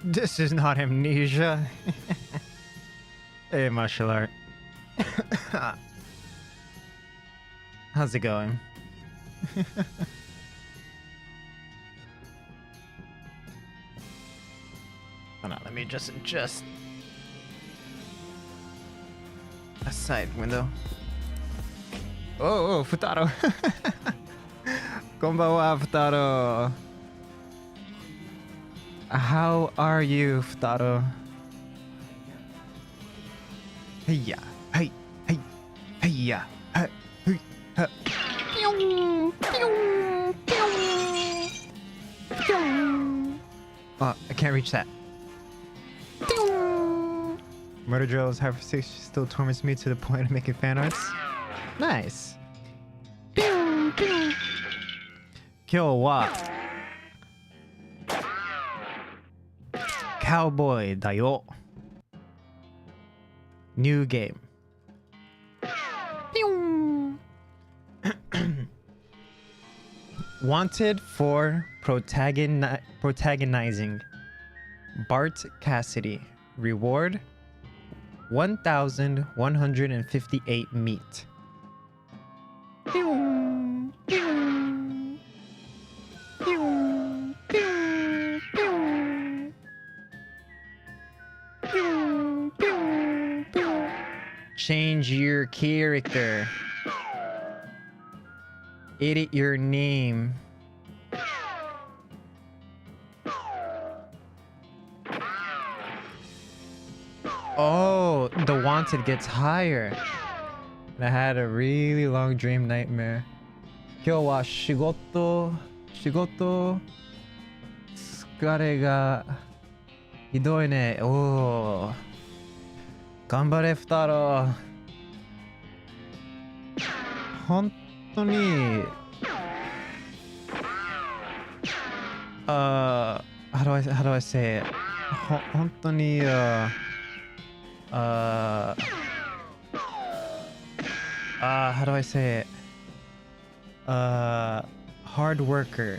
This is not amnesia. Hey, martial art. How's it going? Hold on, let me just adjust a side window. Oh, Futaro. Konbanwa, Futaro. How are you, Futaro? Hey-ya, hey, hey, hey-ya, hey, hey, hey. Pew, pew, pew, pew. Oh, I can't reach that. Pew. Murder Drill's Hyperstation still torments me to the point of making fan arts. Nice. Pew, pew. Kill wa Cowboy da yo. New game. Pew. Wanted for protagonizing Bart Cassidy. Reward 1,158 meat. Pew, pew, pew, pew, pew. Pew, pew, pew. Change your character. Edit your name. Oh, the wanted gets higher. And I had a really long dream nightmare. 今日は仕事疲れがひどいね。おー。頑張れ、ふたろ。本当に。how do I say it? 本当に、how do I say it? Hard worker.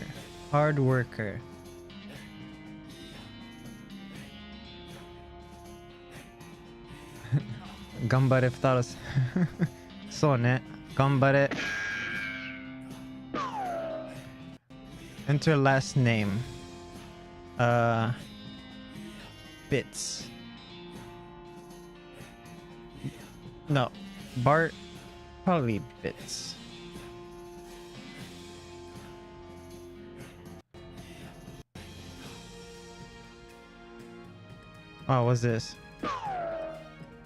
頑張れ、ふたろ。そうね。頑張れ。Enter last name. Bits. No. Bart. Probably Bits. Oh, what's this?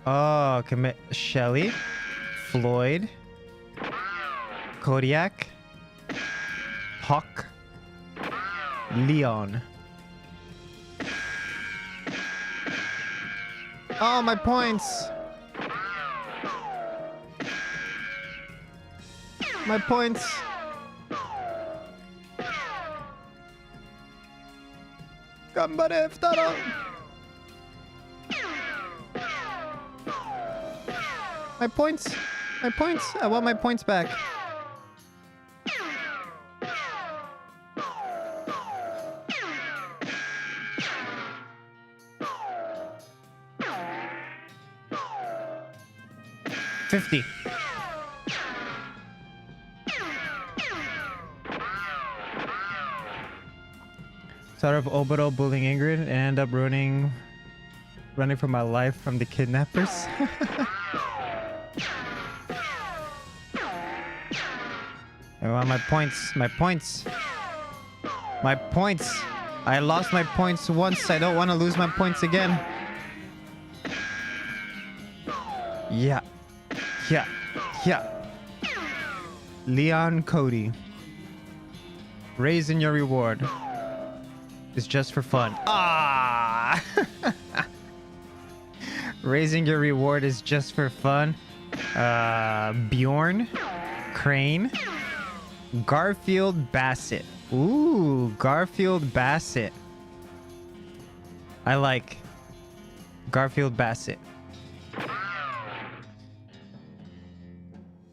Oh, commit Shelly, Floyd, Kodiak, Hawk, Leon. Oh, my points! My points! Ganbare, Futaro! My points! I want my points back. $50. Start of Obito bullying Ingrid and end up running for my life from the kidnappers. I want my points. I lost my points once. I don't want to lose my points again. Yeah. Leon Cody. Raising your reward. It's just for fun. Ah! Raising your reward is just for fun. Bjorn. Crane. Garfield Bassett. Ooh, Garfield Bassett. I like Garfield Bassett.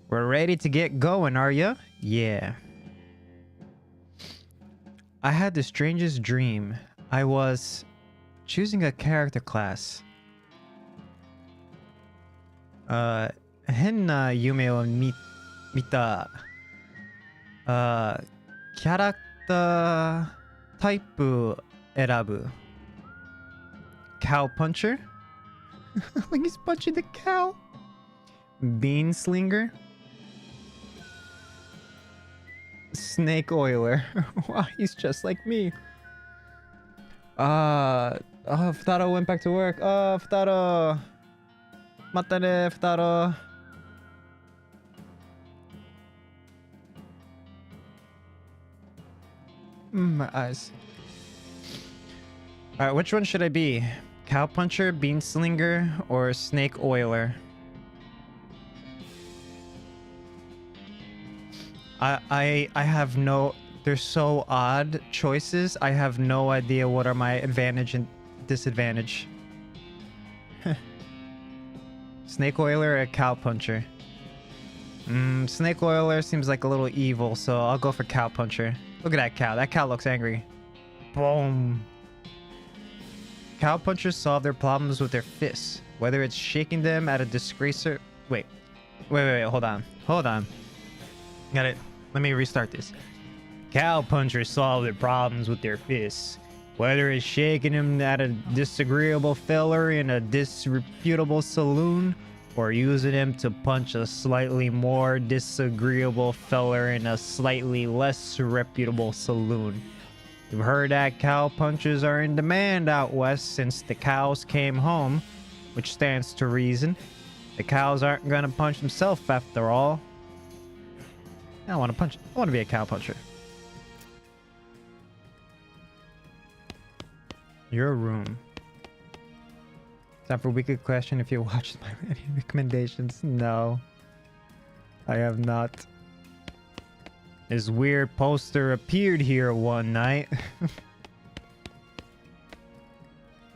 We're ready to get going, are ya? Yeah. I had the strangest dream. I was Choosing a character class. 変な夢を見た。キャラクタータイプ選ぶ。Cow puncher? Like he's punching the cow. Bean slinger. Snake oiler. Wow, he's just like me. Futaro went back to work. Futaro. Mata ne, Futaro. My eyes. Alright, which one should I be? Cow puncher, bean slinger, or snake oiler? I have no... They're so odd choices. I have no idea what are my advantage and disadvantage. Snake oiler or cow puncher? Snake oiler seems like a little evil, so I'll go for cow puncher. Look at that cow. That cow looks angry. Boom. Cow punchers solve their problems with their fists, whether it's shaking them at a disgracer. Wait, hold on. Got it. Let me restart this. Cow punchers solve their problems with their fists, whether it's shaking them at a disagreeable feller in a disreputable saloon, or using him to punch a slightly more disagreeable feller in a slightly less reputable saloon. You've heard that cow punchers are in demand out west since the cows came home, which stands to reason. The cows aren't gonna punch themselves after all. I want to punch. I want to be a cow puncher. Your room. Time for weekly question. If you watched my recommendations, no, I have not. This weird poster appeared here one night.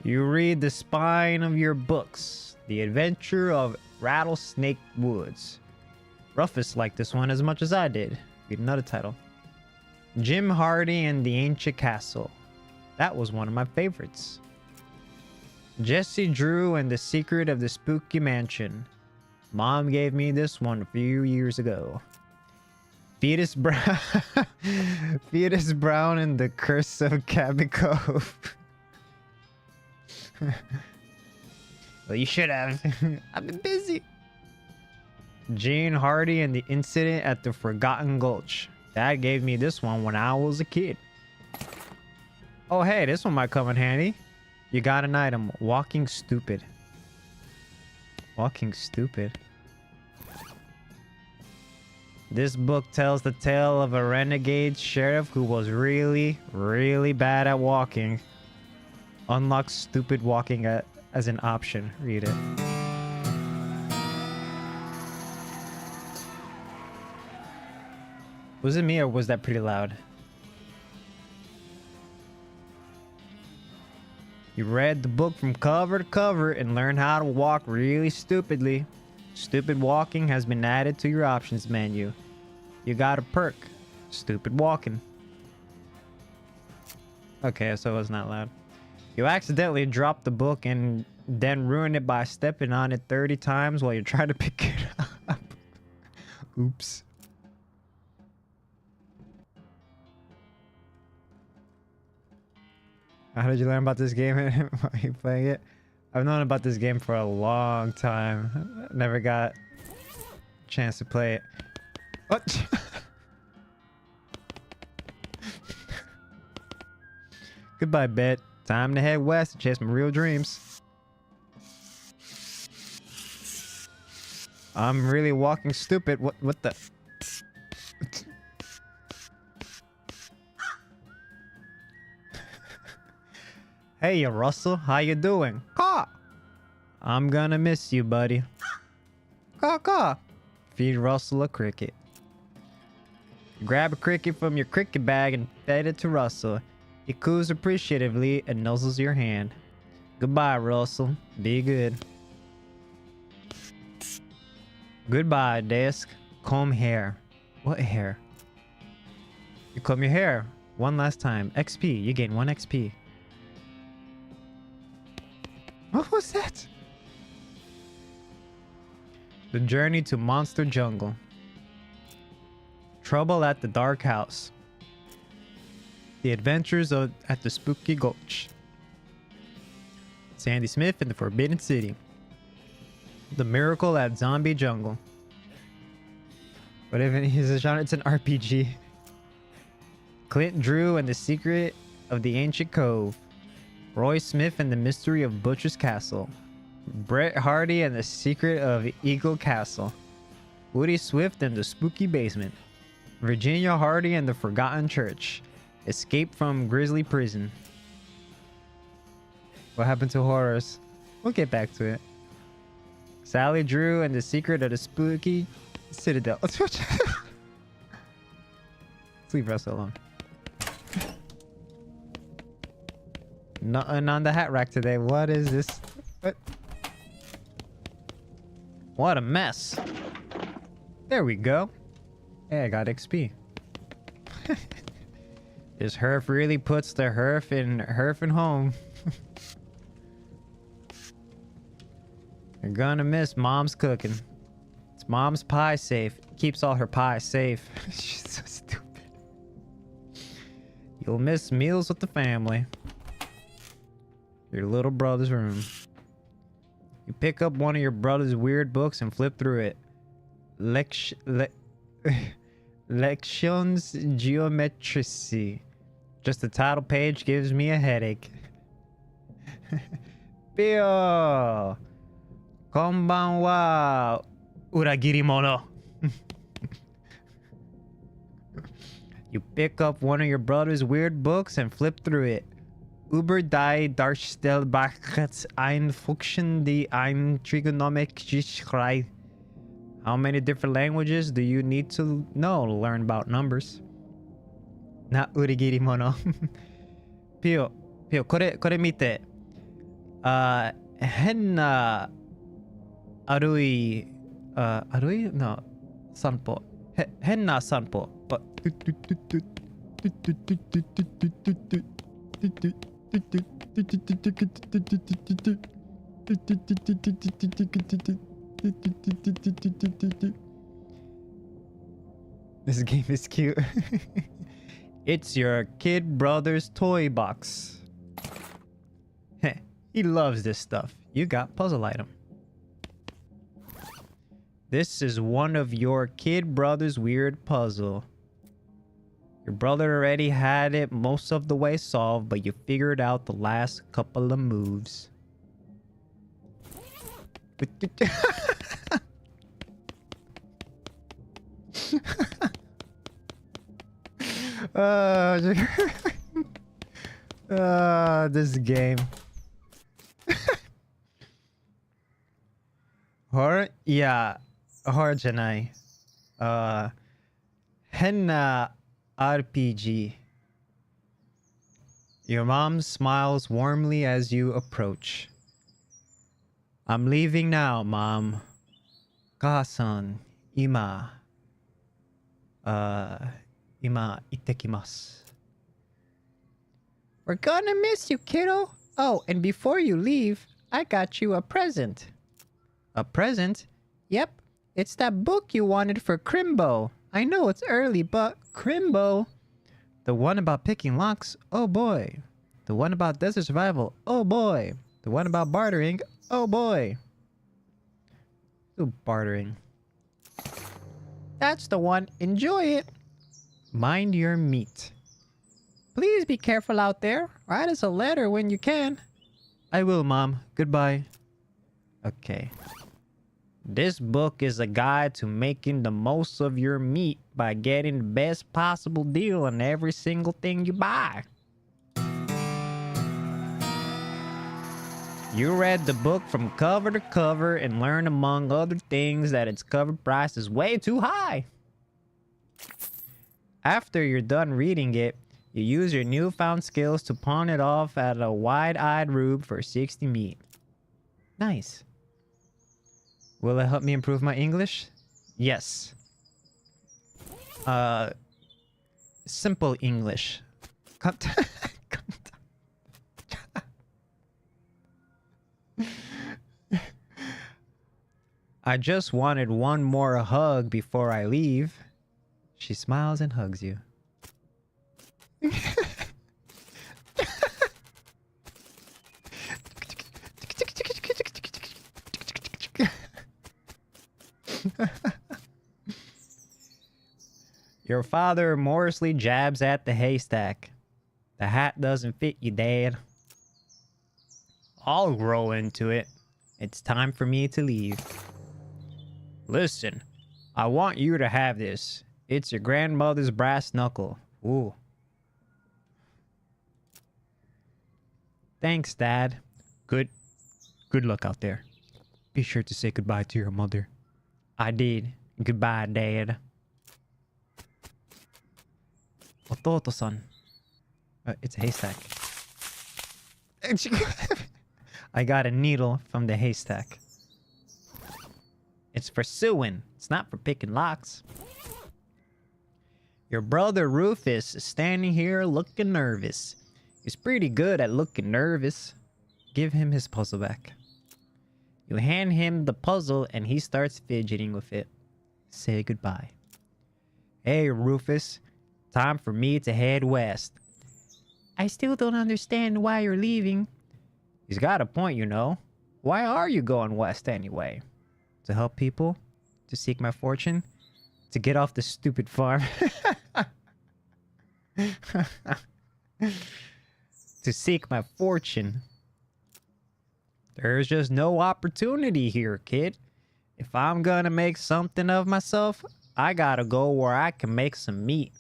You read the spine of your books. The Adventure of Rattlesnake Woods. Rufus liked this one as much as I did. Read another title. Jim Hardy and the Ancient Castle. That was one of my favorites. Jesse Drew and the Secret of the Spooky Mansion. Mom gave me this one a few years ago. Fetus Brown. Fetus Brown and the Curse of Cabot Cove. Well, you should have. I've been busy. Gene Hardy and the Incident at the Forgotten Gulch. Dad gave me this one when I was a kid. Oh, hey, this one might come in handy. You got an item. Walking Stupid. Walking Stupid. This book tells the tale of a renegade sheriff who was really, really bad at walking. Unlock stupid walking as an option. Read it. Was it me or was that pretty loud? You read the book from cover to cover and learned how to walk really stupidly. Stupid walking has been added to your options menu. You got a perk. Stupid walking. Okay, so it's not loud. You accidentally dropped the book and then ruined it by stepping on it 30 times while you're trying to pick it up. Oops. How did you learn about this game? Why are you playing it? I've known about this game for a long time. Never got a chance to play it. What? Goodbye, Bet. Time to head west and chase my real dreams. I'm really walking stupid. What the? Hey, Russell, how you doing? Caw! I'm gonna miss you, buddy. Caw, caw. Feed Russell a cricket. Grab a cricket from your cricket bag and fed it to Russell. He coos appreciatively and nuzzles your hand. Goodbye, Russell. Be good. Goodbye, desk. Comb hair. What hair? You comb your hair. One last time. XP. You gain 1 XP. What was that? The Journey to Monster Jungle. Trouble at the Dark House. The Adventures at the Spooky Gulch. Sandy Smith in the Forbidden City. The Miracle at Zombie Jungle. Whatever it is, genre, it's an RPG. Clint Drew and the Secret of the Ancient Cove. Roy Smith and the Mystery of Butcher's Castle. Brett Hardy and the Secret of Eagle Castle. Woody Swift and the Spooky Basement. Virginia Hardy and the Forgotten Church. Escape from Grizzly Prison. What happened to horrors? We'll get back to it. Sally Drew and the Secret of the Spooky Citadel. Let's leave us alone. Nothing on the hat rack today. What is this? What a mess. There we go. Hey, I got XP. This herf really puts the herf in home. You're gonna miss mom's cooking. It's mom's pie safe. Keeps all her pies safe. She's so stupid. You'll miss meals with the family. Your little brother's room. You pick up one of your brother's weird books and flip through it. Lections Geometrici. Just the title page gives me a headache. Pio! Konbanwa! Uragiri mono! You pick up one of your brother's weird books and flip through it. Über die Darstellbarkeit ein Function die ein Trigonometrische. How many different languages do you need to know to learn about numbers? Na urigiri mono. Pio, kore mite. Henna arui no sanpo. Henna sanpo. This game is cute. It's your kid brother's toy box. Heh, he loves this stuff. You got puzzle item. This is one of your kid brother's weird puzzle. Your brother already had it most of the way solved, but you figured out the last couple of moves. This game. Horror? Yeah. Horror janai. Henna RPG. Your mom smiles warmly as you approach. I'm leaving now, Mom. Kasan, ima itekimasu. We're gonna miss you, kiddo. Oh, and before you leave, I got you a present. A present? Yep, it's that book you wanted for Crimbo. I know it's early, but Crimbo. The one about picking locks? Oh boy. The one about desert survival? Oh boy. The one about bartering? Oh boy. Ooh, bartering. That's the one. Enjoy it. Mind your meat. Please be careful out there. Write us a letter when you can. I will, Mom. Goodbye. Okay. This book is a guide to making the most of your meat by getting the best possible deal on every single thing you buy. You read the book from cover to cover and learned, among other things, that its cover price is way too high. After you're done reading it, you use your newfound skills to pawn it off at a wide-eyed rube for 60 meat. Nice. Will it help me improve my English? Yes. Simple English. I just wanted one more hug before I leave. She smiles and hugs you. Your father morosely jabs at the haystack. The hat doesn't fit you, Dad. I'll grow into it. It's time for me to leave. Listen, I want you to have this. It's your grandmother's brass knuckle. Ooh. Thanks, Dad. Good luck out there. Be sure to say goodbye to your mother. I did. Goodbye, Dad. Ototo-san. It's a haystack. I got a needle from the haystack. It's for sewing. It's not for picking locks. Your brother Rufus is standing here looking nervous. He's pretty good at looking nervous. Give him his puzzle back. You hand him the puzzle and he starts fidgeting with it. Say goodbye. Hey, Rufus. Time for me to head west. I still don't understand why you're leaving. He's got a point, you know. Why are you going west anyway? To help people? To seek my fortune? To get off the stupid farm? To seek my fortune. There's just no opportunity here, kid. If I'm gonna make something of myself, I gotta go where I can make some meat.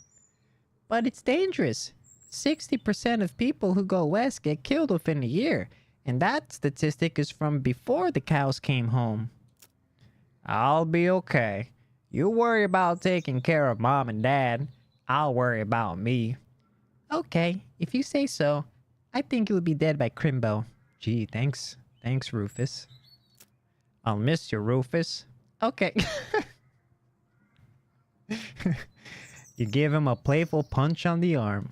But it's dangerous. 60% of people who go west get killed within a year. And that statistic is from before the cows came home. I'll be okay. You worry about taking care of Mom and Dad. I'll worry about me. Okay, if you say so. I think you'll be dead by Crimbo. Gee, thanks. Thanks, Rufus. I'll miss you, Rufus. Okay. You give him a playful punch on the arm.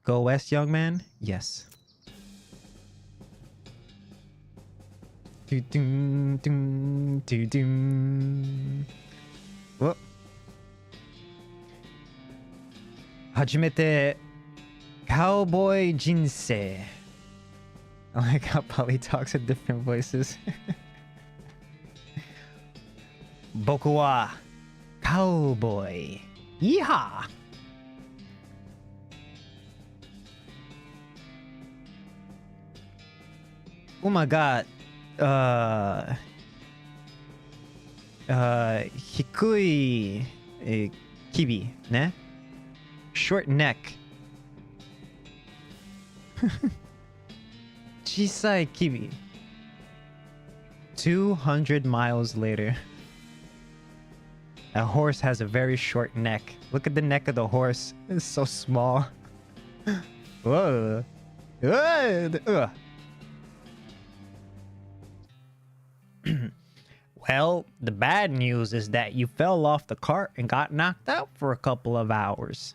Go west, young man? Yes. Whoop. 初めて Cowboy 人生. I like how Polly talks in different voices. 僕は Cowboy. Yeehaw! Oh my god. 低い、キビね。Short neck. 小さいキビ. 200 miles later. A horse has a very short neck. Look at the neck of the horse. It's so small. Whoa. Well, the bad news is that you fell off the cart and got knocked out for a couple of hours.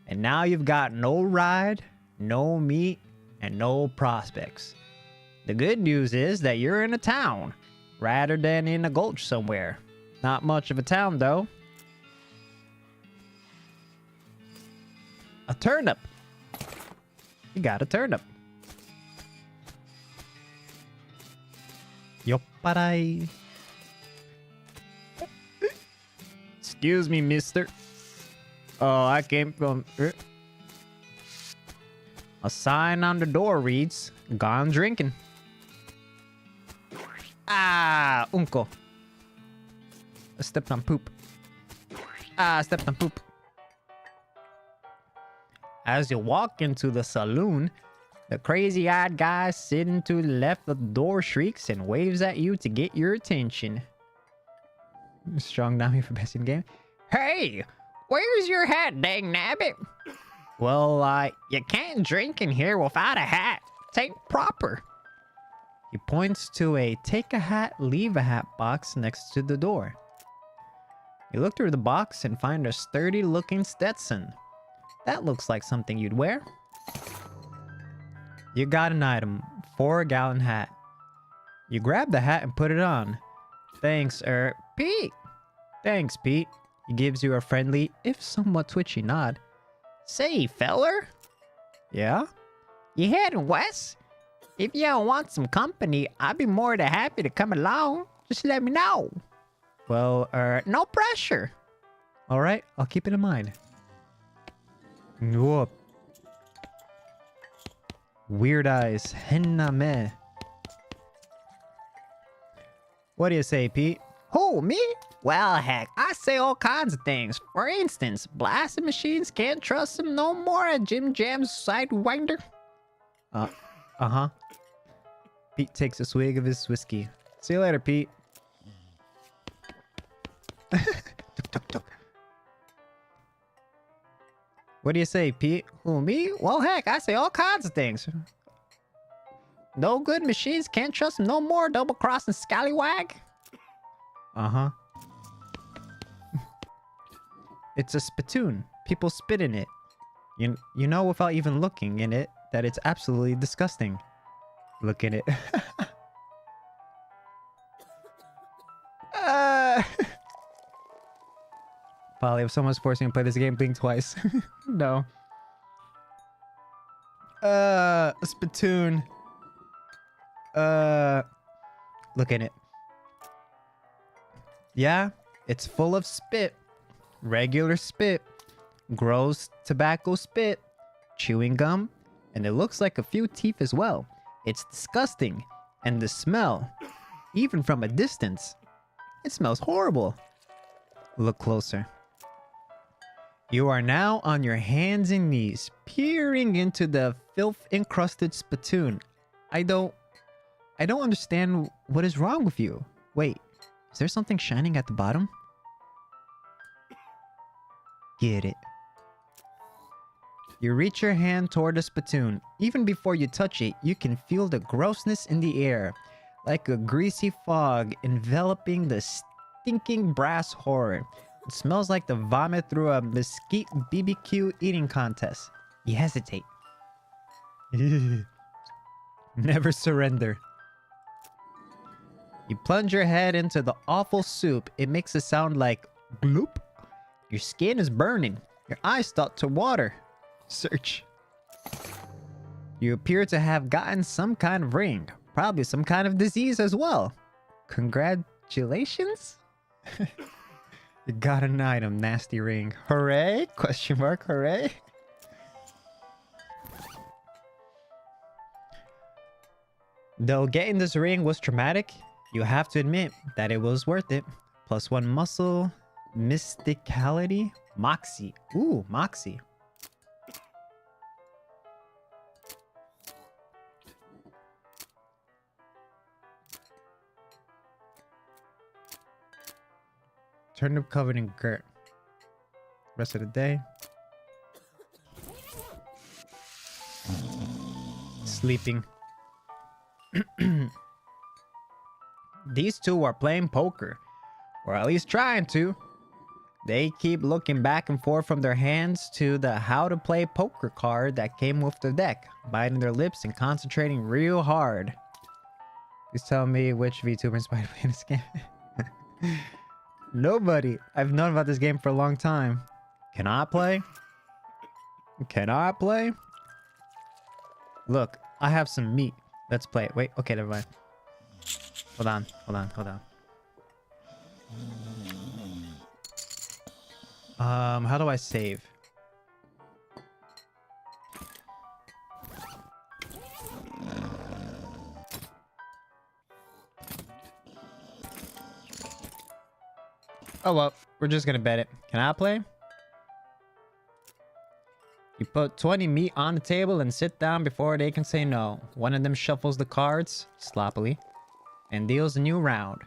And now you've got no ride, no meat, and no prospects. The good news is that you're in a town, rather than in a gulch somewhere. Not much of a town, though. A turnip. You got a turnip. Yopparai. Excuse me, mister. Oh, I came from... A sign on the door reads, "Gone drinking." Ah, unko. I stepped on poop. Ah, I stepped on poop. As you walk into the saloon, the crazy-eyed guy sitting to the left of the door shrieks and waves at you to get your attention. Strong Nami for best in game. Hey, where's your hat, dang nabbit? Well, you can't drink in here without a hat. It ain't proper. He points to a take a hat, leave a hat box next to the door. You look through the box and find a sturdy-looking Stetson. That looks like something you'd wear. You got an item, 4-gallon hat. You grab the hat and put it on. Thanks, Pete. Thanks, Pete. He gives you a friendly, if somewhat twitchy nod. Say, feller. Yeah? You heading west? If you want some company, I'd be more than happy to come along. Just let me know. Well, no pressure. Alright, I'll keep it in mind. Whoop. Weird eyes. Henna meh. What do you say, Pete? Who, me? Well, heck, I say all kinds of things. For instance, blasting machines can't trust them no more at Jim Jam's Sidewinder. Uh-huh. Pete takes a swig of his whiskey. See you later, Pete. Tuk, tuk, tuk. What do you say, Pete? Who, me? Well, heck, I say all kinds of things. No good machines, can't trust them no more, double-crossing scallywag. Uh-huh. It's a spittoon. People spit in it. You know without even looking in it that it's absolutely disgusting. Look in it. Probably if someone's forcing me to play this game, blink twice. No. A spittoon. Look in it. Yeah, it's full of spit. Regular spit. Gross tobacco spit. Chewing gum. And it looks like a few teeth as well. It's disgusting. And the smell, even from a distance, it smells horrible. Look closer. You are now on your hands and knees, peering into the filth-encrusted spittoon. I don't understand what is wrong with you. Wait, is there something shining at the bottom? Get it. You reach your hand toward the spittoon. Even before you touch it, you can feel the grossness in the air, like a greasy fog enveloping the stinking brass horror. It smells like the vomit through a mesquite BBQ eating contest. You hesitate. Never surrender. You plunge your head into the awful soup. It makes a sound like gloop. Your skin is burning. Your eyes start to water. Search. You appear to have gotten some kind of ring. Probably some kind of disease as well. Congratulations? You got an item, nasty ring. Hooray? Question mark, hooray? Though getting this ring was traumatic, you have to admit that it was worth it. +1 muscle, mysticality, moxie. Ooh, moxie. Turnip covered in dirt. Rest of the day. Sleeping. These two are playing poker. Or at least trying to. They keep looking back and forth from their hands to the how to play poker card that came with the deck, biting their lips and concentrating real hard. Please tell me which VTuber inspired playing this game. Nobody. I've known about this game for a long time. Can I play? Can I play? Look, I have some meat. Let's play it. Wait, okay, never mind. Hold on. How do I save? Oh well, we're just gonna bet it. Can I play? You put 20 meat on the table and sit down before they can say no. One of them shuffles the cards, sloppily, and deals a new round.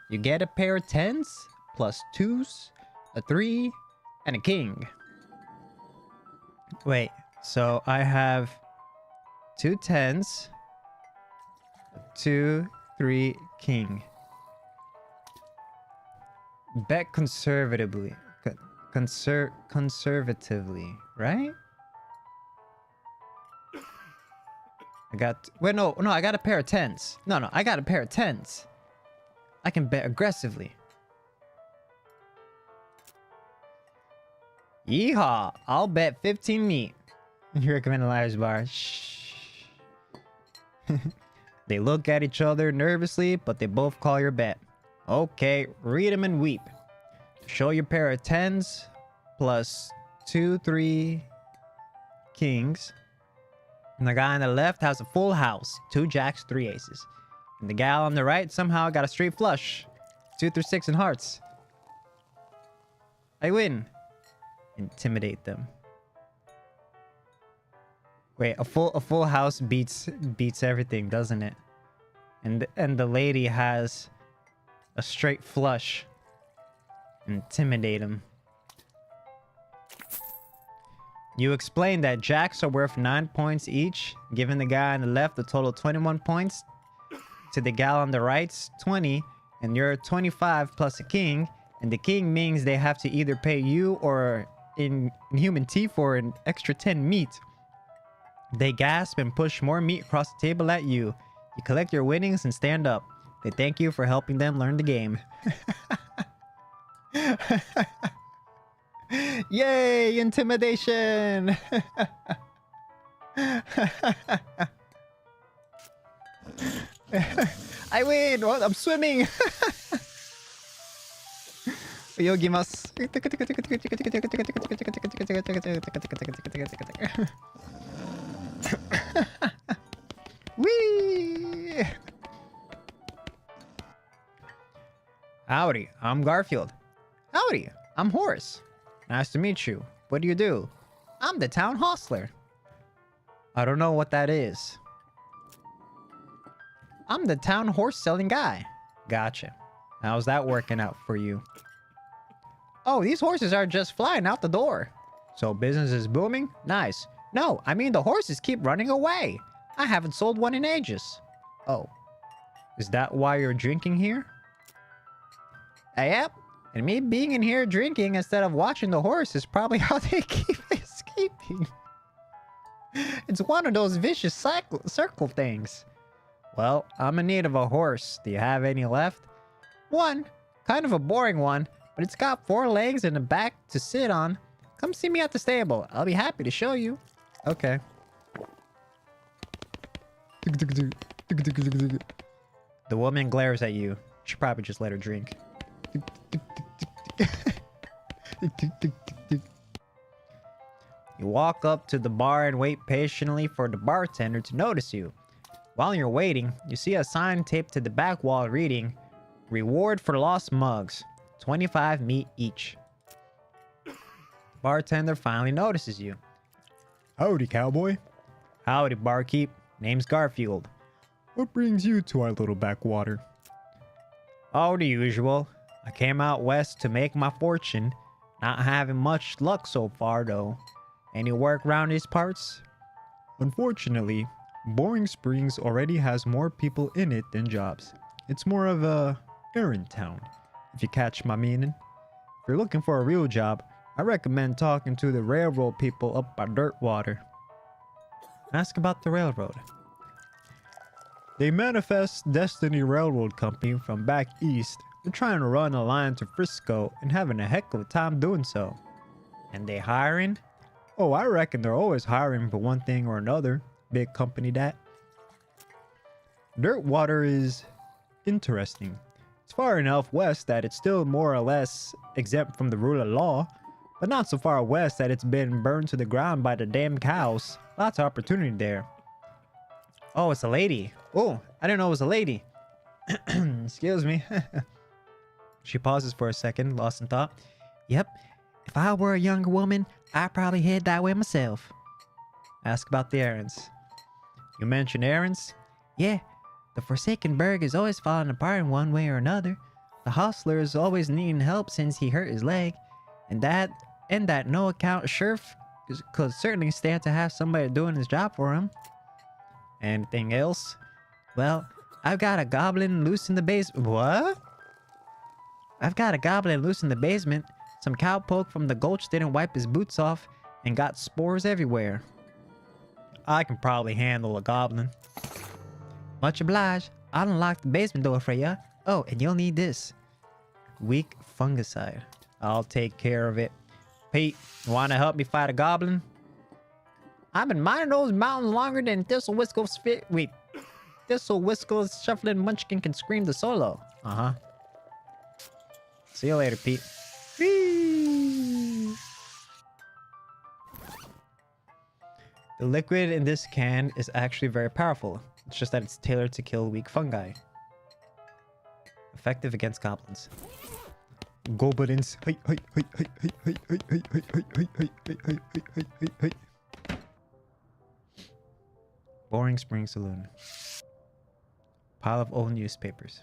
You get a pair of 10s, plus 2s, a 3, and a king. Wait, so I have 2 10s, 2, 3, king. Bet conservatively. Conservatively, right? I got... Wait, no, I got a pair of 10s. No, I got a pair of 10s. I can bet aggressively. Yeehaw! I'll bet 15 meat. You recommend a liar's bar. Shh. They look at each other nervously, but they both call your bet. Okay, read them and weep. Show your pair of 10s plus 2, 3 kings. And the guy on the left has a full house, 2 jacks, 3 aces. And the gal on the right somehow got a straight flush, 2 through 6 in hearts. I win. Intimidate them. Wait, a full house beats everything, doesn't it? And the lady has a straight flush. Intimidate him. You explain that jacks are worth 9 points each, giving the guy on the left a total of 21 points, to the gal on the right's 20, and you're 25 plus a king, and the king means they have to either pay you or in human tea for an extra 10 meat. They gasp and push more meat across the table at you. You collect your winnings and stand up. They thank you for helping them learn the game. Yay, intimidation! I win! Oh, I'm swimming! Yogimasu. Whee! Howdy, I'm Garfield. Howdy, I'm Horace. Nice to meet you. What do you do? I'm the town hostler. I don't know what that is. I'm the town horse selling guy. Gotcha. How's that working out for you? Oh, these horses are just flying out the door. So business is booming? Nice. No, I mean the horses keep running away. I haven't sold one in ages. Oh. Is that why you're drinking here? Yep. And me being in here drinking instead of watching the horse is probably how they keep escaping. It's one of those vicious circle things. Well, I'm in need of a horse. Do you have any left? One. Kind of a boring one, but it's got 4 legs and a back to sit on. Come see me at the stable. I'll be happy to show you. Okay. The woman glares at you. You should probably just let her drink. You walk up to the bar and wait patiently for the bartender to notice you. While you're waiting, you see a sign taped to the back wall reading, "Reward for lost mugs, 25 meat each." Bartender finally notices you. Howdy, cowboy. Howdy, barkeep. Name's Garfield. What brings you to our little backwater? Oh, the usual. I came out west to make my fortune. Not having much luck so far, though. Any work around these parts? Unfortunately, Boring Springs already has more people in it than jobs. It's more of a errand town, if you catch my meaning. If you're looking for a real job, I recommend talking to the railroad people up by Dirtwater. Ask about the railroad. They Manifest Destiny Railroad Company from back east. They're trying to run a line to Frisco and having a heck of a time doing so. And they hiring? Oh, I reckon they're always hiring for one thing or another. Big company that. Dirtwater is interesting. It's far enough west that it's still more or less exempt from the rule of law, but not so far west that it's been burned to the ground by the damn cows. Lots of opportunity there. Oh, it's a lady. Oh, I didn't know it was a lady. Excuse me. She pauses for a second, lost in thought. Yep. If I were a younger woman, I'd probably head that way myself. Ask about the errands. You mention errands? Yeah. The Forsaken Burg is always falling apart in one way or another. The hostler is always needing help since he hurt his leg. And that no-account sheriff could certainly stand to have somebody doing his job for him. Anything else? Well, I've got a goblin loose in the basement. What? I've got a goblin loose in the basement. Some cowpoke from the gulch didn't wipe his boots off and got spores everywhere. I can probably handle a goblin. Much obliged. I'll unlock the basement door for ya. Oh, and you'll need this. Weak fungicide. I'll take care of it. Pete, wanna help me fight a goblin? I've been mining those mountains longer than Thistle Whiskle's fit. Wait. Thistle Whiskle's shuffling munchkin can scream the solo. Uh-huh. See you later, Pete. Whee! The liquid in this can is actually very powerful. It's just that it's tailored to kill weak fungi. Effective against goblins. Goblins. Boring Spring Saloon. Pile of old newspapers.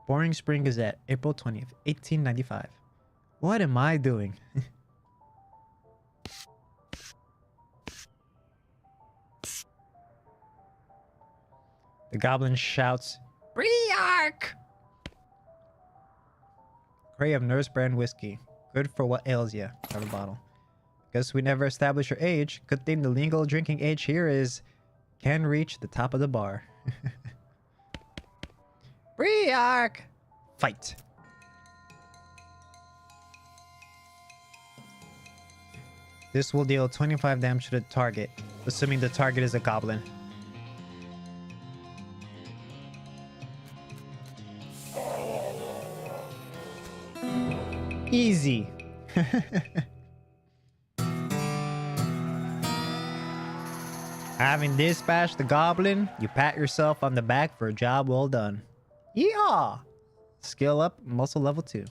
Boring Spring Gazette, April 20th, 1895. What am I doing? The goblin shouts, Briark! Crate of nurse brand whiskey. Good for what ails ya. Have a bottle. Guess we never established your age. Good thing the legal drinking age here is can reach the top of the bar. Briark! Fight. This will deal 25 damage to the target, assuming the target is a goblin. Easy. Having dispatched the goblin, you pat yourself on the back for a job well done. Yeehaw! Skill up, muscle level 2.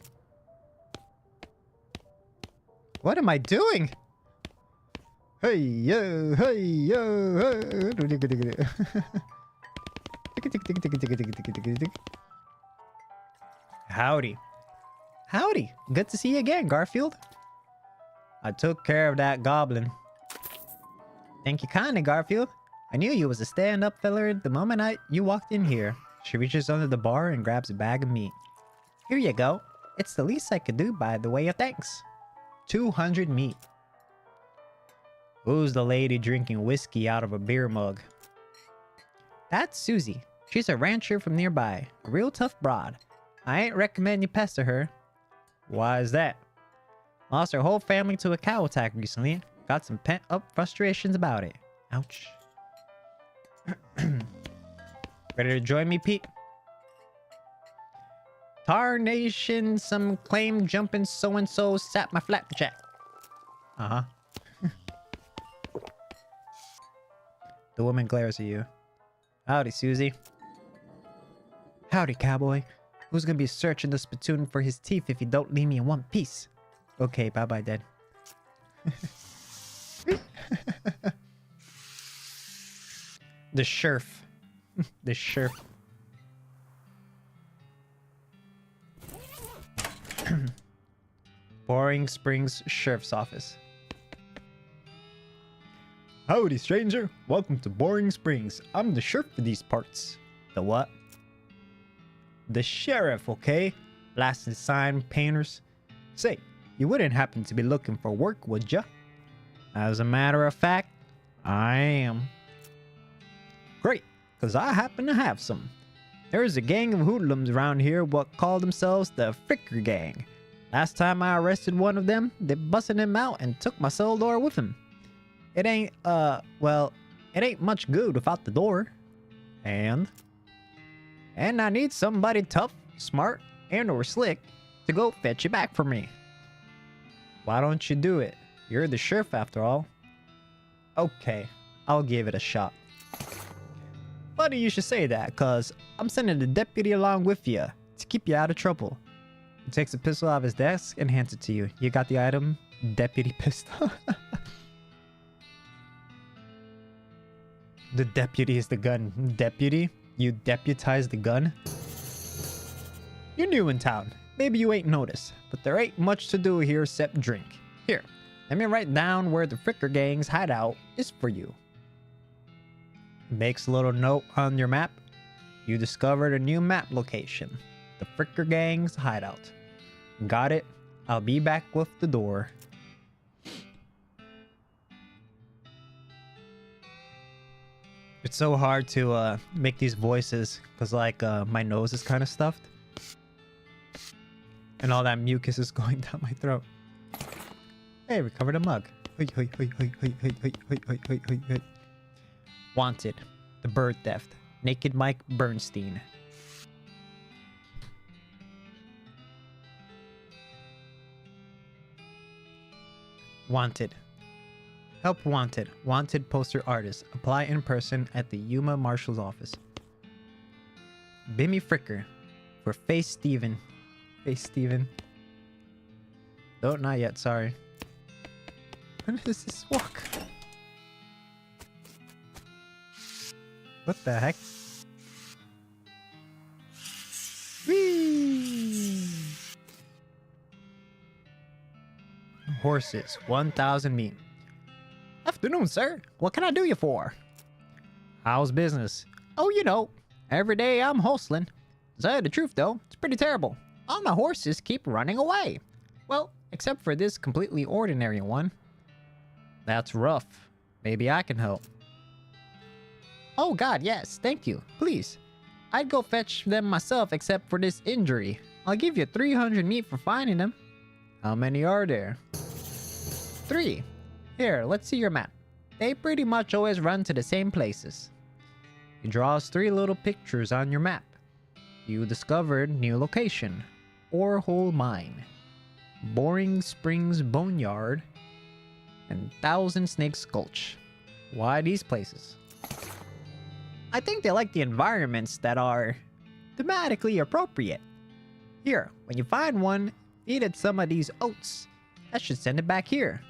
What am I doing? Hey yo, hey yo, Howdy. Howdy. Good to see you again, Garfield. I took care of that goblin. Thank you kindly, Garfield. I knew you was a stand-up feller the moment you walked in here. She reaches under the bar and grabs a bag of meat. Here you go. It's the least I could do by the way of thanks. 200 meat. Who's the lady drinking whiskey out of a beer mug? That's Susie. She's a rancher from nearby. A real tough broad. I ain't recommend you pester her. Why is that? Lost her whole family to a cow attack recently. Got some pent-up frustrations about it. Ouch. Ready to join me, Pete? Tarnation, some claim jumping so-and-so sat my flapjack. Uh-huh. The woman glares at you. Howdy, Susie. Howdy, cowboy. Who's gonna be searching the spittoon for his teeth if you don't leave me in one piece? Okay, bye-bye, Dad. The sheriff. The sheriff. Boring Springs Sheriff's Office. Howdy, stranger. Welcome to Boring Springs. I'm the sheriff for these parts. The what? The sheriff, okay? Licensed sign painters. Say, you wouldn't happen to be looking for work, would ya? As a matter of fact, I am. Great, because I happen to have some. There's a gang of hoodlums around here what call themselves the Fricker Gang. Last time I arrested one of them, they busted him out and took my cell door with him. It ain't, well, it ain't much good without the door. And I need somebody tough, smart, and or slick to go fetch it back for me. Why don't you do it? You're the sheriff after all. Okay, I'll give it a shot. Funny you should say that, cause I'm sending the deputy along with you to keep you out of trouble. He takes a pistol out of his desk and hands it to you. You got the item? Deputy pistol. The deputy is the gun. Deputy? You deputize the gun? You're new in town. Maybe you ain't noticed, but there ain't much to do here except drink. Here, let me write down where the Fricker Gang's hideout is for you. Makes a little note on your map. You discovered a new map location. The Fricker Gang's hideout. Got it? I'll be back with the door. It's so hard to make these voices because like my nose is kind of stuffed. And all that mucus is going down my throat. Hey, recovered a mug. Wanted. The bird theft. Naked Mike Bernstein. Wanted. Help wanted. Wanted poster artist. Apply in person at the Yuma Marshal's office. Bimmy Fricker. For Face Steven. Face Steven. No, not yet. Sorry. When does this walk? What the heck? Whee! Horses. 1,000 meat. Afternoon, sir. What can I do you for? How's business? Oh, you know, every day I'm hustling. To tell you the truth, though, it's pretty terrible. All my horses keep running away. Well, except for this completely ordinary one. That's rough. Maybe I can help. Oh God, yes, thank you. Please. I'd go fetch them myself except for this injury. I'll give you 300 meat for finding them. How many are there? 3. Here, let's see your map. They pretty much always run to the same places. You draw us 3 little pictures on your map. You discovered new location. Orehole Mine. Boring Springs Boneyard. And Thousand Snakes Gulch. Why these places? I think they like the environments that are thematically appropriate. Here, when you find one, feed it some of these oats. That should send it back here.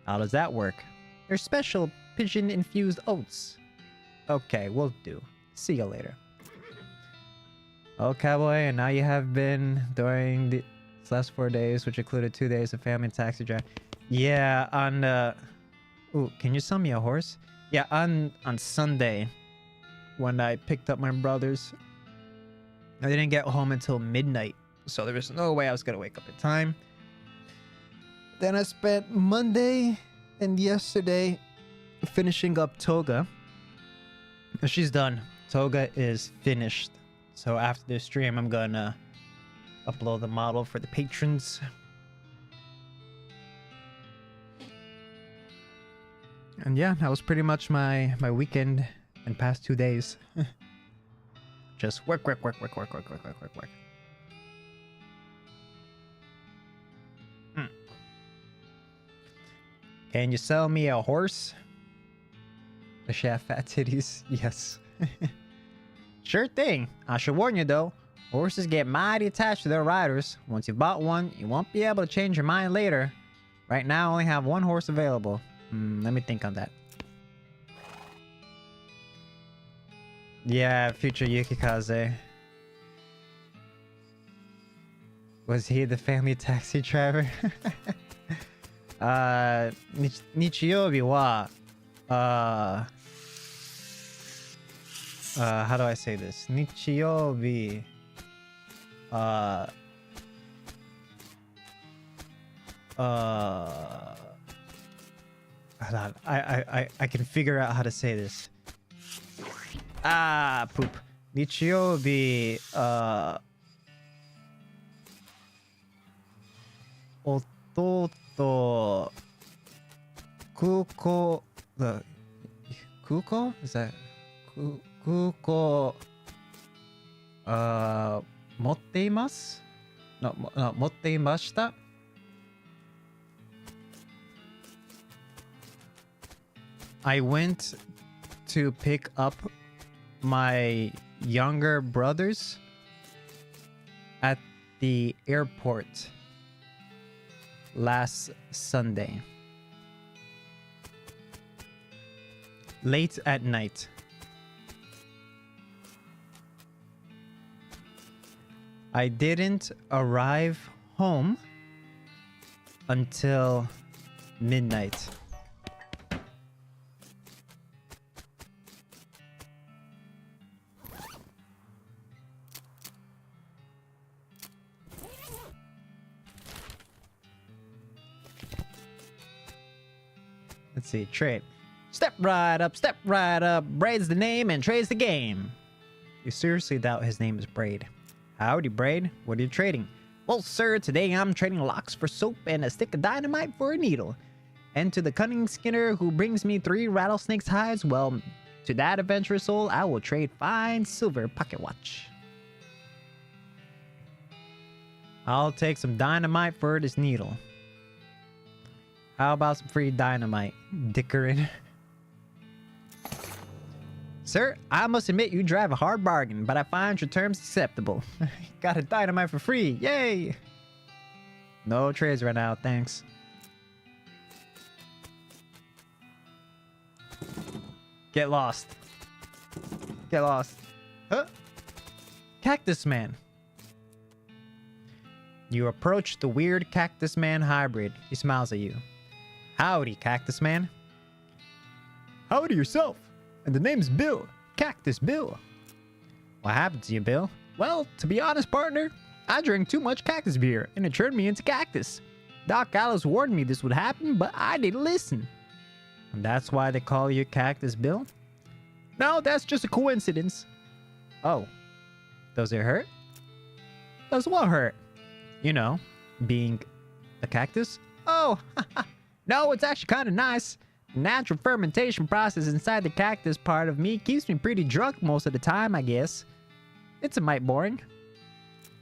How does that work? They're special pigeon-infused oats. Okay, will do. See you later. Oh, cowboy, and now you have been during the last 4 days, which included 2 days of family taxi drive. Yeah, on ooh, can you sell me a horse? Yeah, on Sunday, when I picked up my brothers, I didn't get home until midnight, so there was no way I was gonna wake up in time. Then I spent Monday and yesterday finishing up Toga. She's done. Toga is finished. So after this stream, I'm gonna upload the model for the patrons. And yeah, that was pretty much my weekend and past 2 days. Just work. Can you sell me a horse? Does she have fat titties? Yes. Sure thing. I should warn you though, horses get mighty attached to their riders. Once you've bought one, you won't be able to change your mind later. Right now, I only have 1 horse available. Let me think on that. Yeah, future Yukikaze. Was he the family taxi driver? Nichiyobi wa, how do I say this? Nichiyobi, hold on. I can figure out how to say this. Ah, poop. Nichiyobi, Ototo, Kuko, Kuko? Is that Kuko, motte imasu? No, motte imashita? I went to pick up my younger brothers at the airport last Sunday. Late at night. I didn't arrive home until midnight. Let's see, trait. Step right up. Braid's the name and Trade's the game. You seriously doubt his name is Braid? Howdy, Braid. What are you trading? Well, sir, today I'm trading locks for soap and a stick of dynamite for a needle. And to the cunning Skinner who brings me 3 rattlesnakes' hides, well, to that adventurous soul, I will trade fine silver pocket watch. I'll take some dynamite for this needle. How about some free dynamite, Dickerin? Sir, I must admit you drive a hard bargain, but I find your terms acceptable. Got a dynamite for free, yay! No trades right now, thanks. Get lost. Get lost. Huh? Cactus Man. You approach the weird Cactus Man hybrid. He smiles at you. Howdy, Cactus Man. Howdy yourself. And the name's Bill. Cactus Bill. What happened to you, Bill? Well, to be honest, partner, I drank too much cactus beer, and it turned me into cactus. Doc Alice warned me this would happen, but I didn't listen. And that's why they call you Cactus Bill? No, that's just a coincidence. Oh. Does it hurt? Does what hurt? You know, being a cactus? Oh, no, it's actually kind of nice. The natural fermentation process inside the cactus part of me keeps me pretty drunk most of the time, I guess. It's a mite boring.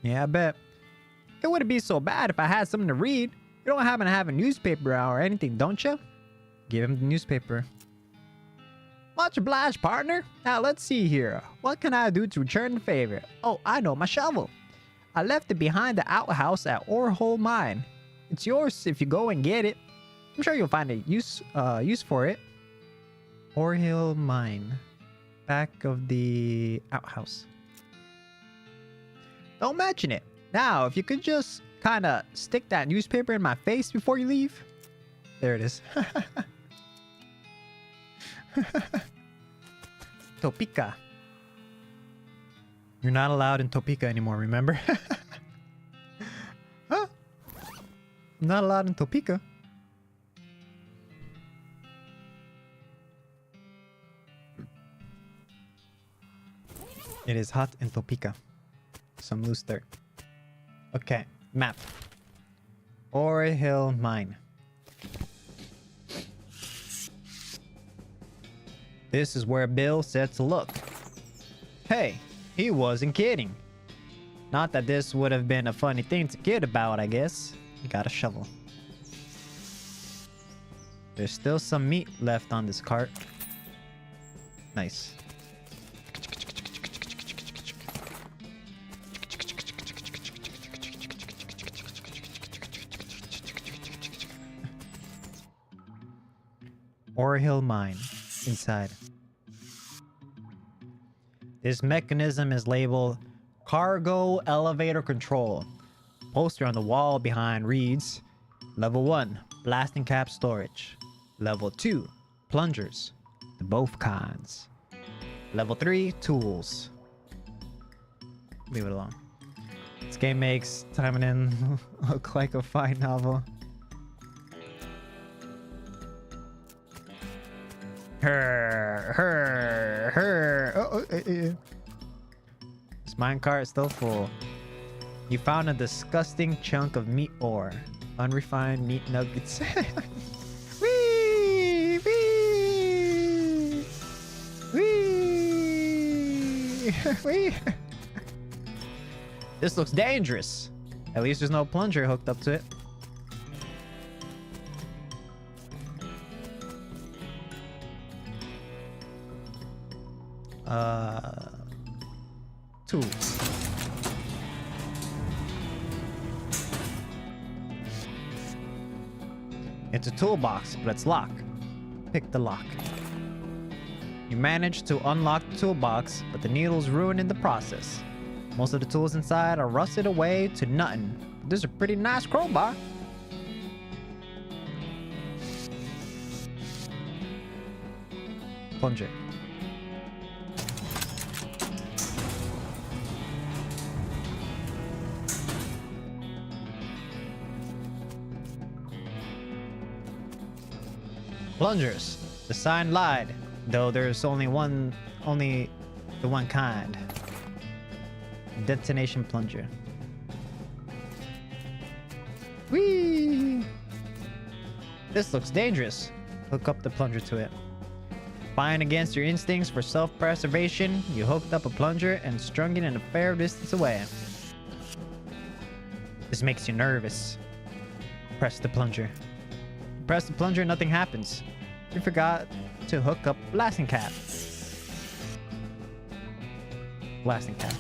Yeah, I bet. It wouldn't be so bad if I had something to read. You don't happen to have a newspaper out or anything, don't you? Give him the newspaper. Much obliged, partner. Now, let's see here. What can I do to return the favor? Oh, I know, my shovel. I left it behind the outhouse at Orehole Mine. It's yours if you go and get it. I'm sure you'll find a use for it. Orehole Mine. Back of the outhouse. Don't mention it. Now, if you could just kind of stick that newspaper in my face before you leave. There it is. Topeka. You're not allowed in Topeka anymore, remember? Huh? I'm not allowed in Topeka. It is hot in Topeka. Some loose dirt. Okay, map. Ori Hill Mine. This is where Bill said to look. Hey, he wasn't kidding. Not that this would have been a funny thing to kid about, I guess. You got a shovel. There's still some meat left on this cart. Nice. Hill Mine. Inside. This mechanism is labeled Cargo Elevator Control. Poster on the wall behind reads, Level 1, Blasting Cap Storage. Level 2, Plungers. The both kinds. Level 3, Tools. Leave it alone. This game makes timing in look like a fine novel. Her. This minecart is still full. You found a disgusting chunk of meat ore. Unrefined meat nuggets. Wee! Wee! Wee! Wee! This looks dangerous. At least there's no plunger hooked up to it. Tools. It's a toolbox, but it's locked. Pick the lock. You manage to unlock the toolbox, but the needle's ruined in the process. Most of the tools inside are rusted away to nothing. But this is a pretty nice crowbar. Plunger. Plungers. The sign lied, though there's only the one kind. Detonation plunger. Whee! This looks dangerous. Hook up the plunger to it. Fine against your instincts for self-preservation, you hooked up a plunger and strung it in a fair distance away. This makes you nervous. Press the plunger. Press the plunger, nothing happens. You forgot to hook up blasting cap. Blasting cap.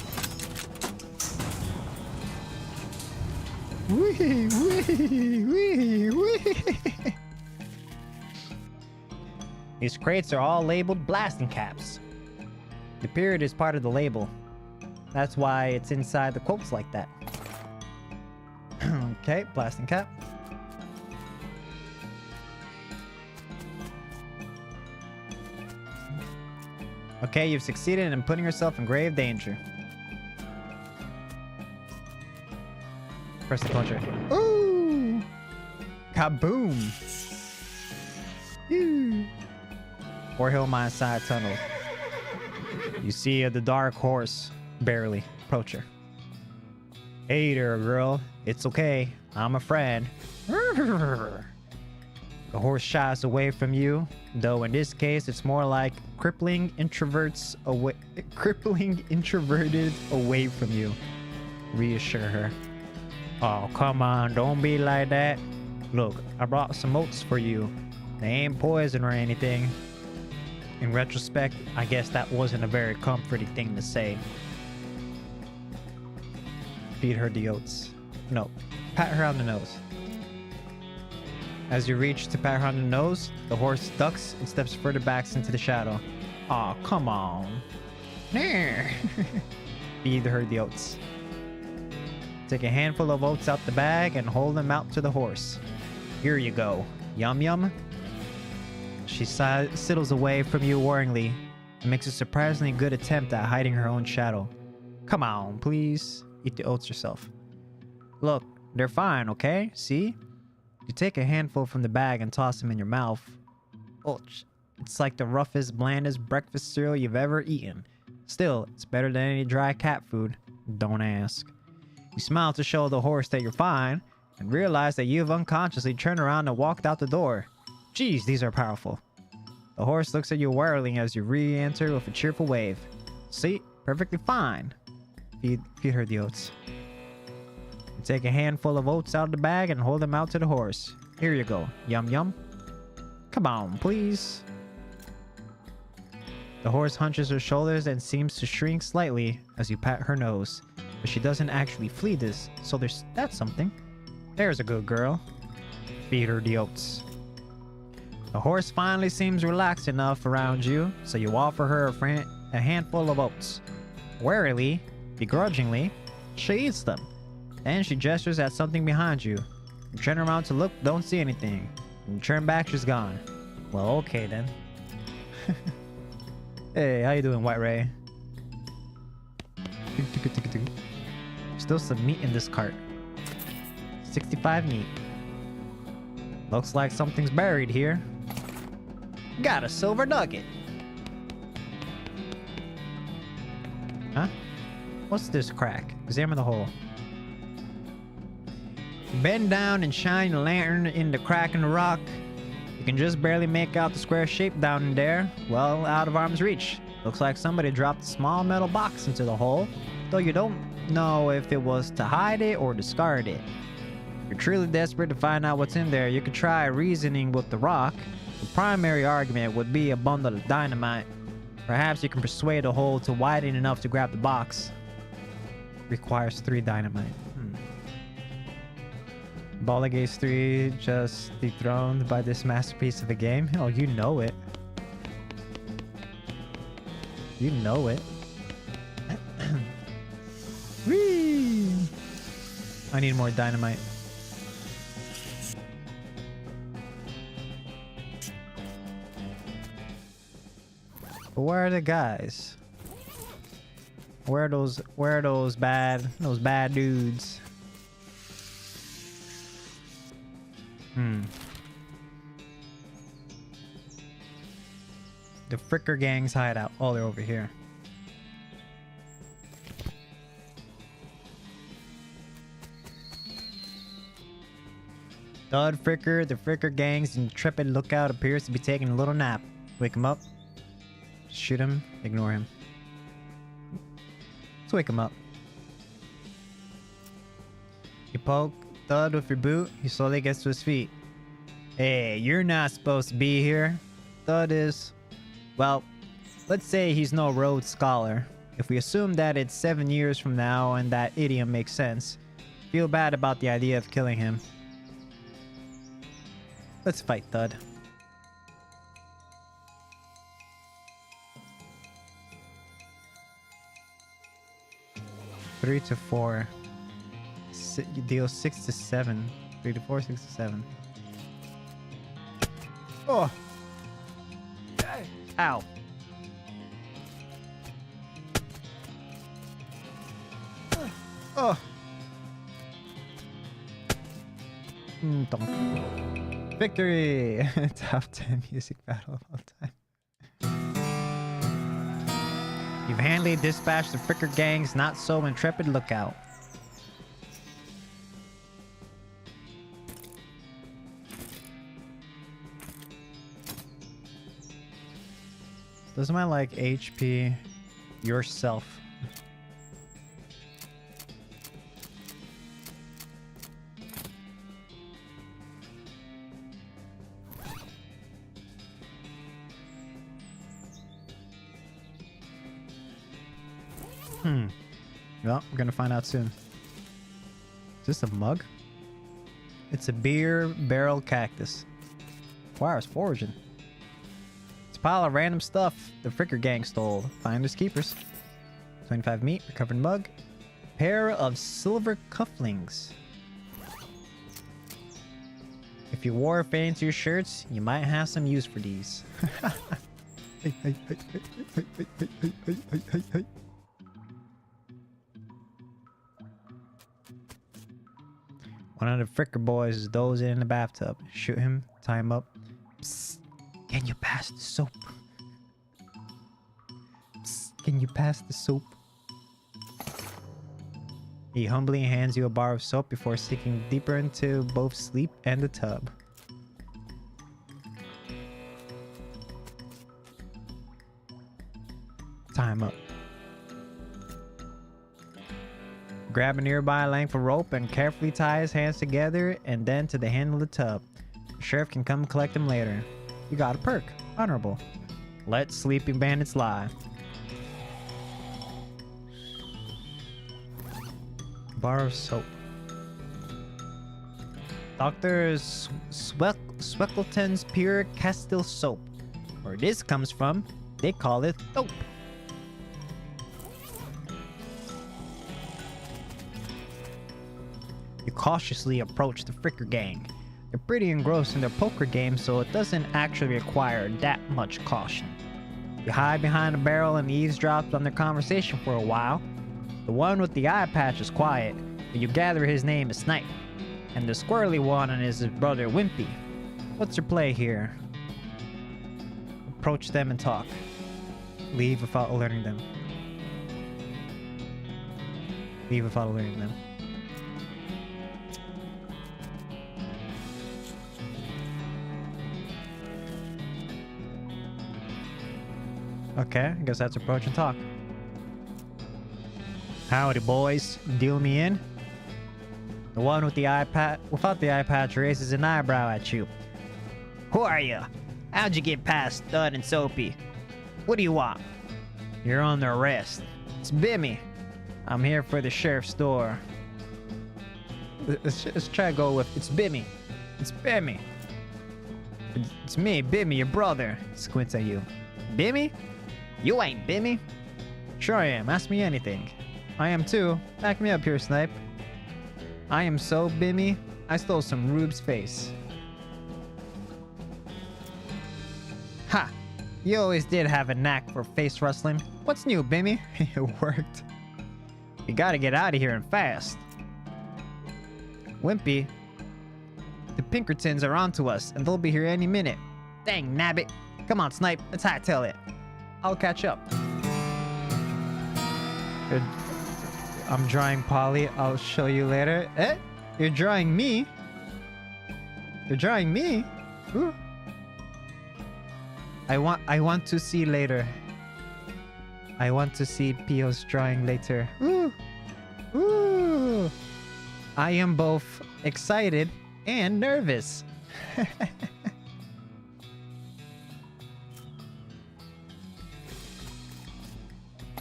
Wee, wee, wee, wee. These crates are all labeled blasting caps. The period is part of the label. That's why it's inside the quotes like that. Okay, blasting cap. Okay, you've succeeded in putting yourself in grave danger. Press the plunger. Ooh! Kaboom! Ew. Hill Mine side tunnel. You see the dark horse barely approach her. Hey there, girl. It's okay. I'm a friend. The horse shies away from you, though in this case it's more like crippling introverted away from you. Reassure her. Oh, come on, don't be like that. Look, I brought some oats for you. They ain't poison or anything. In retrospect, I guess that wasn't a very comforting thing to say. Feed her the oats. No, pat her on the nose. As you reach to pat her on the nose, the horse ducks and steps further back into the shadow. Aw, come on. Feed her the oats. Take a handful of oats out the bag and hold them out to the horse. Here you go. Yum yum. She sidles away from you worryingly and makes a surprisingly good attempt at hiding her own shadow. Come on, please. Eat the oats yourself. Look, they're fine, okay? See? You take a handful from the bag and toss them in your mouth. Oh, it's like the roughest, blandest breakfast cereal you've ever eaten. Still, it's better than any dry cat food. Don't ask. You smile to show the horse that you're fine and realize that you've unconsciously turned around and walked out the door. Geez, these are powerful. The horse looks at you warily as you re-enter with a cheerful wave. See? Perfectly fine. Feed her the oats. You take a handful of oats out of the bag and hold them out to the horse. Here you go. Yum yum. Come on, please. The horse hunches her shoulders and seems to shrink slightly as you pat her nose. But she doesn't actually flee this, so that's something. There's a good girl. Feed her the oats. The horse finally seems relaxed enough around you, so you offer her a handful of oats. Warily, begrudgingly, she eats them. Then she gestures at something behind you. You turn around to look, don't see anything. When you turn back, she's gone. Well, okay then. Hey, how you doing, White Ray? Still some meat in this cart. 65 meat. Looks like something's buried here. Got a silver nugget. Huh? What's this crack? Examine the hole. Bend down and shine your lantern in the crack in the rock. You can just barely make out the square shape down in there. Well, out of arm's reach. Looks like somebody dropped a small metal box into the hole, though you don't know if it was to hide it or discard it. If you're truly desperate to find out what's in there, you could try reasoning with the rock. The primary argument would be a bundle of dynamite. Perhaps you can persuade the hole to widen enough to grab the box. Requires 3 dynamite. Baldur's 3 just dethroned by this masterpiece of a game. Oh, you know it. You know it. Whee! I need more dynamite. But where are the guys? Where are those bad dudes? The Fricker Gang's hideout. Oh, they're over here. Thud Fricker, the Fricker Gang's intrepid lookout appears to be taking a little nap. Wake him up. Shoot him. Ignore him. Let's wake him up. You poke Thud with your boot, he slowly gets to his feet. Hey, you're not supposed to be here. Thud is... Well, let's say he's no Rhodes Scholar. If we assume that it's 7 years from now and that idiom makes sense, feel bad about the idea of killing him. Let's fight, Thud. Three to 4. You deal 6 to 7. 3 to 4, 6 to 7. Oh! Ow! Oh! Victory! Top 10 music battle of all time. You've handily dispatched the Fricker Gang's not so intrepid lookout. Doesn't my like HP yourself? Well, we're gonna find out soon. Is this a mug? It's a beer barrel cactus. Wow, it's foraging. It's a pile of random stuff the Fricker Gang stole. Finders keepers. 25 meat, recovered mug. Pair of silver cufflinks. If you wore fancier shirts, you might have some use for these. One of the Fricker boys is dozing in the bathtub. Shoot him, tie him up. Psst, can you pass the soap? Psst, can you pass the soap? He humbly hands you a bar of soap before sinking deeper into both sleep and the tub. Tie him up. Grab a nearby length of rope and carefully tie his hands together and then to the handle of the tub. The sheriff can come collect him later. You got a perk. Honorable. Let sleeping bandits lie. Bar of soap. Dr. Sweckleton's Pure Castile Soap. Where this comes from, they call it soap. You cautiously approach the Fricker Gang. They're pretty engrossed in their poker game, so it doesn't actually require that much caution. You hide behind a barrel and eavesdrop on their conversation for a while. The one with the eye patch is quiet, but you gather his name is Snipe. And the squirrely one is his brother Wimpy. What's your play here? Approach them and talk. Leave without alerting them. Leave without alerting them. Okay, I guess that's approach and talk. Howdy, boys. Deal me in? The one with the eye patch, without the eye patch, raises an eyebrow at you. Who are you? How'd you get past Thud and Soapy? What do you want? You're under arrest. It's Bimmy. I'm here for the sheriff's door. Let's try to go with it's Bimmy. It's Bimmy. It's me, Bimmy, your brother. Squints at you. Bimmy? You ain't Bimmy. Sure I am. Ask me anything. I am too. Back me up here, Snipe. I am so Bimmy. I stole some Rube's face. Ha! You always did have a knack for face rustling. What's new, Bimmy? It worked. We gotta get out of here and fast. Wimpy. The Pinkertons are onto us, and they'll be here any minute. Dang nabbit. Come on, Snipe. Let's hightail it. I'll catch up. I'm drawing Polly. I'll show you later. Eh? You're drawing me? You're drawing me? Ooh. I want to see later. I want to see Pio's drawing later. Ooh. Ooh. I am both excited and nervous.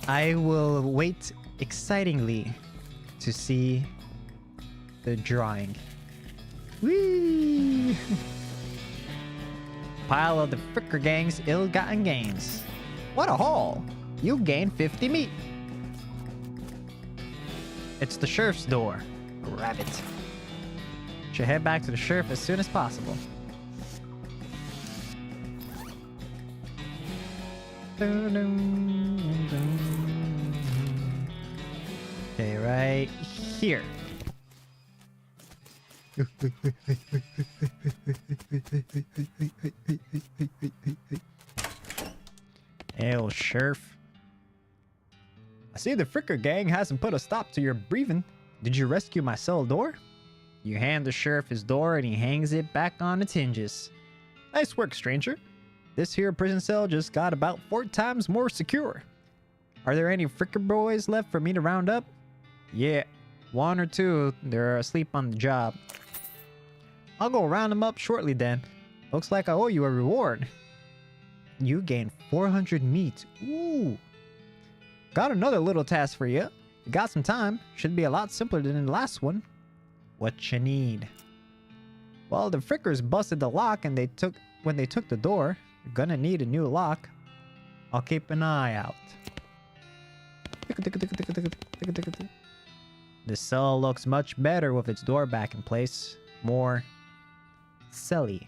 I will wait excitingly to see the drawing. Whee! Pile of the Fricker Gang's ill-gotten gains. What a haul! You gained 50 meat. It's the sheriff's door. Grab it. Should head back to the sheriff as soon as possible. Okay, right here. Hail, Sheriff. I see the Fricker gang hasn't put a stop to your breathing. Did you rescue my cell door? You hand the sheriff his door and he hangs it back on its hinges. Nice work, stranger. This here prison cell just got about 4 times more secure. Are there any Fricker boys left for me to round up? Yeah, 1 or 2. They're asleep on the job. I'll go round them up shortly then. Looks like I owe you a reward. You gained 400 meat. Ooh. Got another little task for you. You got some time. Should be a lot simpler than the last one. What you need? Well, the Frickers busted the lock and when they took the door. You're gonna need a new lock. I'll keep an eye out. The cell looks much better with its door back in place. More celly.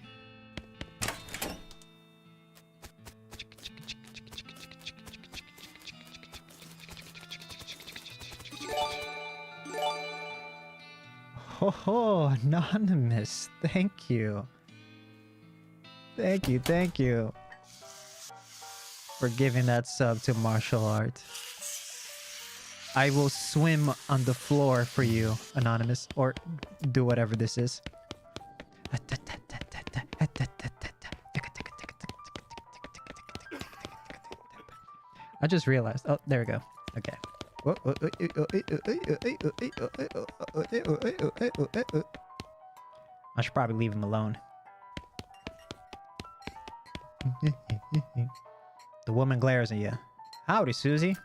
Oh, anonymous. Thank you. Thank you. For giving that sub to martial art. I will swim on the floor for you, anonymous. Or do whatever this is. I just realized. Oh, there we go. Okay. I should probably leave him alone. The woman glares at you. Howdy, Susie.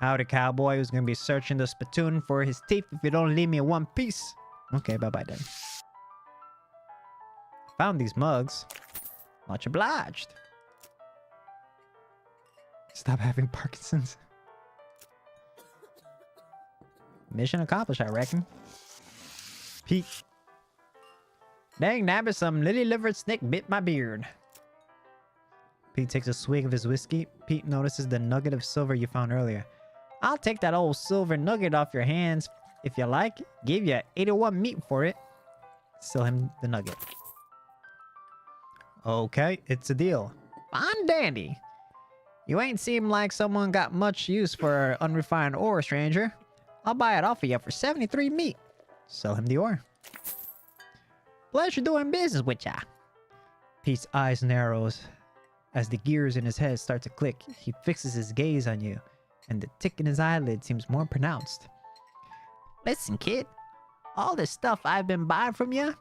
Howdy, cowboy who's gonna be searching the spittoon for his teeth if you don't leave me in one piece. Okay, bye-bye then. Found these mugs. Much obliged. Stop having Parkinson's. Mission accomplished, I reckon. Pete. Dang nabbit, some lily-livered snake bit my beard. Pete takes a swig of his whiskey. Pete notices the nugget of silver you found earlier. I'll take that old silver nugget off your hands if you like. Give you 81 meat for it. Sell him the nugget. Okay, it's a deal. Fine dandy. You ain't seem like someone got much use for unrefined ore, stranger. I'll buy it off of you for 73 meat. Sell him the ore. Pleasure doing business with ya. Pete's eyes narrows. As the gears in his head start to click, he fixes his gaze on you, and the tick in his eyelid seems more pronounced. Listen, kid. All this stuff I've been buying from you,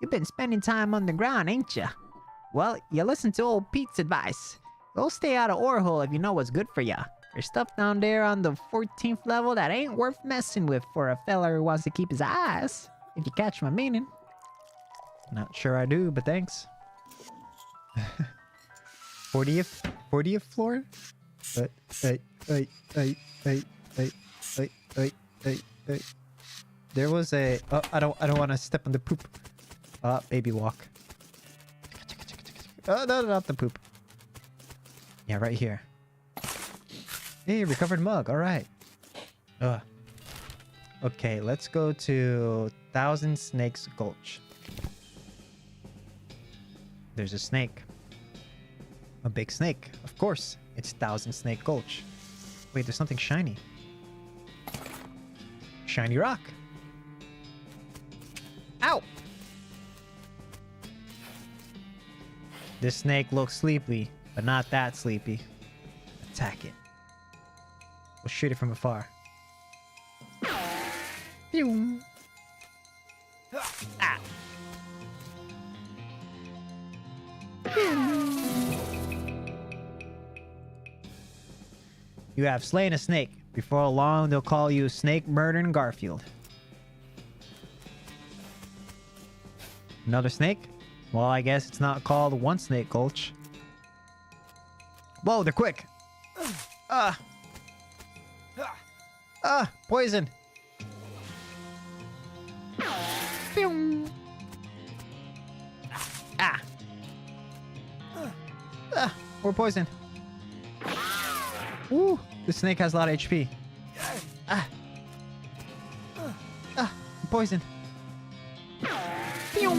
you've been spending time underground, ain't ya? Well, you listen to old Pete's advice. Go stay out of ore hole if you know what's good for ya. There's stuff down there on the 14th level that ain't worth messing with for a fella who wants to keep his eyes. If you catch my meaning. Not sure I do, but thanks. 40th floor? There was a... Oh, I don't want to step on the poop. Baby walk. Oh, no, not the poop. Yeah, right here. Hey, recovered mug. All right. Okay, let's go to Thousand Snakes Gulch. There's a snake. A big snake. Of course. It's Thousand Snake Gulch. Wait, there's something shiny. Shiny rock. Ow! This snake looks sleepy, but not that sleepy. Attack it. We'll shoot it from afar. Pew! Ah! You have slain a snake. Before long, they'll call you Snake Murdering Garfield. Another snake? Well, I guess it's not called One Snake Gulch. Whoa, they're quick! Poison! Pew. Ah! We're poisoned. Ooh, the snake has a lot of HP. I'm poisoned. Pew.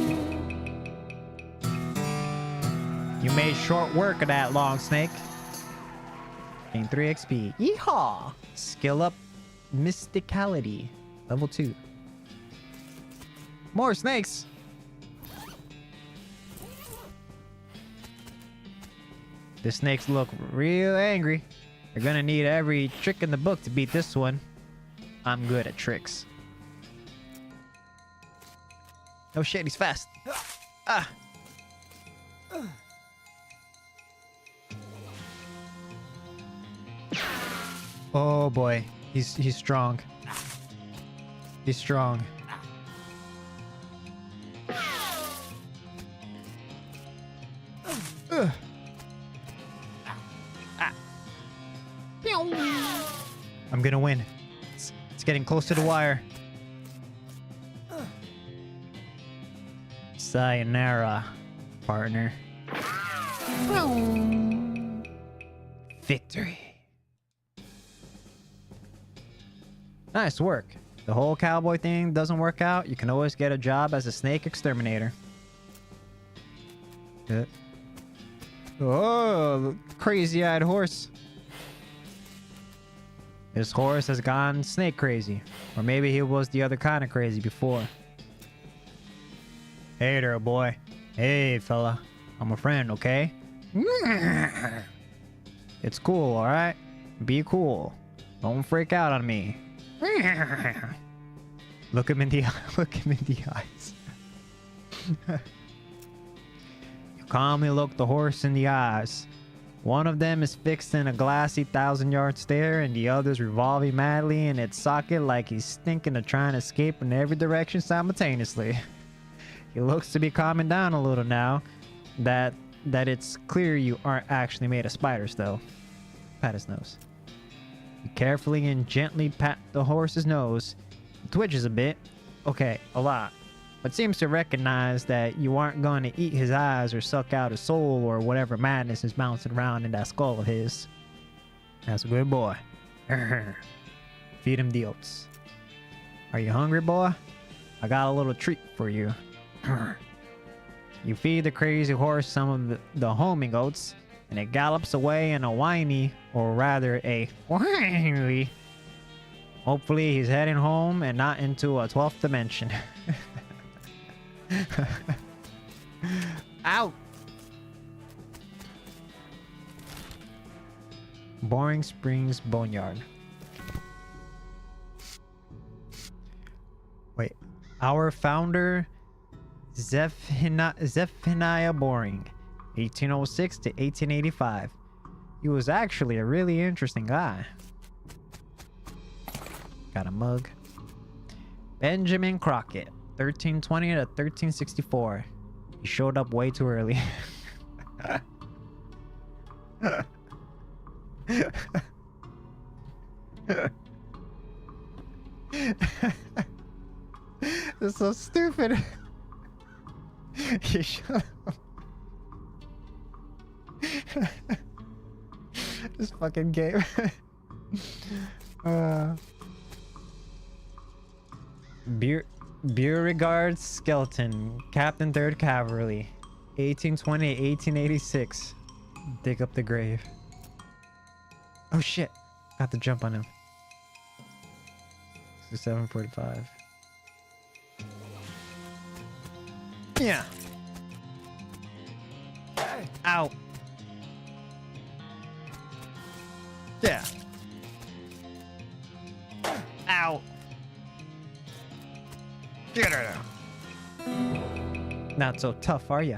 You made short work of that long snake. Gain 3 XP. Yeehaw! Skill up Mysticality. Level 2. More snakes! The snakes look real angry. You're gonna need every trick in the book to beat this one. I'm good at tricks. Oh shit, he's fast. Oh boy, he's strong. He's strong. I'm gonna win. It's getting close to the wire. Sayonara, partner. Victory. Nice work. The whole cowboy thing doesn't work out, you can always get a job as a snake exterminator. Oh, crazy-eyed horse. This horse has gone snake crazy. Or maybe he was the other kind of crazy before. Hey there, boy. Hey, fella. I'm a friend, okay? It's cool, alright? Be cool. Don't freak out on me. Look him in the eyes. You calmly look the horse in the eyes. One of them is fixed in a glassy 1,000-yard stare, and the other's revolving madly in its socket like he's thinking of trying to escape in every direction simultaneously. He looks to be calming down a little now that it's clear you aren't actually made of spiders, though. Pat his nose. You carefully and gently pat the horse's nose. It twitches a bit. Okay, a lot. But seems to recognize that you aren't going to eat his eyes or suck out his soul or whatever madness is bouncing around in that skull of his. That's a good boy. Feed him the oats. Are you hungry, boy? I got a little treat for you. You feed the crazy horse some of the homing oats, and it gallops away in a whiny, or rather a whiny. Hopefully he's heading home and not into a 12th dimension. Ow! Boring Springs Boneyard. Wait. Our founder, Zephaniah Boring, 1806 to 1885. He was actually a really interesting guy. Got a mug. Benjamin Crockett, 1320 to 1364. He showed up way too early. This is so stupid. You shut up. This fucking game. Beauregard Skelton, Captain 3rd Cavalry, 1820-1886. Dig up the grave. Oh shit. Got to jump on him. 7:45. Yeah. Ow. Yeah. Ow. Get her now. Not so tough, are ya?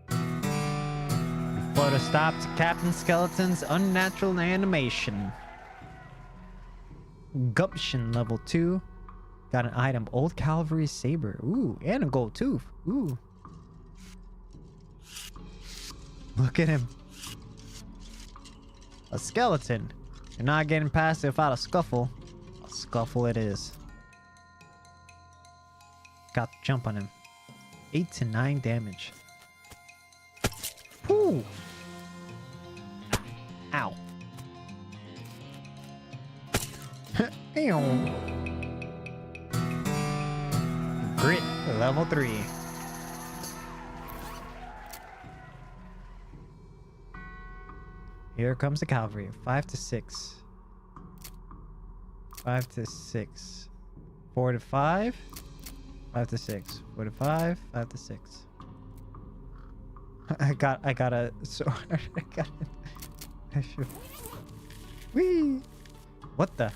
Put a stop to Captain Skeleton's unnatural animation. Gumption level 2. Got an item, Old Cavalry Saber. Ooh, and a gold tooth. Ooh. Look at him. A skeleton. You're not getting past it without a scuffle. A scuffle it is. Got to jump on him. 8 to 9 damage. Whoo! Ow. Ew. Grit level 3. Here comes the cavalry. 5 to 6. 5 to 6. 4 to 5. 5 to 6. 4 to 5. 5 to 6. I got a sword. I should. Whee! What the?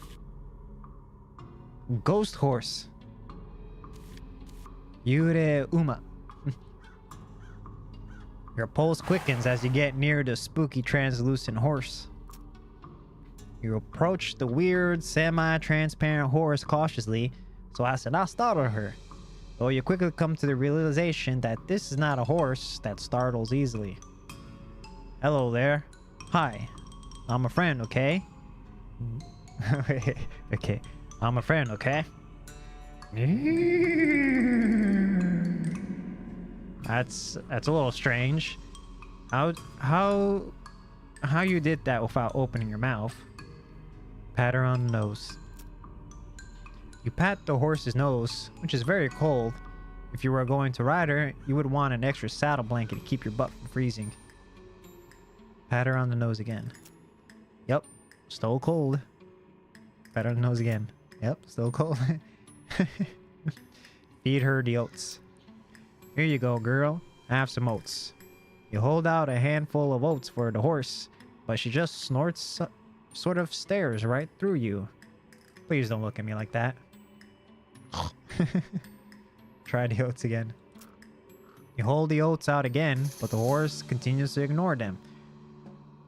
Ghost horse. Yure Uma. Your pulse quickens as you get near the spooky translucent horse. You approach the weird semi-transparent horse cautiously so as to not startle her. Though you quickly come to the realization that this is not a horse that startles easily. Hello there. Hi. I'm a friend, okay? Okay. I'm a friend, okay? That's a little strange. How you did that without opening your mouth? Pat her on the nose. You pat the horse's nose, which is very cold. If you were going to ride her, you would want an extra saddle blanket to keep your butt from freezing. Pat her on the nose again. Yep, still cold. Pat her on the nose again. Yep, still cold. Feed her the oats. Here you go, girl. Have some oats. You hold out a handful of oats for the horse, but she just snorts, sort of stares right through you. Please don't look at me like that. Try the oats again. You hold the oats out again, but the horse continues to ignore them.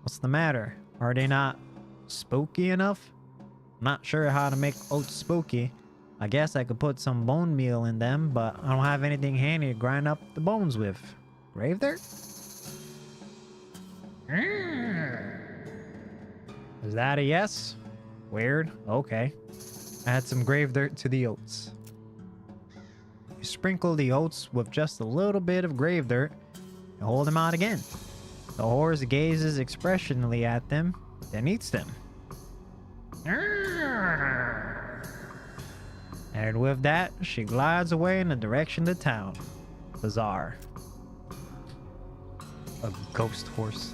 What's the matter? Are they not spooky enough? I'm not sure how to make oats spooky. I guess I could put some bone meal in them, but I don't have anything handy to grind up the bones with. Grave dirt? Is that a yes? Weird. Okay. Add some grave dirt to the oats. You sprinkle the oats with just a little bit of grave dirt and hold them out again. The horse gazes expressionally at them, then eats them. And with that, she glides away in the direction of town. Bizarre. A ghost horse.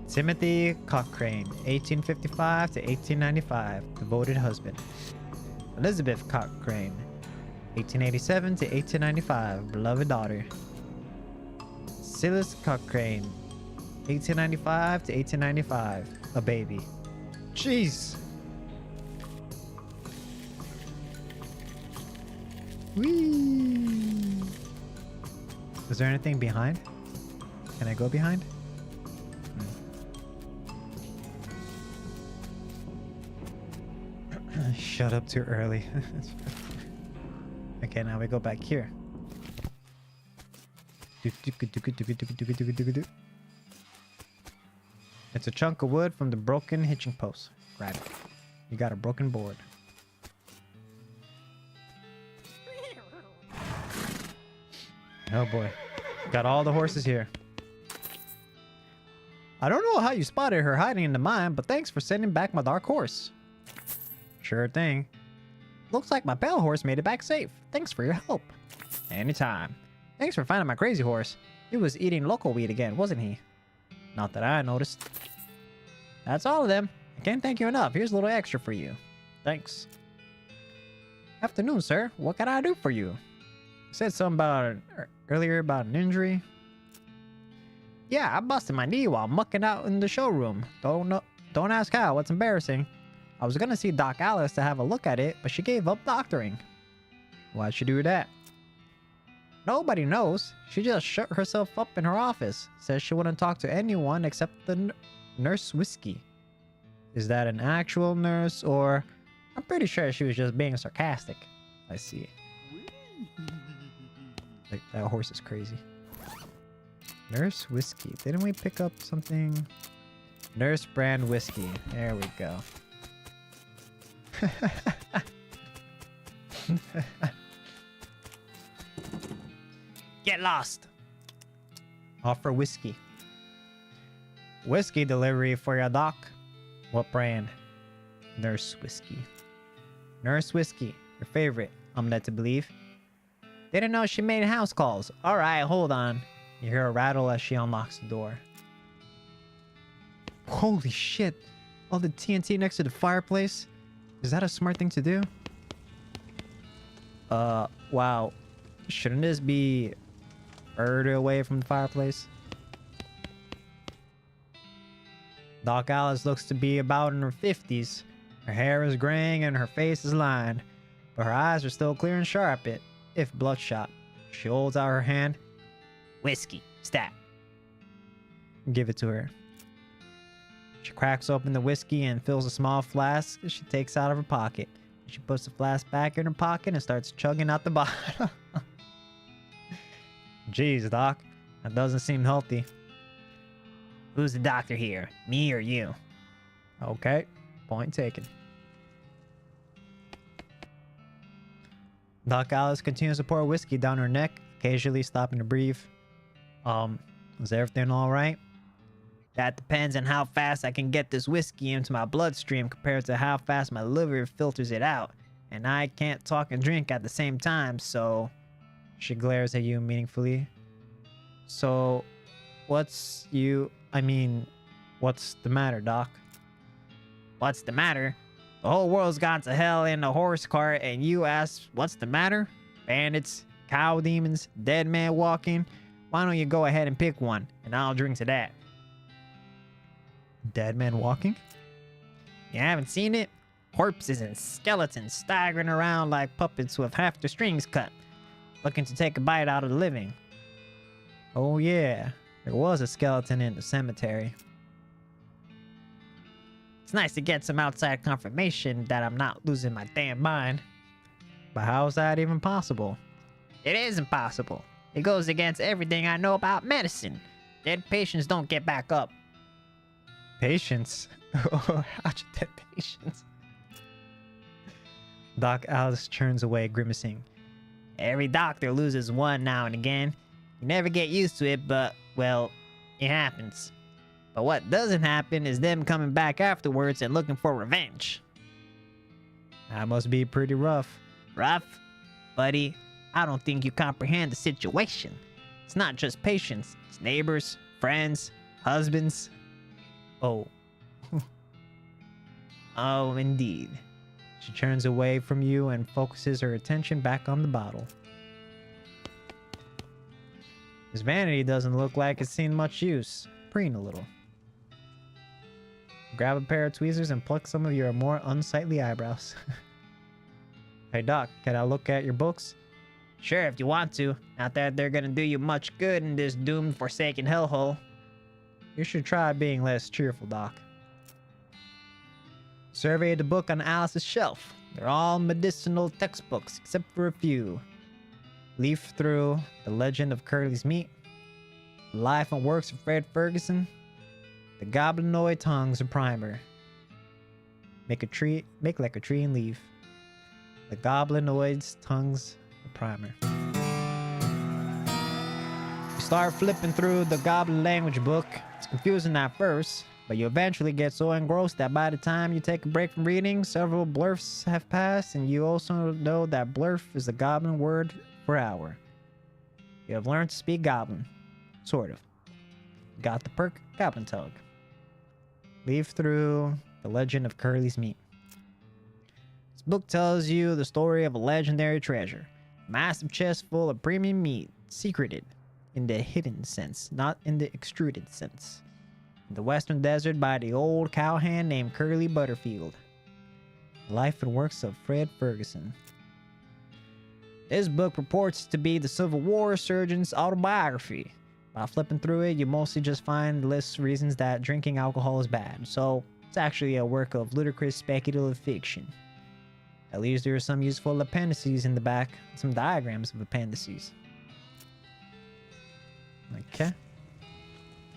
Timothy Cochrane, 1855 to 1895, devoted husband. Elizabeth Cochrane, 1887 to 1895, beloved daughter. Silas Cochrane, 1895 to 1895, a baby. Jeez. Whee! Is there anything behind? Can I go behind? Shut up too early. Okay, now we go back here. It's a chunk of wood from the broken hitching post. Grab it. You got a broken board. Oh boy. Got all the horses here. I don't know how you spotted her hiding in the mine, but thanks for sending back my dark horse. Sure thing. Looks like my pale horse made it back safe. Thanks for your help. Anytime. Thanks for finding my crazy horse. He was eating local weed again, wasn't he? Not that I noticed. That's all of them. I can't thank you enough. Here's a little extra for you. Thanks. Afternoon, sir. What can I do for you? You said something about earlier about an injury. Yeah, I busted my knee while mucking out in the showroom. Don't ask how. What's embarrassing? I was gonna see Doc Alice to have a look at it, but she gave up doctoring. Why'd she do that? Nobody knows. She just shut herself up in her office. Says she wouldn't talk to anyone except the nurse Whiskey. Is that an actual nurse or... I'm pretty sure she was just being sarcastic. I see. Like, that horse is crazy. Nurse Whiskey. Didn't we pick up something? Nurse brand whiskey. There we go. Get lost. Offer whiskey. Whiskey delivery for your doc. What brand? Nurse Whiskey. Nurse Whiskey. Your favorite, I'm led to believe. Didn't know she made house calls. Alright, hold on. You hear a rattle as she unlocks the door. Holy shit. All the TNT next to the fireplace? Is that a smart thing to do? Wow. Shouldn't this be further away from the fireplace? Doc Alice looks to be about in her 50s. Her hair is graying and her face is lined, but her eyes are still clear and sharp, if bloodshot. She holds out her hand. Whiskey, stat. Give it to her. She cracks open the whiskey and fills a small flask she takes out of her pocket. She puts the flask back in her pocket and starts chugging out the bottle. Jeez, Doc. That doesn't seem healthy. Who's the doctor here? Me or you? Okay. Point taken. Doc Alice continues to pour whiskey down her neck, occasionally stopping to breathe. Is everything alright? That depends on how fast I can get this whiskey into my bloodstream compared to how fast my liver filters it out. And I can't talk and drink at the same time, so... She glares at you meaningfully. So, what's the matter, Doc? What's the matter? The whole world's gone to hell in a horse cart and you ask what's the matter? Bandits, cow demons, dead man walking? Why don't you go ahead and pick one and I'll drink to that. Dead man walking? You haven't seen it? Corpses and skeletons staggering around like puppets with half the strings cut, looking to take a bite out of the living. Oh yeah, there was a skeleton in the cemetery. It's nice to get some outside confirmation that I'm not losing my damn mind. But how's that even possible? It is impossible. It goes against everything I know about medicine. Dead patients don't get back up. Patients? How'd you dead patients? Doc Alice turns away, grimacing. Every doctor loses one now and again. You never get used to it, but, well, it happens. But what doesn't happen is them coming back afterwards and looking for revenge. That must be pretty rough. Rough? Buddy, I don't think you comprehend the situation. It's not just patients. It's neighbors, friends, husbands. Oh. Oh, indeed. She turns away from you and focuses her attention back on the bottle. His vanity doesn't look like it's seen much use. Preen a little. Grab a pair of tweezers and pluck some of your more unsightly eyebrows. Hey Doc, can I look at your books? Sure, if you want to. Not that they're gonna do you much good in this doomed, forsaken hellhole. You should try being less cheerful, Doc. Survey the book on Alice's shelf. They're all medicinal textbooks, except for a few. Leaf through The Legend of Curly's Meat, The Life and Works of Fred Ferguson, The Goblinoid Tongues, a primer. Make like a tree and leave. The Goblinoid's Tongues, a primer. You start flipping through the Goblin language book. It's confusing at first, but you eventually get so engrossed that by the time you take a break from reading, several blurfs have passed, and you also know that blurf is the Goblin word for hour. You have learned to speak Goblin. Sort of. Got the perk, Goblin Tug. Leaf through The Legend of Curly's Meat. This book tells you the story of a legendary treasure. Massive chest full of premium meat, secreted in the hidden sense, not in the extruded sense. In the western desert by the old cowhand named Curly Butterfield. The life and works of Fred Ferguson. This book purports to be the Civil War surgeon's autobiography. By flipping through it, you mostly just find lists reasons that drinking alcohol is bad, so it's actually a work of ludicrous speculative fiction. At least there are some useful appendices in the back, some diagrams of appendices. Okay.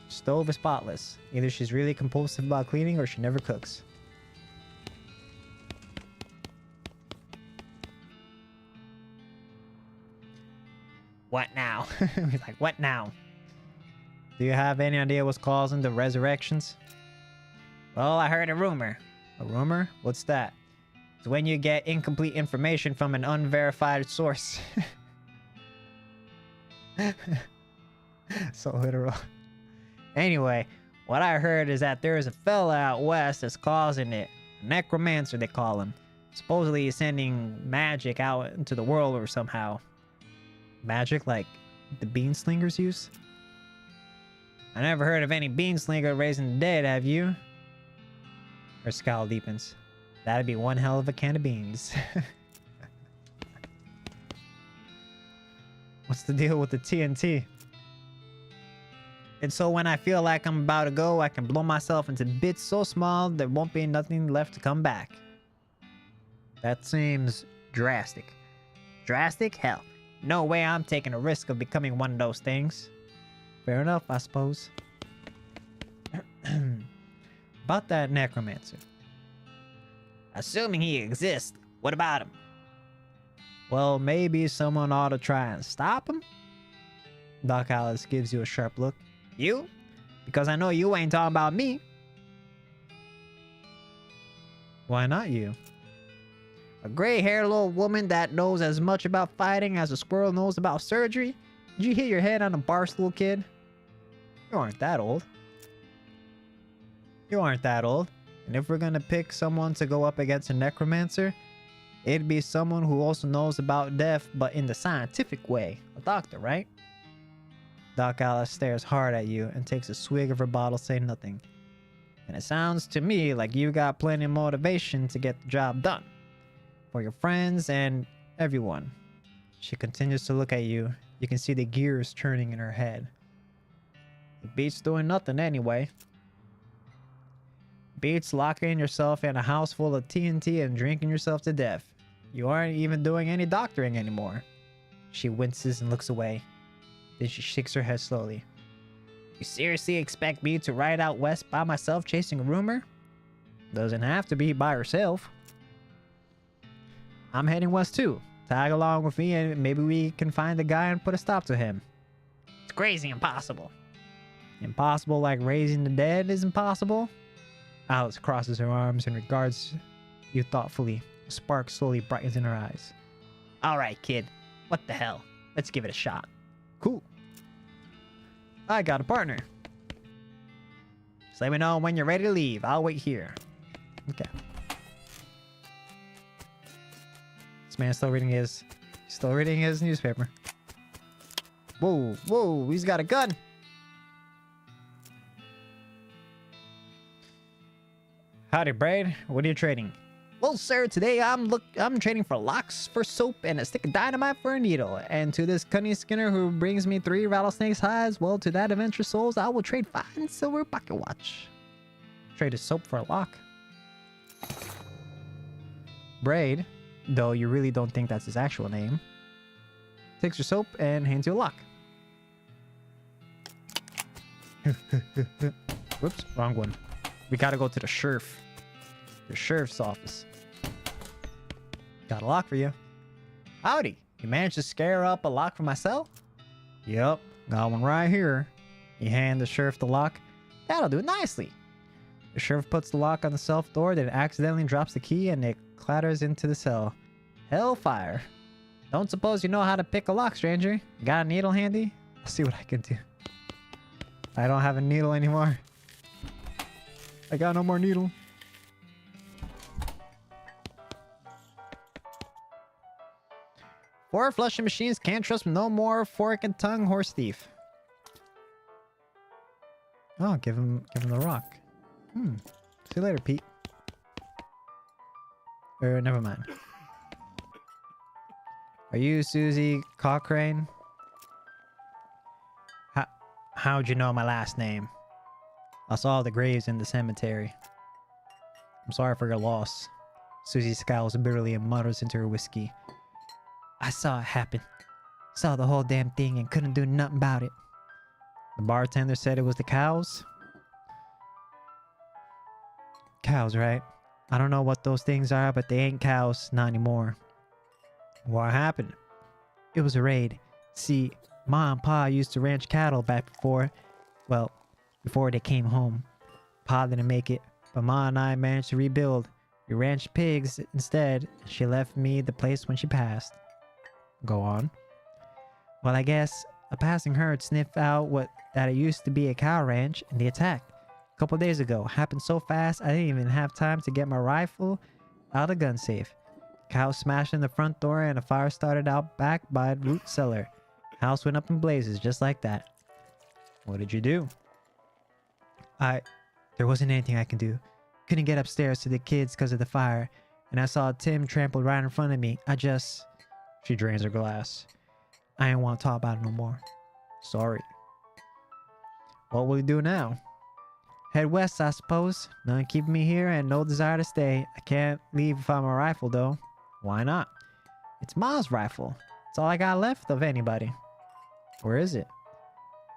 Stove is spotless. Either she's really compulsive about cleaning or she never cooks. What now? He's like, what now? Do you have any idea what's causing the resurrections? Well, I heard a rumor. A rumor? What's that? It's when you get incomplete information from an unverified source. So literal. Anyway, what I heard is that there is a fella out west that's causing it. A necromancer, they call him. Supposedly he's sending magic out into the world or somehow. Magic like the beanslingers use? I never heard of any beanslinger raising the dead, have you? Her scowl deepens. That'd be one hell of a can of beans. What's the deal with the TNT? And so when I feel like I'm about to go, I can blow myself into bits so small there won't be nothing left to come back. That seems drastic. Drastic? Hell. No way I'm taking a risk of becoming one of those things. Fair enough, I suppose. About that necromancer. Assuming he exists, what about him? Well, maybe someone ought to try and stop him? Doc Alice gives you a sharp look. You? Because I know you ain't talking about me. Why not you? A gray-haired little woman that knows as much about fighting as a squirrel knows about surgery? Did you hit your head on a bar stool, kid? You aren't that old. You aren't that old. And if we're gonna pick someone to go up against a necromancer, it'd be someone who also knows about death, but in the scientific way. A doctor, right? Doc Alice stares hard at you and takes a swig of her bottle, saying nothing. And it sounds to me like you got plenty of motivation to get the job done. For your friends and everyone. She continues to look at you. You can see the gears turning in her head. It beats doing nothing anyway. Beats locking yourself in a house full of TNT and drinking yourself to death. You aren't even doing any doctoring anymore. She winces and looks away. Then she shakes her head slowly. You seriously expect me to ride out west by myself chasing a rumor? Doesn't have to be by herself. I'm heading west too. Tag along with me and maybe we can find the guy and put a stop to him. It's crazy impossible. Impossible like raising the dead is impossible? Alice crosses her arms and regards you thoughtfully. A spark slowly brightens in her eyes. Alright, kid. What the hell? Let's give it a shot. Cool. I got a partner. Just let me know when you're ready to leave. I'll wait here. Okay. This man's still reading his newspaper. Whoa, whoa, he's got a gun. Howdy, Braid. What are you trading? Well, sir, today I'm trading for locks for soap and a stick of dynamite for a needle. And to this cunning skinner who brings me 3 rattlesnakes hides, well, to that adventurous souls, I will trade 5 silver pocket watch. Trade a soap for a lock. Braid, though you really don't think that's his actual name, takes your soap and hands you a lock. Whoops, wrong one. We gotta go to the sheriff. The sheriff's office. Got a lock for you. Howdy. You managed to scare up a lock for my cell? Yep. Got one right here. You hand the sheriff the lock. That'll do it nicely. The sheriff puts the lock on the self door, then accidentally drops the key and it clatters into the cell. Hellfire. Don't suppose you know how to pick a lock, stranger? Got a needle handy? I'll see what I can do. I don't have a needle anymore. I got no more needle. Four flushing machines, can't trust no more. Fork and tongue, horse thief. Oh, give him the rock. See you later, Pete. Or never mind. Are you Susie Cochrane? How'd you know my last name? I saw the graves in the cemetery. I'm sorry for your loss. Susie scowls bitterly and mutters into her whiskey. I saw it happen. Saw the whole damn thing and couldn't do nothing about it. The bartender said it was the cows. Cows, right? I don't know what those things are, but they ain't cows, not anymore. What happened? It was a raid. See, Ma and Pa used to ranch cattle back before they came home. Pa didn't make it, but Ma and I managed to rebuild. We ranched pigs instead. She left me the place when she passed. Go on. Well, I guess a passing herd sniffed out that it used to be a cow ranch and they attacked. A couple days ago. Happened so fast I didn't even have time to get my rifle out of the gun safe. Cows smashed in the front door and a fire started out back by the root cellar. House went up in blazes just like that. What did you do? There wasn't anything I can do. Couldn't get upstairs to the kids because of the fire. And I saw Tim trampled right in front of me. She drains her glass. I ain't want to talk about it no more. Sorry. What will you do now? Head west, I suppose. None keeping me here and no desire to stay. I can't leave without my rifle, though. Why not? It's Ma's rifle. It's all I got left of anybody. Where is it?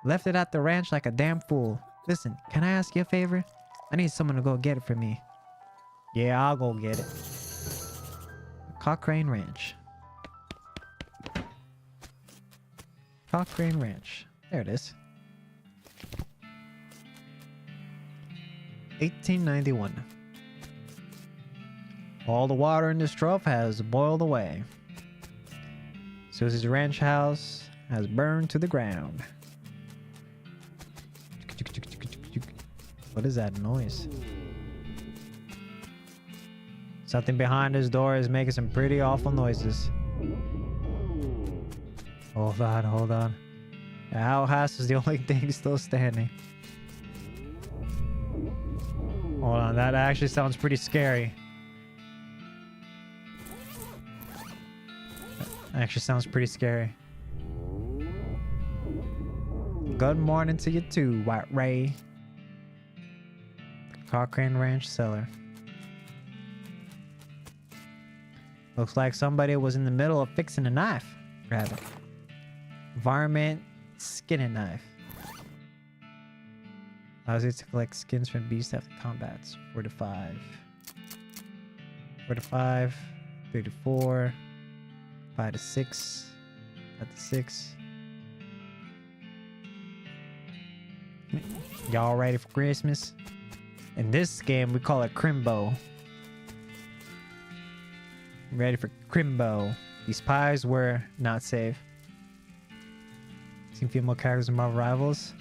Left it at the ranch like a damn fool. Listen, can I ask you a favor? I need someone to go get it for me. Yeah, I'll go get it. Cochrane Ranch. Cochrane Ranch. There it is. 1891. All the water in this trough has boiled away. Susie's ranch house has burned to the ground. What is that noise? Something behind his door is making some pretty awful noises. Hold on. The outhouse is the only thing still standing. Hold on, that actually sounds pretty scary. That actually sounds pretty scary. Good morning to you too, White Ray. Cochrane Ranch cellar. Looks like somebody was in the middle of fixing a knife. Grab it. Varmint skinning knife. Allows you to collect skins from beasts after combats. 4 to 5. 4 to 5. 3 to 4. 5 to 6. 5 to 6. Y'all ready for Christmas? In this game, we call it Crimbo. Ready for Crimbo. These pies were not safe. Seen female characters in Marvel Rivals?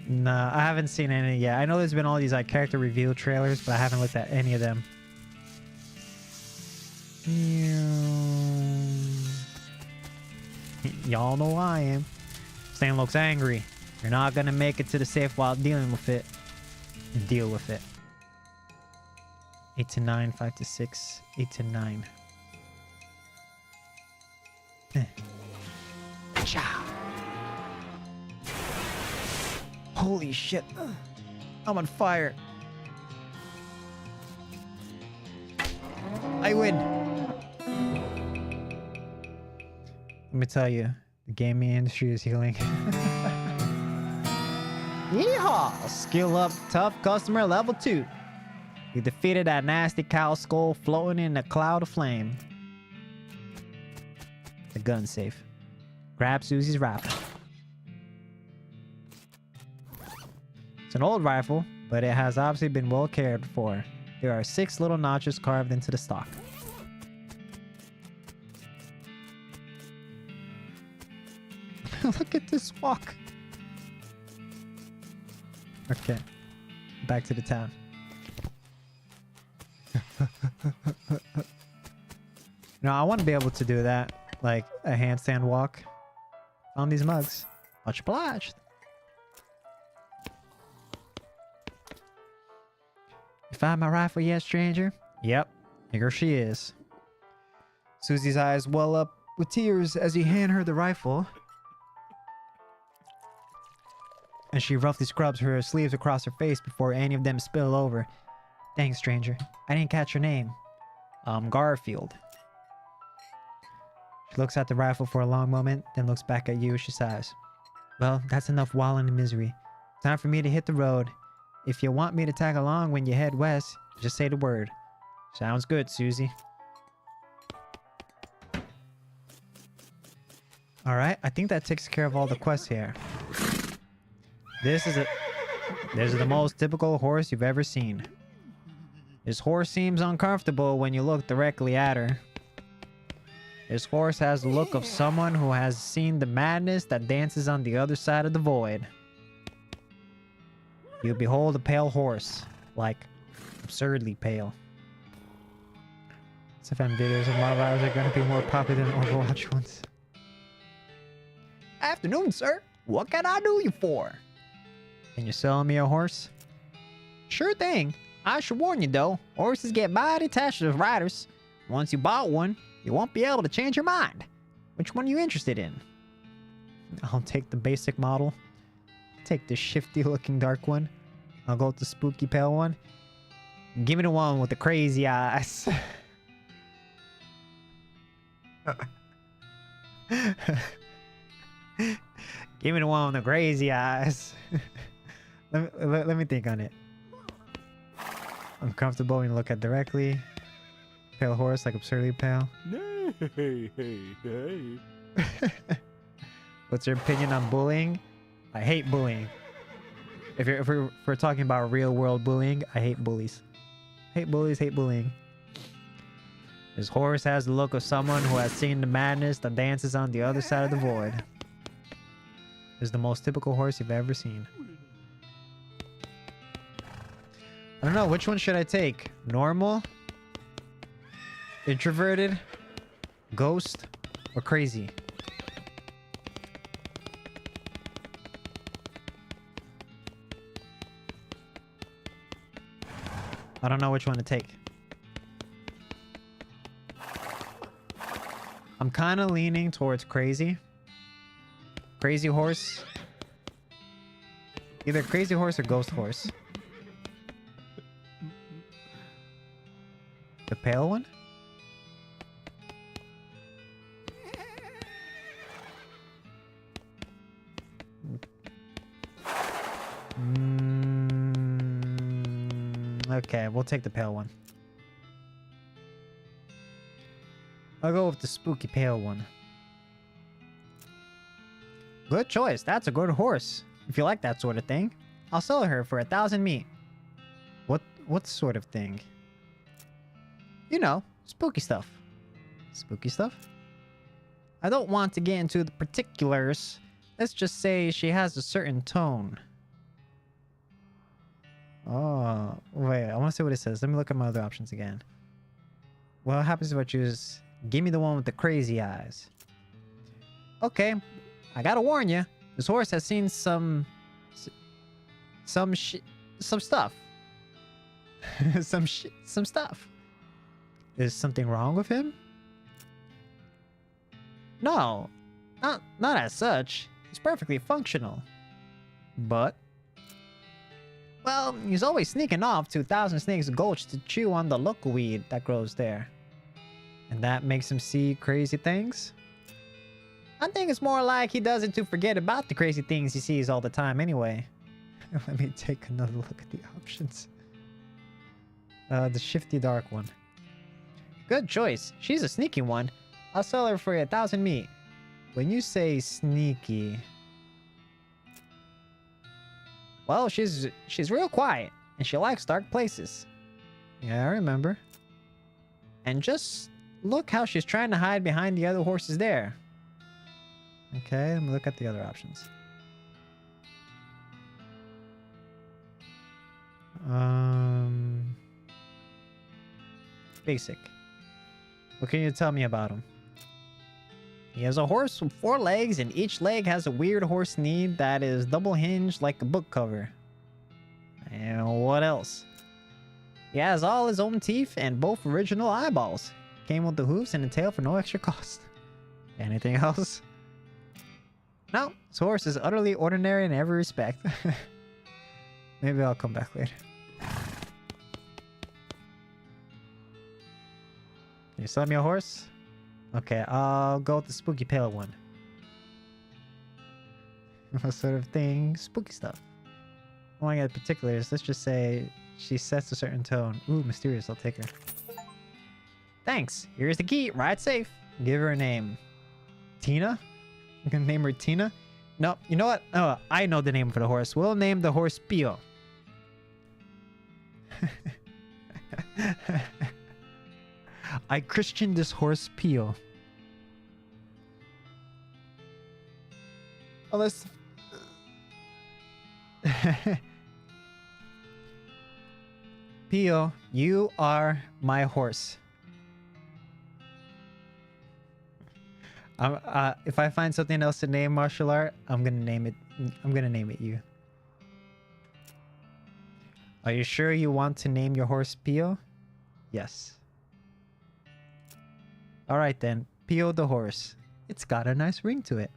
Nah, I haven't seen any yet. I know there's been all these like character reveal trailers, but I haven't looked at any of them. Y'all know I am. Stan looks angry. You're not gonna make it to the safe while dealing with it. Deal with it. 8 to 9, 5 to 6, 8 to 9. Holy shit. I'm on fire. I win. Let me tell you, the gaming industry is healing. Yeehaw! Skill up, tough customer level 2. You defeated that nasty cow skull floating in a cloud of flame. The gun safe. Grab Susie's rifle. It's an old rifle, but it has obviously been well cared for. There are 6 little notches carved into the stock. Look at this walk. Okay. Back to the town. No, I want to be able to do that. Like a handstand walk. On these mugs. Much obliged. You find my rifle yet, stranger? Yep. Here she is. Susie's eyes well up with tears as you hand her the rifle. And she roughly scrubs her sleeves across her face before any of them spill over. Thanks, stranger. I didn't catch your name. Garfield. She looks at the rifle for a long moment, then looks back at you. She sighs. Well, that's enough wallowing in misery. Time for me to hit the road. If you want me to tag along when you head west, just say the word. Sounds good, Susie. Alright, I think that takes care of all the quests here. This is the most typical horse you've ever seen. This horse seems uncomfortable when you look directly at her. This horse has the look of someone who has seen the madness that dances on the other side of the void. You behold a pale horse, like absurdly pale. SFM videos of Marvel Hours are going to be more popular than Overwatch ones. Afternoon, sir. What can I do you for? Can you sell me a horse? Sure thing. I should warn you though, horses get mighty attached to riders. Once you bought one, you won't be able to change your mind. Which one are you interested in? I'll take the basic model. Take the shifty looking dark one. I'll go with the spooky pale one. Give me the one with the crazy eyes. Give me the one with the crazy eyes. let me think on it. Uncomfortable when you look at directly. Pale horse, like absurdly pale. Hey. What's your opinion on bullying? I hate bullying. If we're talking about real world bullying, I hate bullies. Hate bullies, hate bullying. This horse has the look of someone who has seen the madness that dances on the other side of the void. This is the most typical horse you've ever seen. I don't know, which one should I take? Normal? Introverted? Ghost? Or crazy? I don't know which one to take. I'm kind of leaning towards crazy. Crazy horse. Either crazy horse or ghost horse. The pale one? Okay, we'll take the pale one. I'll go with the spooky pale one. Good choice. That's a good horse. If you like that sort of thing, I'll sell her for 1,000 meat. What sort of thing? You know, spooky stuff. Spooky stuff? I don't want to get into the particulars. Let's just say she has a certain tone. Oh, wait, I want to see what it says. Let me look at my other options again. What happens if I choose... Give me the one with the crazy eyes. Okay, I gotta warn you. This horse has seen some stuff. some stuff. Is something wrong with him? No, not as such. He's perfectly functional. But, well, he's always sneaking off to Thousand Snakes Gulch to chew on the local weed that grows there. And that makes him see crazy things? I think it's more like he does it to forget about the crazy things he sees all the time anyway. Let me take another look at the options. The shifty dark one. Good choice. She's a sneaky one. I'll sell her for 1,000 meat. When you say sneaky... Well, she's real quiet. And she likes dark places. Yeah, I remember. And just look how she's trying to hide behind the other horses there. Okay, let me look at the other options. Basic. What can you tell me about him? He has a horse with 4 legs, and each leg has a weird horse knee that is double hinged like a book cover. And what else? He has all his own teeth and both original eyeballs. Came with the hooves and a tail for no extra cost. Anything else? No, this horse is utterly ordinary in every respect. Maybe I'll come back later. Can you sell me a horse? Okay, I'll go with the spooky pale one. What sort of thing? Spooky stuff. I want to get particulars. Let's just say she sets a certain tone. Ooh, mysterious. I'll take her. Thanks. Here's the key. Ride safe. Give her a name. Tina? I'm gonna name her Tina? No, you know what? Oh, I know the name for the horse. We'll name the horse Pio. I christened this horse Pio. Unless... Pio, you are my horse. If I find something else to name martial art, I'm gonna name it. I'm gonna name it you. Are you sure you want to name your horse Pio? Yes. All right then, Pio the horse. It's got a nice ring to it.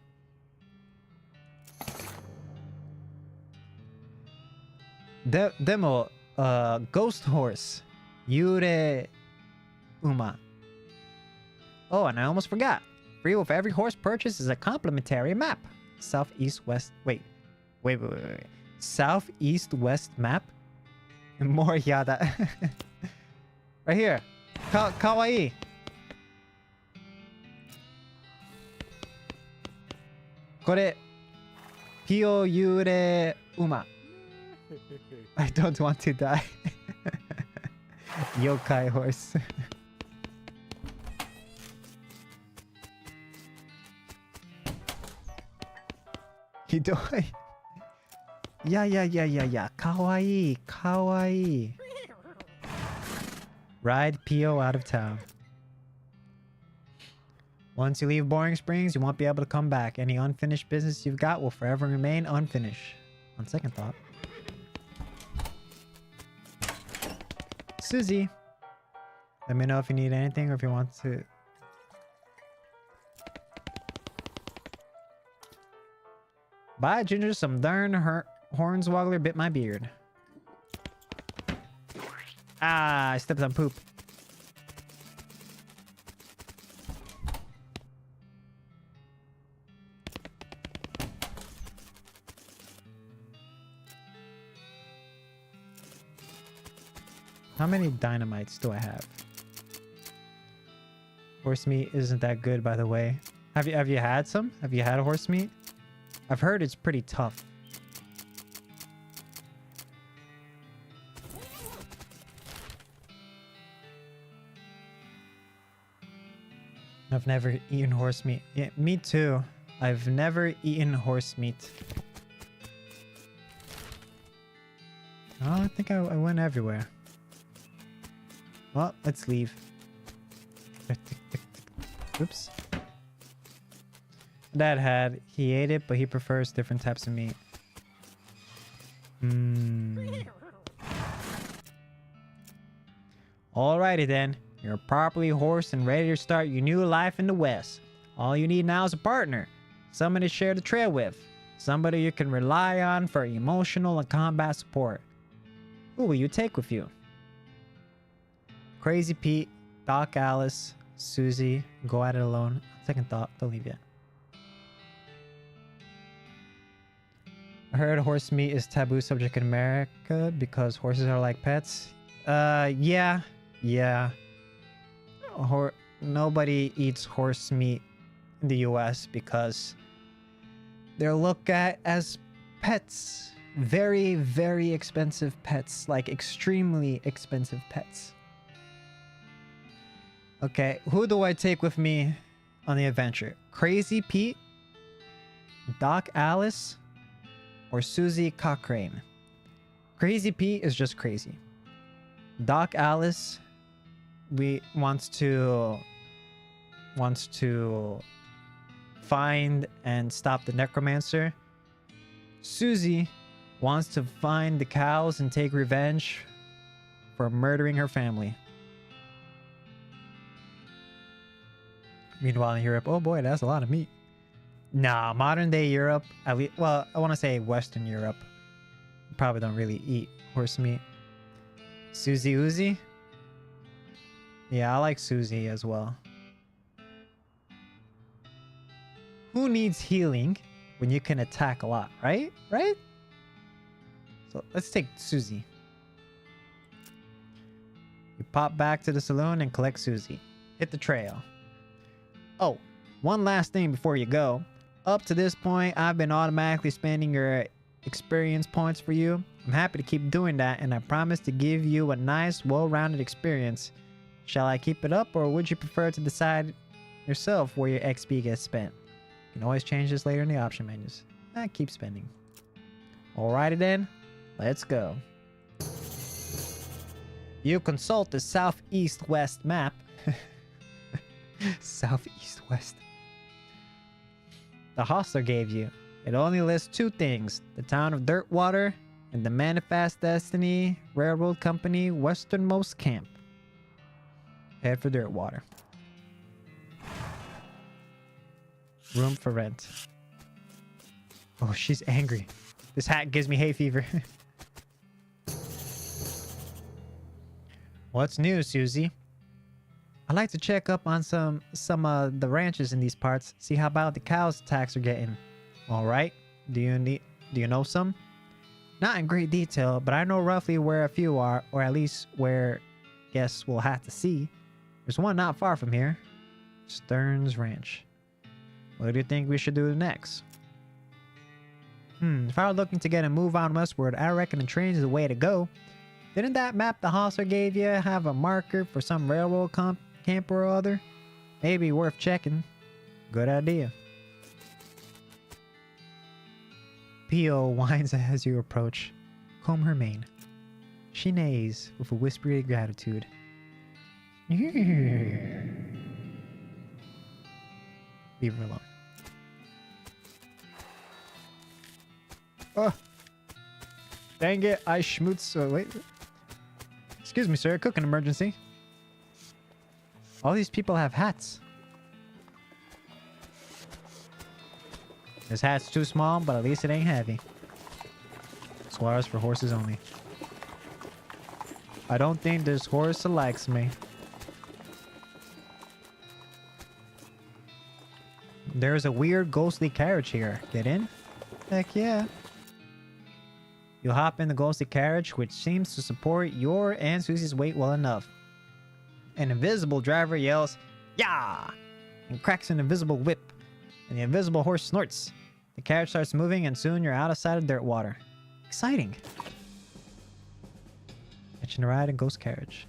Demo, ghost horse, Yure Uma. Oh, and I almost forgot. Free with every horse purchase is a complimentary map. Southeast west. Wait. Southeast west map. More yada. Right here. Kawaii. Kore. Pio Yure Uma. I don't want to die. Yokai horse. Hidoi. Yeah. Kawaii. Ride Pio out of town. Once you leave Boring Springs, you won't be able to come back. Any unfinished business you've got will forever remain unfinished. On second thought. Susie. Let me know if you need anything or if you want to... Bye, Ginger. Some darn hornswoggler bit my beard. Ah, I stepped on poop. How many dynamites do I have? Horse meat isn't that good, by the way. Have you had some? Have you had a horse meat? I've heard it's pretty tough. I've never eaten horse meat. Yeah, me too. I've never eaten horse meat. Oh, I think I went everywhere. Well, let's leave. Oops. Dad he ate it, but he prefers different types of meat. Alrighty then. You're properly horsed and ready to start your new life in the West. All you need now is a partner. Somebody to share the trail with. Somebody you can rely on for emotional and combat support. Who will you take with you? Crazy Pete, Doc Alice, Susie, go at it alone. Second thought, don't leave yet. I heard horse meat is taboo subject in America because horses are like pets. Yeah. Nobody eats horse meat in the US because they're looked at as pets. Very, very expensive pets. Like extremely expensive pets. Okay, who do I take with me on the adventure? Crazy Pete, Doc Alice, or Susie Cochrane? Crazy Pete is just crazy. Doc Alice wants to find and stop the necromancer. Susie wants to find the cows and take revenge for murdering her family. Meanwhile in Europe, oh boy, that's a lot of meat. Nah, modern day Europe, at least, well, I want to say Western Europe, probably don't really eat horse meat. Susie Uzi? Yeah, I like Susie as well. Who needs healing when you can attack a lot, right? Right? So let's take Susie. You pop back to the saloon and collect Susie. Hit the trail. Oh, one last thing before you go. Up to this point, I've been automatically spending your experience points for you. I'm happy to keep doing that, and I promise to give you a nice, well-rounded experience. Shall I keep it up, or would you prefer to decide yourself where your XP gets spent? You can always change this later in the option menus. Keep spending. Alrighty then, let's go. You consult the southeast-west map. Southeast-west. The hostler gave you. It only lists two things: the town of Dirtwater and the Manifest Destiny Railroad Company westernmost camp. Head for Dirtwater. Room for rent. Oh, she's angry. This hat gives me hay fever. What's new, Susie? I'd like to check up on some of the ranches in these parts. See how about the cows attacks are getting. All right. Do you know some? Not in great detail, but I know roughly where a few are, or at least where guests will have to see. There's one not far from here. Stearns Ranch. What do you think we should do next? If I were looking to get a move on westward, I reckon the train is the way to go. Didn't that map the hostler gave you have a marker for some railroad camp or other? Maybe worth checking. Good idea. Pio whines as you approach. Comb her mane. She neighs with a whispery gratitude. Leave her alone. Oh, dang it! I schmutz. Wait. Excuse me, sir. Cooking emergency. All these people have hats. This hat's too small, but at least it ain't heavy. Squires for horses only. I don't think this horse likes me. There's a weird ghostly carriage here. Get in? Heck yeah. You hop in the ghostly carriage, which seems to support your and Susie's weight well enough. An invisible driver yells, "Yah!" and cracks an invisible whip, and the invisible horse snorts. The carriage starts moving, and soon you're out of sight of Dirtwater. Exciting. Catching a ride in ghost carriage.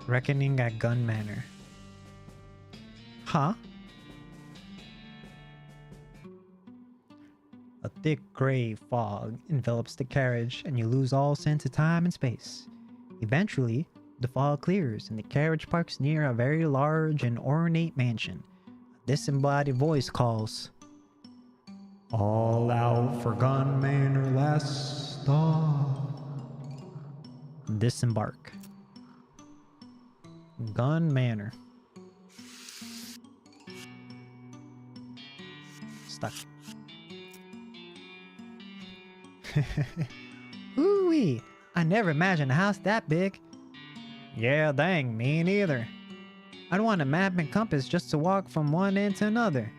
Reckoning at Gun Manor. Huh? A thick gray fog envelops the carriage, and you lose all sense of time and space. Eventually, the fog clears, and the carriage parks near a very large and ornate mansion. A disembodied voice calls, "All out for Gun Manor, last stop." Disembark. Gun Manor. Stuck. Ooh-wee! I never imagined a house that big. Yeah, dang, me neither. I'd want a map and compass just to walk from one end to another.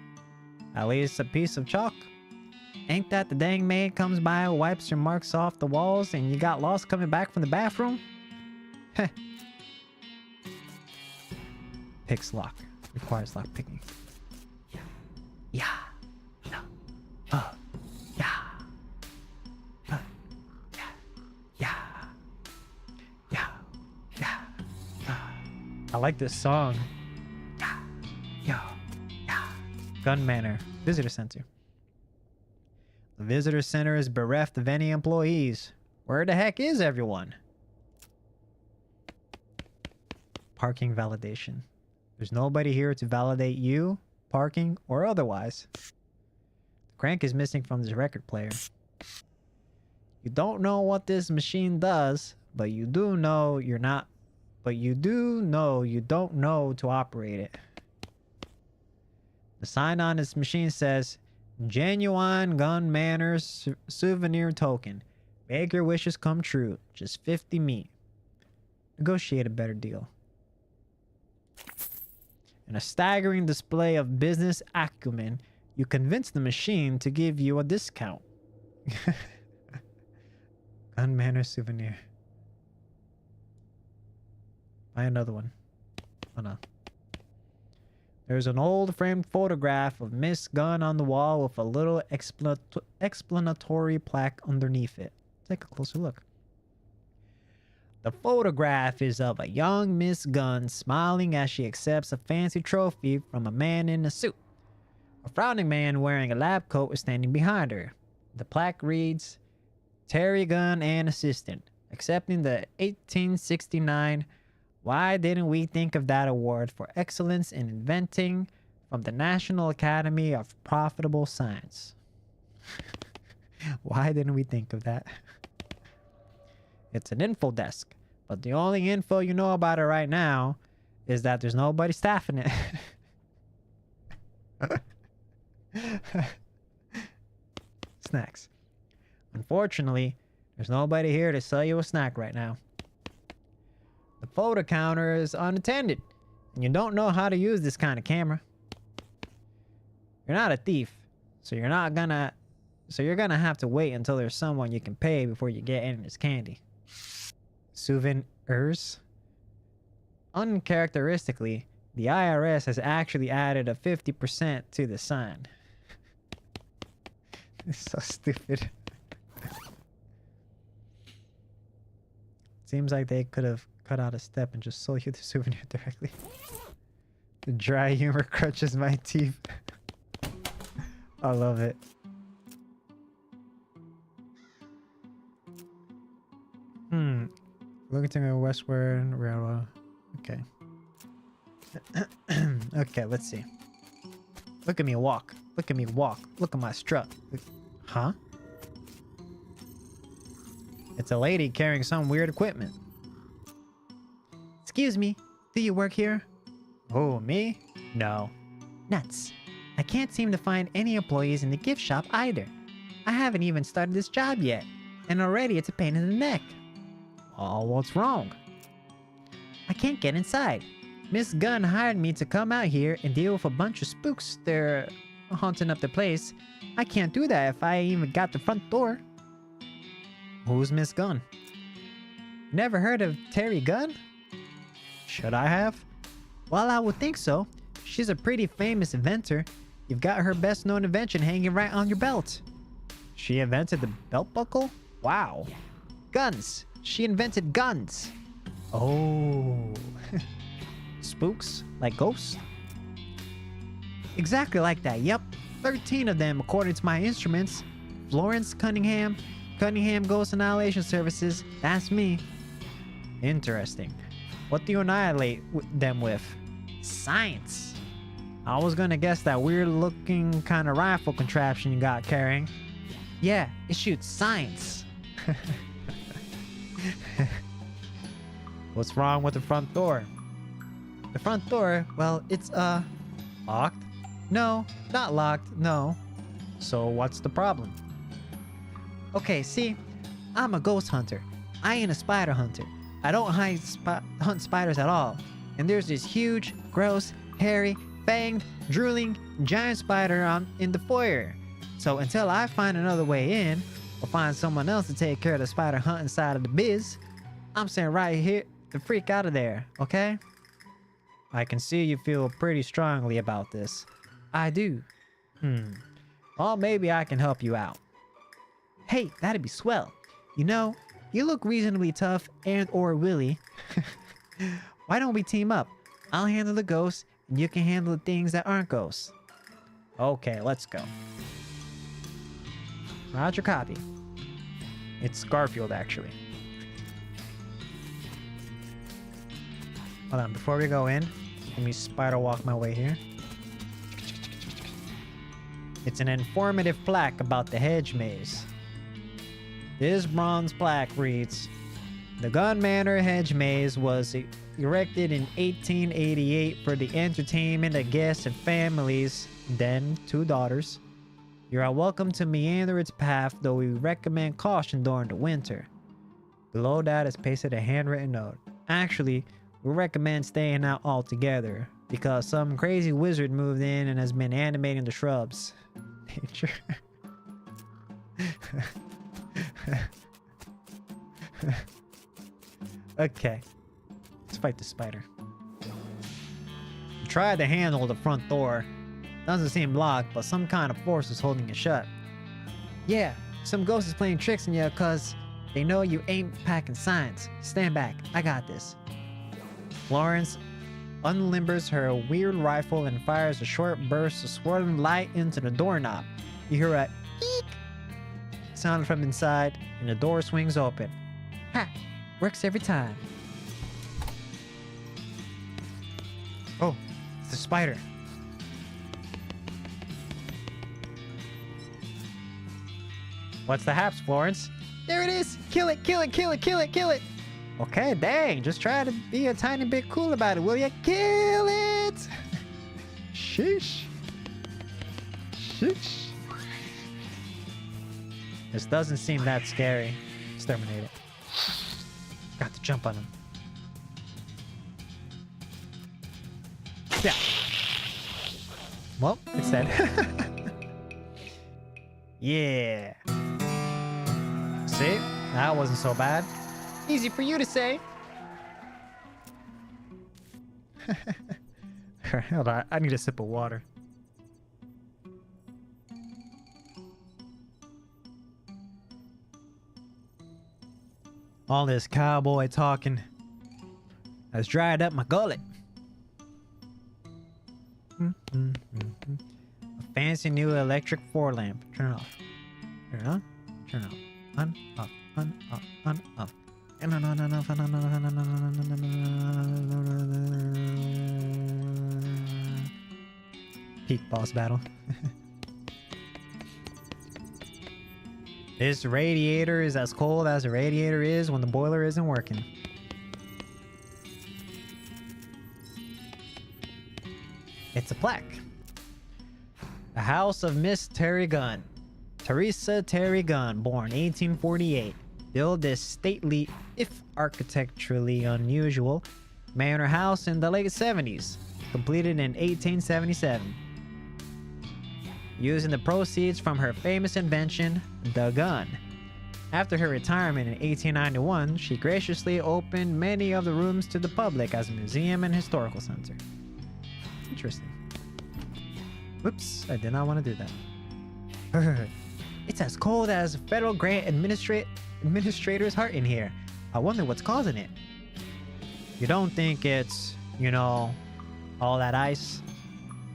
At least a piece of chalk. Ain't that the dang maid comes by, wipes your marks off the walls, and you got lost coming back from the bathroom? Heh. Picks lock. Requires lock picking. Yeah. No. Yeah. Yeah. Yeah. Yeah. Yeah. I like this song. Gun Manor. Visitor Center. The visitor center is bereft of any employees. Where the heck is everyone? Parking validation. There's nobody here to validate you, parking, or otherwise. The crank is missing from this record player. You don't know what this machine does, but you do know you don't know to operate it. The sign on this machine says, Genuine Gun Manners Souvenir Token. Make your wishes come true. Just 50 meat. Negotiate a better deal. In a staggering display of business acumen, you convince the machine to give you a discount. Gun Manor Souvenir. Buy another one. Oh no. There's an old framed photograph of Miss Gunn on the wall with a little explanatory plaque underneath it. Take a closer look. The photograph is of a young Miss Gunn smiling as she accepts a fancy trophy from a man in a suit. A frowning man wearing a lab coat is standing behind her. The plaque reads, Terry Gunn and Assistant, accepting the 1869 Why Didn't We Think of That Award for Excellence in Inventing from the National Academy of Profitable Science. Why didn't we think of that? It's an info desk, but the only info you know about it right now is that there's nobody staffing it. Snacks. Unfortunately, there's nobody here to sell you a snack right now. The photo counter is unattended, and you don't know how to use this kind of camera. You're not a thief, so you're gonna have to wait until there's someone you can pay before you get any of this candy. Souvenirs. Uncharacteristically, the IRS has actually added a 50% to the sign. It's so stupid. Seems like they could have cut out a step and just sold you the souvenir directly. The dry humor crunches my teeth. I love it. Looking to go westward railroad. Okay. Okay, let's see. Look at me walk. Look at me walk. Look at my strut. Huh? It's a lady carrying some weird equipment. Excuse me, do you work here? Oh, me? No. Nuts. I can't seem to find any employees in the gift shop either. I haven't even started this job yet, and already it's a pain in the neck. Oh, what's wrong? I can't get inside. Miss Gunn hired me to come out here and deal with a bunch of spooks. They're haunting up the place. I can't do that if I even got the front door. Who's Miss Gunn? Never heard of Terry Gunn? Should I have? Well, I would think so. She's a pretty famous inventor. You've got her best known invention hanging right on your belt. She invented the belt buckle? Wow. Guns. She invented guns. Oh. Spooks? Like ghosts? Exactly like that, yep. 13 of them according to my instruments. Florence Cunningham, Cunningham Ghost Annihilation Services, that's me. Interesting. What do you annihilate them with? Science. I was gonna guess that weird looking kind of rifle contraption you got carrying. Yeah, it shoots science. What's wrong with the front door? The front door, well, it's locked? No, not locked, no. So what's the problem? Okay, see, I'm a ghost hunter. I ain't a spider hunter. I don't hunt spiders at all. And there's this huge, gross, hairy, fanged, drooling, giant spider in the foyer. So until I find another way in, or find someone else to take care of the spider hunting side of the biz, I'm saying right here to freak out of there, okay? I can see you feel pretty strongly about this. I do. Well, maybe I can help you out. Hey, that'd be swell. You know, you look reasonably tough and or willy. Why don't we team up? I'll handle the ghosts, and you can handle the things that aren't ghosts. Okay, let's go. Roger copy. It's Garfield, actually. Hold on, before we go in, let me spider walk my way here. It's an informative plaque about the hedge maze. This bronze plaque reads, "The Gun Manor Hedge Maze was erected in 1888 for the entertainment of guests and families, then 2 daughters. You are welcome to meander its path, though we recommend caution during the winter." Below that is pasted a handwritten note. Actually, we recommend staying out altogether because some crazy wizard moved in and has been animating the shrubs. Nature. Okay. Let's fight the spider. Tried to handle the front door. Doesn't seem locked, but some kind of force is holding it shut. Yeah, some ghost is playing tricks on you because they know you ain't packing signs. Stand back, I got this. Florence unlimbers her weird rifle and fires a short burst of swirling light into the doorknob. You hear a eek sound from inside, and the door swings open. Ha! Works every time. Oh, it's the spider. What's the haps, Florence? There it is! Kill it, kill it, kill it, kill it, kill it! Okay, dang, just try to be a tiny bit cool about it, will ya? Kill it! Sheesh. Sheesh. This doesn't seem that scary. Exterminate it. Got to jump on him. Yeah. Well, it's dead. Yeah. See? That wasn't so bad. Easy for you to say. Hold on, I need a sip of water. All this cowboy talking has dried up my gullet. A fancy new electric 4-lamp. Turn it off. Turn it on. Turn it off. On, off, on, off, on, off. Peak boss battle. This radiator is as cold as a radiator is when the boiler isn't working. It's a plaque. The House of Miss Terry Gunn. Teresa Terry Gunn, born 1848. Built this stately, if architecturally unusual, manor house in the late 70s. Completed in 1877. Using the proceeds from her famous invention, the gun. After her retirement in 1891, she graciously opened many of the rooms to the public as a museum and historical center. Interesting. Whoops, I did not want to do that. It's as cold as a federal grant administrator's heart in here. I wonder what's causing it. You don't think it's, you know, all that ice?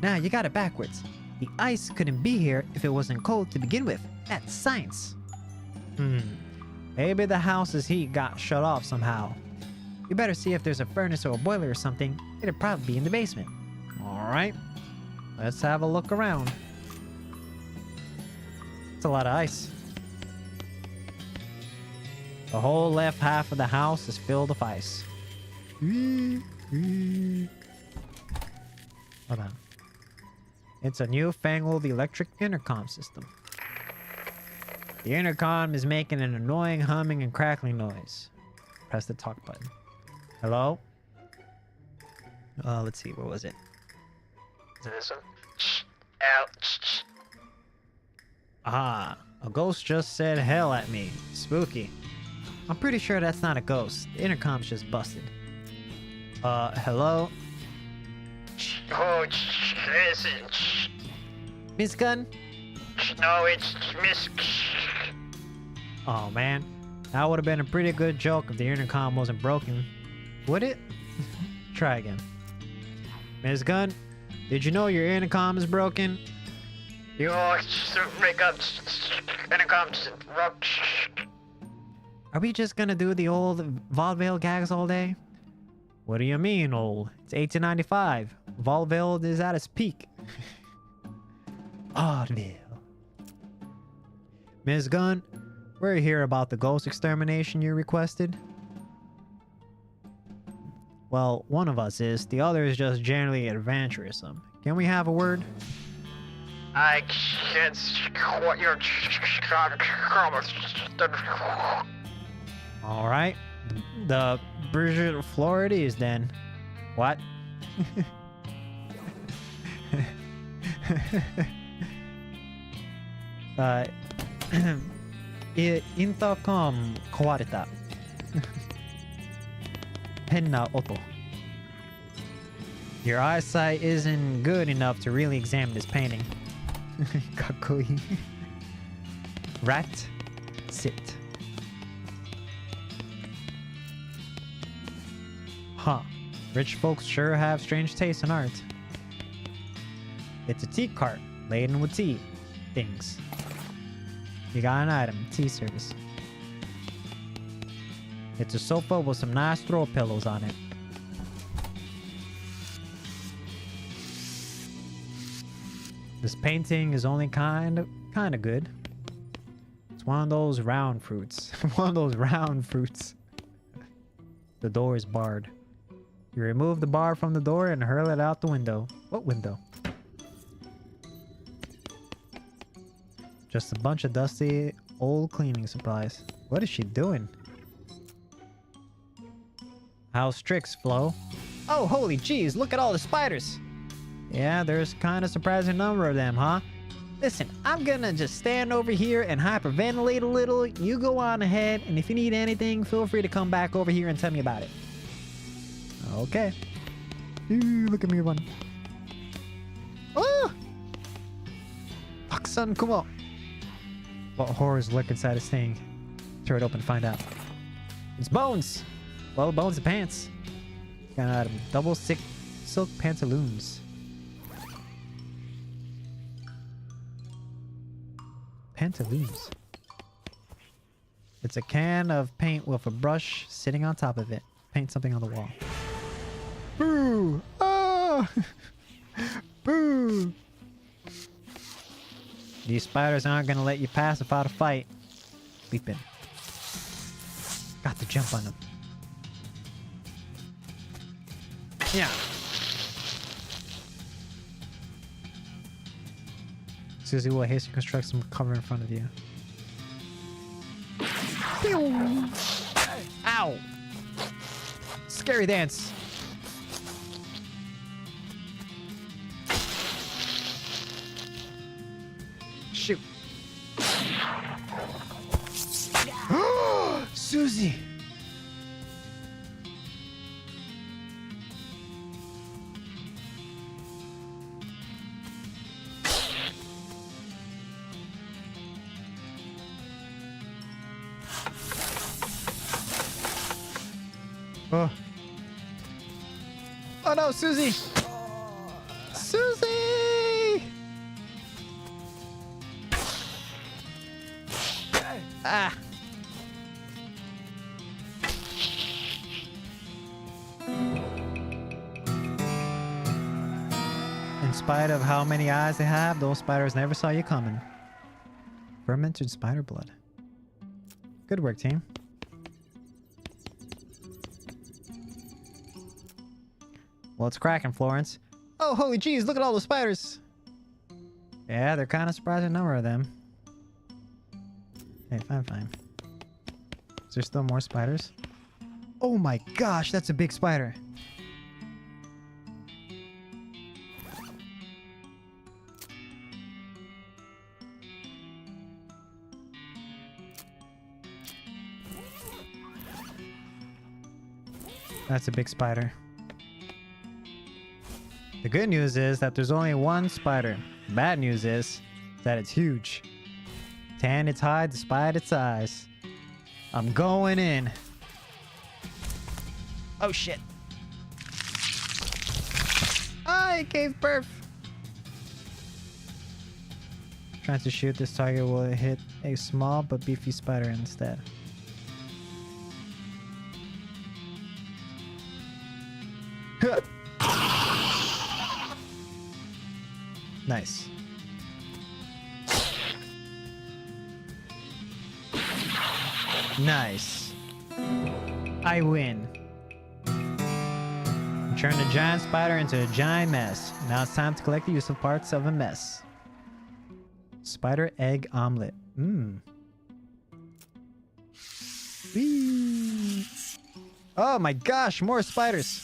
Nah, you got it backwards. The ice couldn't be here if it wasn't cold to begin with. That's science. Maybe the house's heat got shut off somehow. You better see if there's a furnace or a boiler or something. It'd probably be in the basement. Alright. Let's have a look around. It's a lot of ice. The whole left half of the house is filled with ice. Hold on. It's a newfangled electric intercom system. The intercom is making an annoying humming and crackling noise. Press the talk button. Hello? Let's see, what was it? Is it this one? Ouch. Ah, a ghost just said hell at me. Spooky. I'm pretty sure that's not a ghost. The intercom's just busted. Hello? Oh, listen. Miss Gunn? No, it's Miss. Oh man, that would have been a pretty good joke if the intercom wasn't broken. Would it? Try again. Miss Gunn, did you know your intercom is broken? You make up and it comes Are we just gonna do the old vaudeville gags all day? What do you mean, old? It's 1895. Vaudeville is at its peak. Vaudeville. Ms. Gunn, we're here about the ghost extermination you requested. Well, one of us is. The other is just generally adventuresome. Can we have a word? I can't what you're All right. The Bridget Florides then. What? Intercom kawareta. Henna oto. Your eyesight isn't good enough to really examine this painting. Kakkoi. Rat, sit. Huh. Rich folks sure have strange tastes in art. It's a tea cart laden with tea things. You got an item, tea service. It's a sofa with some nice throw pillows on it. This painting is only kind of good. It's one of those round fruits. One of those round fruits. The door is barred. You remove the bar from the door and hurl it out the window. What window? Just a bunch of dusty old cleaning supplies. What is she doing? How's tricks, Flo? Oh, holy jeez, look at all the spiders! Yeah, there's kind of surprising number of them, huh? Listen, I'm gonna just stand over here and hyperventilate a little. You go on ahead, and if you need anything, feel free to come back over here and tell me about it. Okay. Ooh, look at me run. Oh! Fuck-son, come on. What horrors lurk inside this thing? Tear it open and find out. It's bones! Well, bones and pants. Got double silk pantaloons. Pantaloons. It's a can of paint with a brush sitting on top of it. Paint something on the wall. Boo! Oh! Boo! These spiders aren't gonna let you pass without a fight. Sleeping. Got to jump on them. Yeah. Susie will hastily construct some cover in front of you. Pew! Ow! Scary dance. Shoot. Susie! Oh. Oh no, Susie! Susie! Ah! In spite of how many eyes they have, those spiders never saw you coming. Fermented spider blood. Good work, team. Well, it's cracking, Florence. Oh, holy jeez, look at all the spiders! Yeah, they're kind of surprising number of them. Hey, fine. Is there still more spiders? Oh my gosh, that's a big spider. That's a big spider. The good news is that there's only one spider. The bad news is that it's huge. Tan its hide despite its size. I'm going in. Oh shit. I gave birth. Trying to shoot this target will hit a small but beefy spider instead. Nice. Nice. I win. Turn the giant spider into a giant mess. Now it's time to collect the useful parts of a mess. Spider egg omelet. Mmm. Whee. Oh my gosh, more spiders.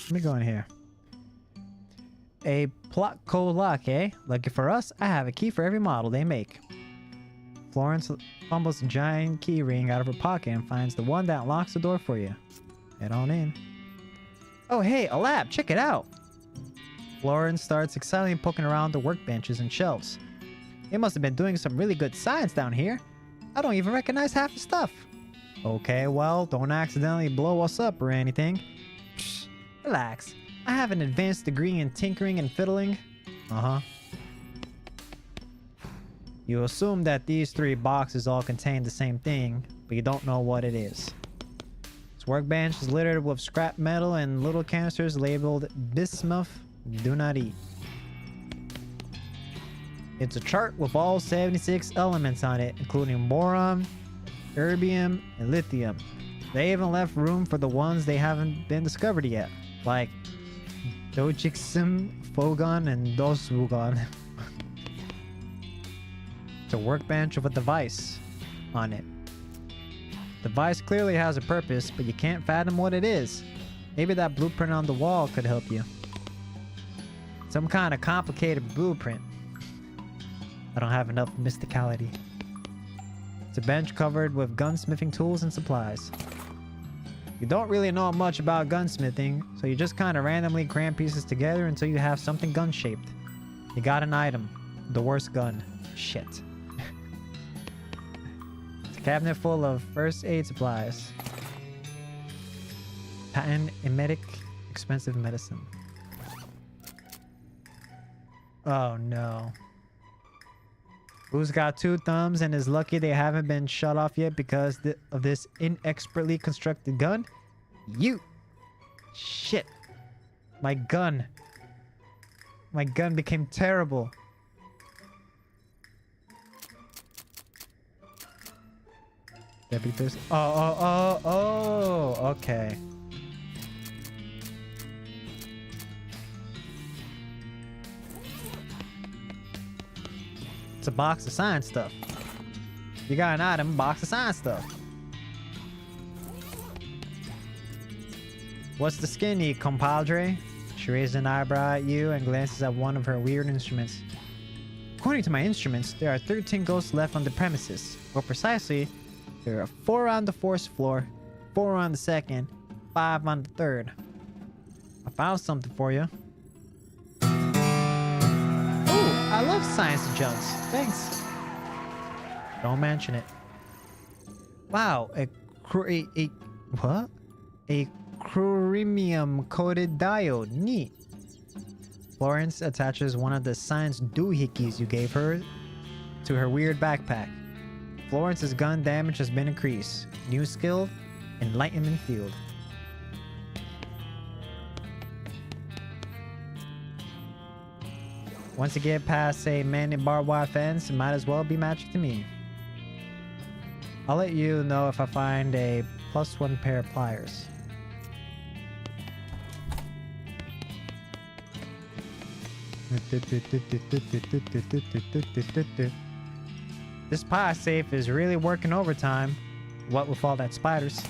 Let me go in here. A plot code lock, eh? Lucky for us, I have a key for every model they make. Florence fumbles a giant key ring out of her pocket and finds the one that locks the door for you. Head on in. Oh hey, a lab, check it out! Florence starts excitedly poking around the workbenches and shelves. They must have been doing some really good science down here. I don't even recognize half the stuff. Okay, well, don't accidentally blow us up or anything. Psh, relax. I have an advanced degree in tinkering and fiddling. Uh-huh. You assume that these 3 boxes all contain the same thing, but you don't know what it is. This workbench is littered with scrap metal and little canisters labeled bismuth, do not eat. It's a chart with all 76 elements on it, including boron, erbium, and lithium. They even left room for the ones they haven't been discovered yet, like dochixum, fogon, and dosvugon. It's a workbench with a device on it. The device clearly has a purpose, but you can't fathom what it is. Maybe that blueprint on the wall could help you. Some kind of complicated blueprint. I don't have enough mysticality. It's a bench covered with gunsmithing tools and supplies. You don't really know much about gunsmithing, so you just kind of randomly cram pieces together until you have something gun-shaped. You got an item. The worst gun. Shit. It's a cabinet full of first aid supplies. Patent emetic expensive medicine. Oh no. Who's got 2 thumbs and is lucky they haven't been shut off yet because of this inexpertly constructed gun? You! Shit. My gun. My gun became terrible. That be this? Oh, okay. It's a box of science stuff. You got an item, box of science stuff. What's the skinny, compadre? She raises an eyebrow at you and glances at one of her weird instruments. According to my instruments, there are 13 ghosts left on the premises. More precisely, there are 4 on the 4th floor, 4 on the 2nd, 5 on the 3rd. I found something for you. I love science adjuncts. Thanks. Don't mention it. Wow, a what? A chromium coated diode. Neat. Florence attaches one of the science doohickeys you gave her to her weird backpack. Florence's gun damage has been increased. New skill, enlightenment field. Once you get past a man-made barbed wire fence, it might as well be magic to me. I'll let you know if I find a +1 pair of pliers. This pie safe is really working overtime. What with all that spiders?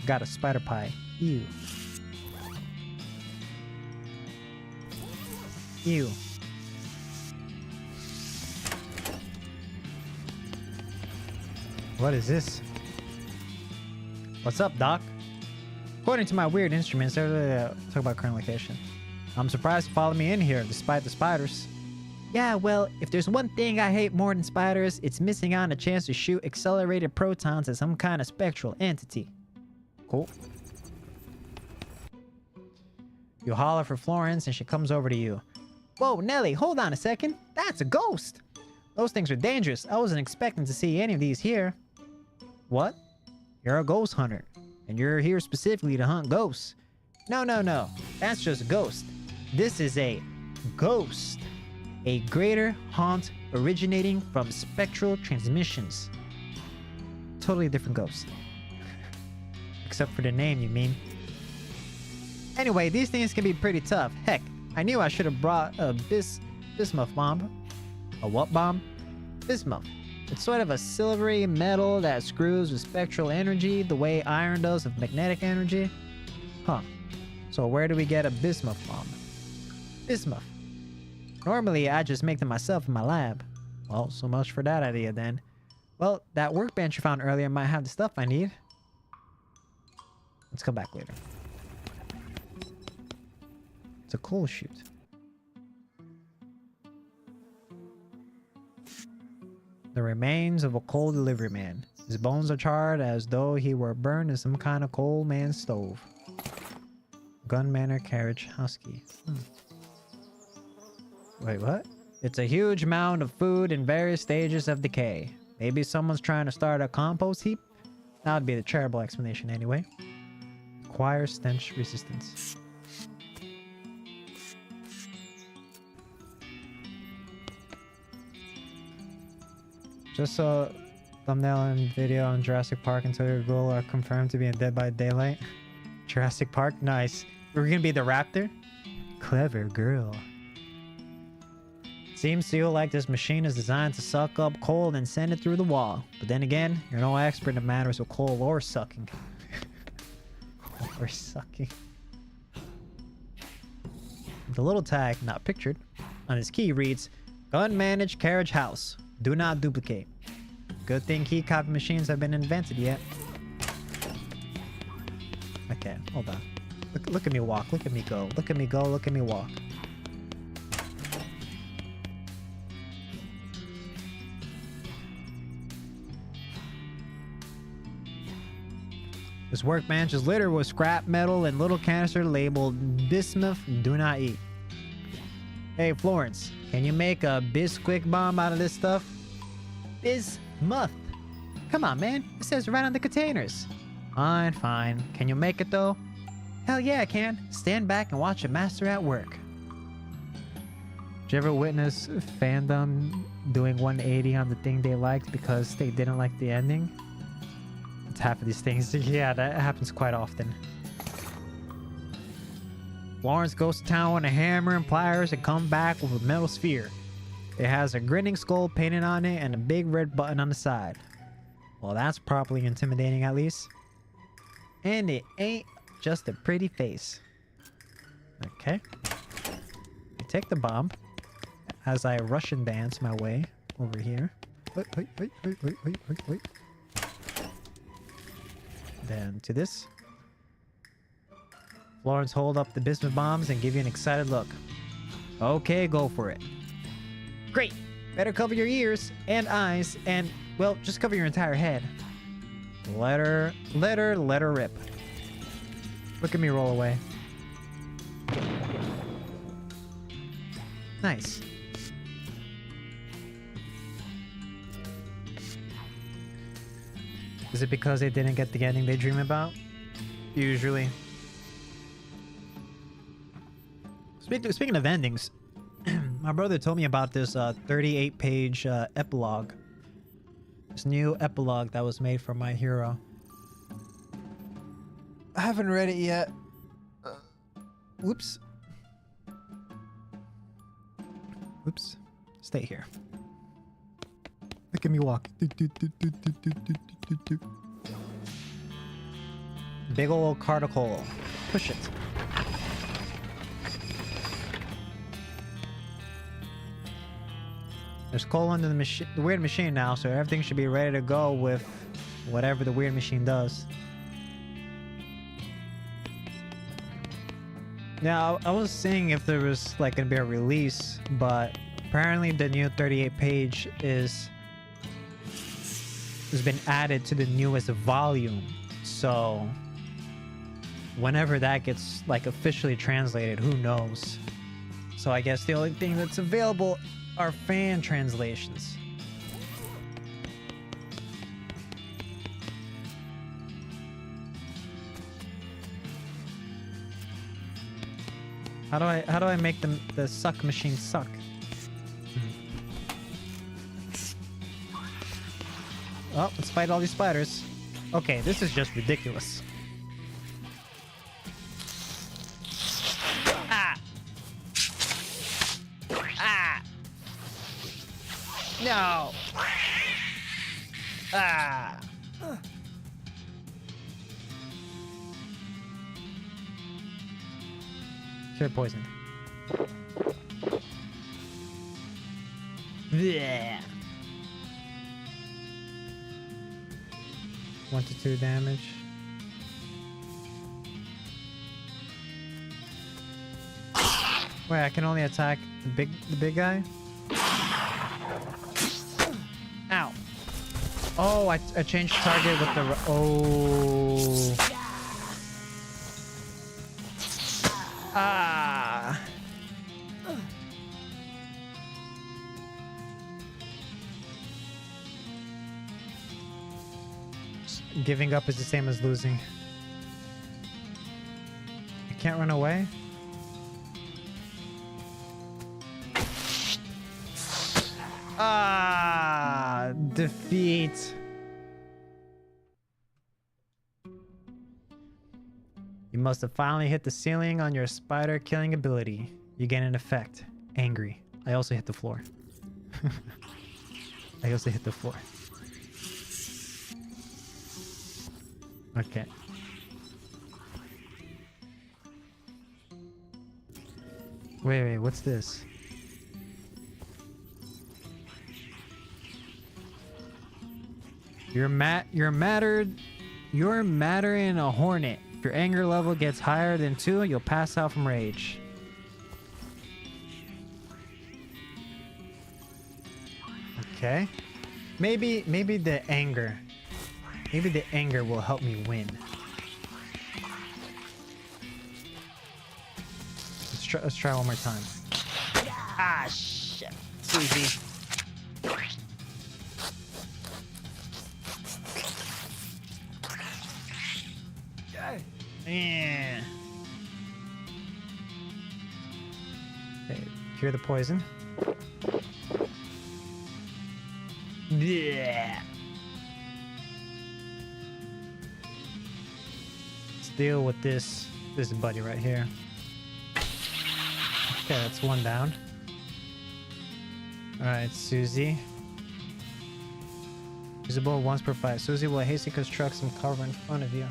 Got a spider pie. Ew. Ew. What is this? What's up, Doc? According to my weird instruments, they're talk about current location. I'm surprised you followed me in here, despite the spiders. Yeah, well, if there's one thing I hate more than spiders, it's missing out on a chance to shoot accelerated protons at some kind of spectral entity. Cool. You holler for Florence and she comes over to you. Whoa, Nelly, hold on a second. That's a ghost. Those things are dangerous. I wasn't expecting to see any of these here. What? You're a ghost hunter, and you're here specifically to hunt ghosts. No, no, no. That's just a ghost. This is a ghost. A greater haunt originating from spectral transmissions. Totally different ghost. Except for the name, you mean. Anyway, these things can be pretty tough. Heck, I knew I should have brought a bismuth bomb. A what bomb? Bismuth. It's sort of a silvery metal that screws with spectral energy the way iron does with magnetic energy. Huh. So where do we get a bismuth bomb? Bismuth. Normally, I just make them myself in my lab. Well, so much for that idea then. Well, that workbench you found earlier might have the stuff I need. Let's come back later. It's a coal chute. The remains of a coal delivery man. His bones are charred as though he were burned in some kind of coal man stove. Gun manor carriage husky. Wait, what? It's a huge mound of food in various stages of decay. Maybe someone's trying to start a compost heap? That would be the charitable explanation anyway. Acquire stench resistance. Just saw thumbnail and video on Jurassic Park until your goal are confirmed to be in Dead by Daylight. Jurassic Park? Nice. We're gonna be the raptor? Clever girl. Seems to you like this machine is designed to suck up coal and send it through the wall. But then again, you're no expert in matters of coal or sucking. Or sucking. The little tag, not pictured, on his key reads, Gun managed carriage house. Do not duplicate. Good thing key copy machines have been invented yet. Okay, hold on. Look at me walk. Look at me go. Look at me go. Look at me walk. This workbench is littered with scrap metal and little canister labeled bismuth do not eat. Hey Florence, can you make a bisquick bomb out of this stuff? Bismuth. Come on man, it says right on the containers. Fine, fine. Can you make it though? Hell yeah I can. Stand back and watch a master at work. Did you ever witness fandom doing 180 on the thing they liked because they didn't like the ending? It's half of these things. Yeah, that happens quite often. Florence goes to town with a hammer and pliers and comes back with a metal sphere. It has a grinning skull painted on it and a big red button on the side. Well, that's properly intimidating at least. And it ain't just a pretty face. Okay. I take the bomb as I Russian dance my way over here. Wait. Then to this. Florence hold up the bismuth bombs and give you an excited look. Okay, go for it. Great! Better cover your ears and eyes and, well, just cover your entire head. Let her rip. Look at me roll away. Nice. Is it because they didn't get the ending they dream about? Usually. Speaking of endings, my brother told me about this 38-page epilogue. This new epilogue that was made for My Hero. I haven't read it yet. Whoops. Whoops. Stay here. Look at me walk. Big ol' cardicle. Push it. There's coal under the weird machine now, so everything should be ready to go with whatever the weird machine does. Yeah, I was seeing if there was like gonna be a release, but apparently the new 38-page has been added to the newest volume. So whenever that gets like officially translated, who knows? So I guess the only thing that's available are fan translations. How do I make the suck machine suck? Oh, let's fight all these spiders. Okay, this is just ridiculous. Ah! Ah! No! Ah! They're poisoned. Blech. 1 to 2 damage. Wait, I can only attack the big guy? Ow. Oh, I changed target with the... Oh. Ah. Giving up is the same as losing. I can't run away? Ah, defeat. You must have finally hit the ceiling on your spider killing ability. You gain an effect. Angry. I also hit the floor. I also hit the floor. Okay. Wait, what's this? You're mattering a hornet. If your anger level gets higher than 2, you'll pass out from rage. Okay. Maybe the anger. Maybe the anger will help me win. Let's try one more time. Ah, shit. Susie. Yeah. Okay, cure the poison. Yeah. Let's deal with this buddy right here. Okay, that's one down. Alright, Susie. Usable once per fight. Susie will hastily construct some cover in front of you.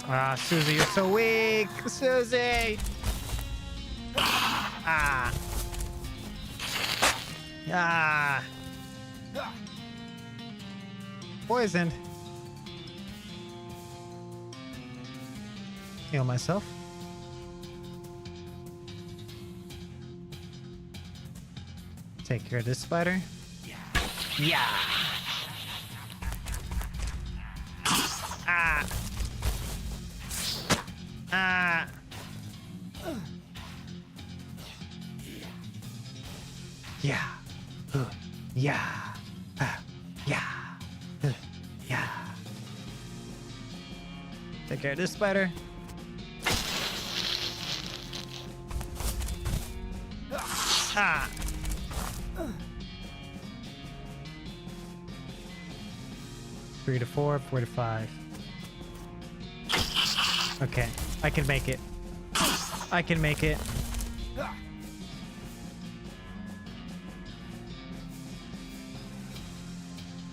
Ah, Susie, you're so weak! Susie! Ah! Ah! Poisoned. Heal myself. Take care of this spider. Yeah! Ah! Ah! Yeah! Yeah! Yeah! Yeah! Take care of this spider. Ah! 3 to 4, 4 to 5. Okay, I can make it. I can make it.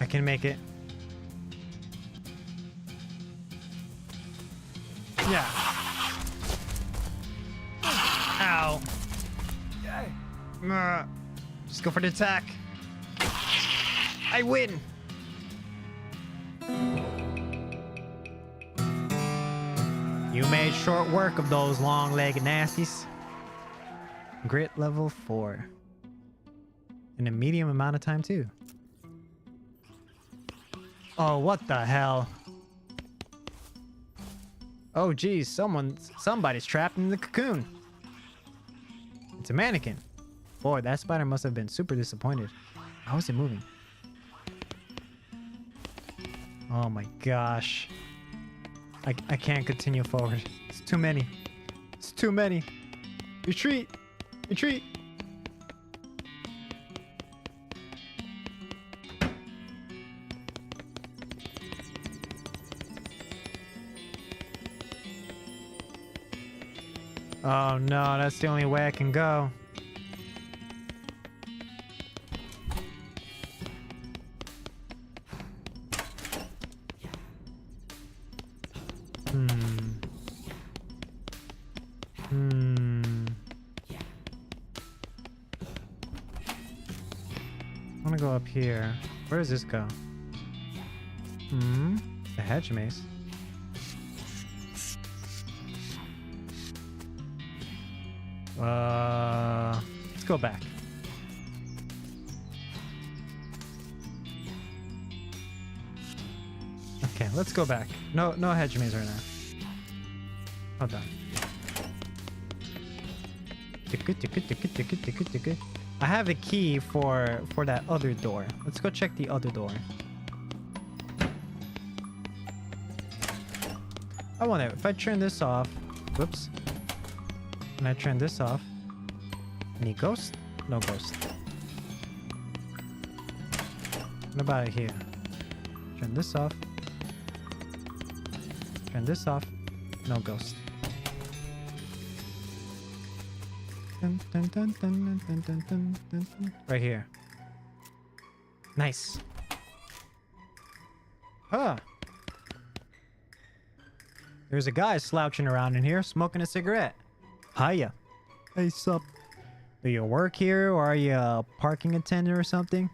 I can make it. Yeah. Ow. Just go for the attack. I win. You made short work of those long-legged nasties. Grit level 4. in a medium amount of time too. Oh, what the hell? Oh, geez, somebody's trapped in the cocoon. It's a mannequin. Boy, that spider must have been super disappointed. How is it moving? Oh my gosh. I can't continue forward. It's too many. It's too many. Retreat! Retreat! Oh no, that's the only way I can go. I wanna go up here. Where does this go? The hedge maze. Let's go back. Okay, let's go back. No hedge maze right now. Hold on. I have a key for that other door. Let's go check the other door. I wonder if I turn this off. Whoops. When I turn this off. Any ghost? No ghost. What about here? Turn this off. Turn this off. No ghost. Dun, dun, dun, dun, dun, dun, dun, dun, dun. Right here. Nice. Huh. There's a guy slouching around in here smoking a cigarette. Hiya. Hey, sup? Do you work here or are you a parking attendant or something?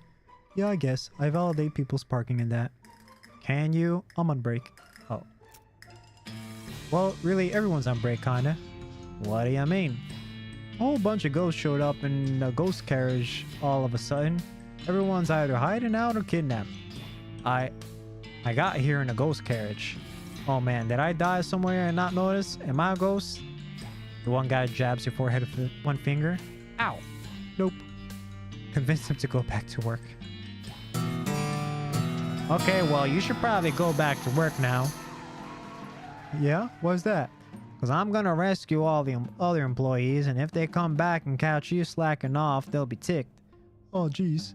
Yeah, I guess. I validate people's parking and that. Can you? I'm on break. Oh. Well, really, everyone's on break, kinda. What do you mean? A whole bunch of ghosts showed up in a ghost carriage all of a sudden. Everyone's either hiding out or kidnapped. I got here in a ghost carriage. Oh man, did I die somewhere and not notice? Am I a ghost? The one guy jabs your forehead with one finger. Ow. Nope. Convince him to go back to work. Okay, well, you should probably go back to work now. Yeah? Why's that? Because I'm going to rescue all the other employees, and if they come back and catch you slacking off, they'll be ticked. Oh, jeez.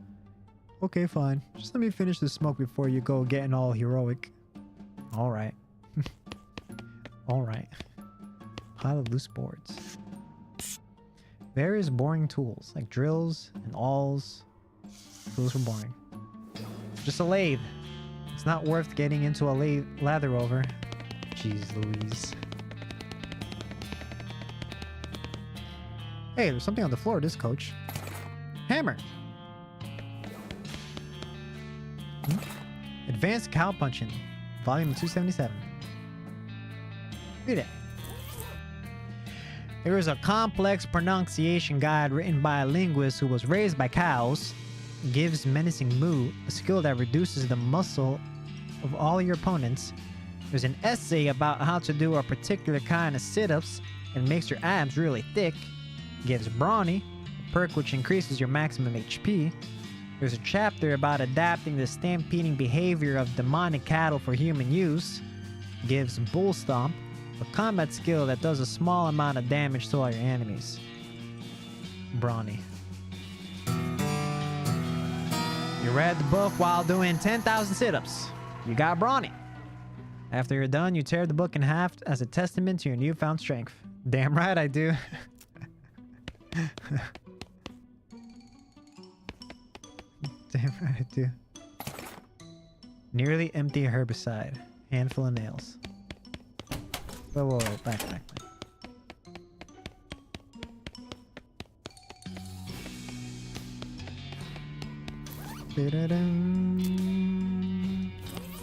Okay, fine. Just let me finish the smoke before you go getting all heroic. All right. All right. Pile of loose boards. Various boring tools, like drills and awls. Tools for boring. Just a lathe. It's not worth getting into a lather over. Jeez Louise. Hey, there's something on the floor, this coach. Hammer! Advanced Cow Punching, volume 277. Read it. There is a complex pronunciation guide written by a linguist who was raised by cows. Gives menacing moo, a skill that reduces the muscle of all your opponents. There's an essay about how to do a particular kind of sit-ups and makes your abs really thick. Gives brawny, a perk which increases your maximum HP. There's a chapter about adapting the stampeding behavior of demonic cattle for human use. Gives bull stomp, a combat skill that does a small amount of damage to all your enemies. Brawny. You read the book while doing 10,000 sit-ups. You got brawny. After you're done, you tear the book in half as a testament to your newfound strength. Damn right I do. Damn right I do. Nearly empty herbicide. Handful of nails. Whoa, back.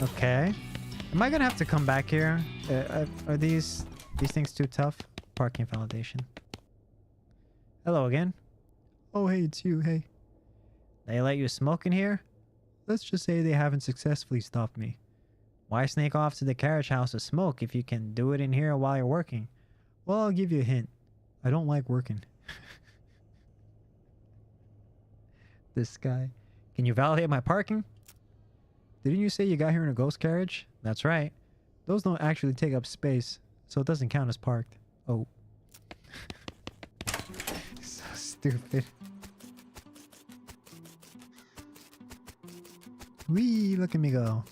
Okay. Am I gonna have to come back here? Are these things too tough? Parking validation. Hello again. Oh, hey, it's you. Hey. They let you smoke in here? Let's just say they haven't successfully stopped me. Why snake off to the carriage house to smoke if you can do it in here while you're working? Well, I'll give you a hint. I don't like working. This guy. Can you validate my parking? Didn't you say you got here in a ghost carriage? That's right. Those don't actually take up space, so it doesn't count as parked. Oh. So stupid. Wee, look at me go.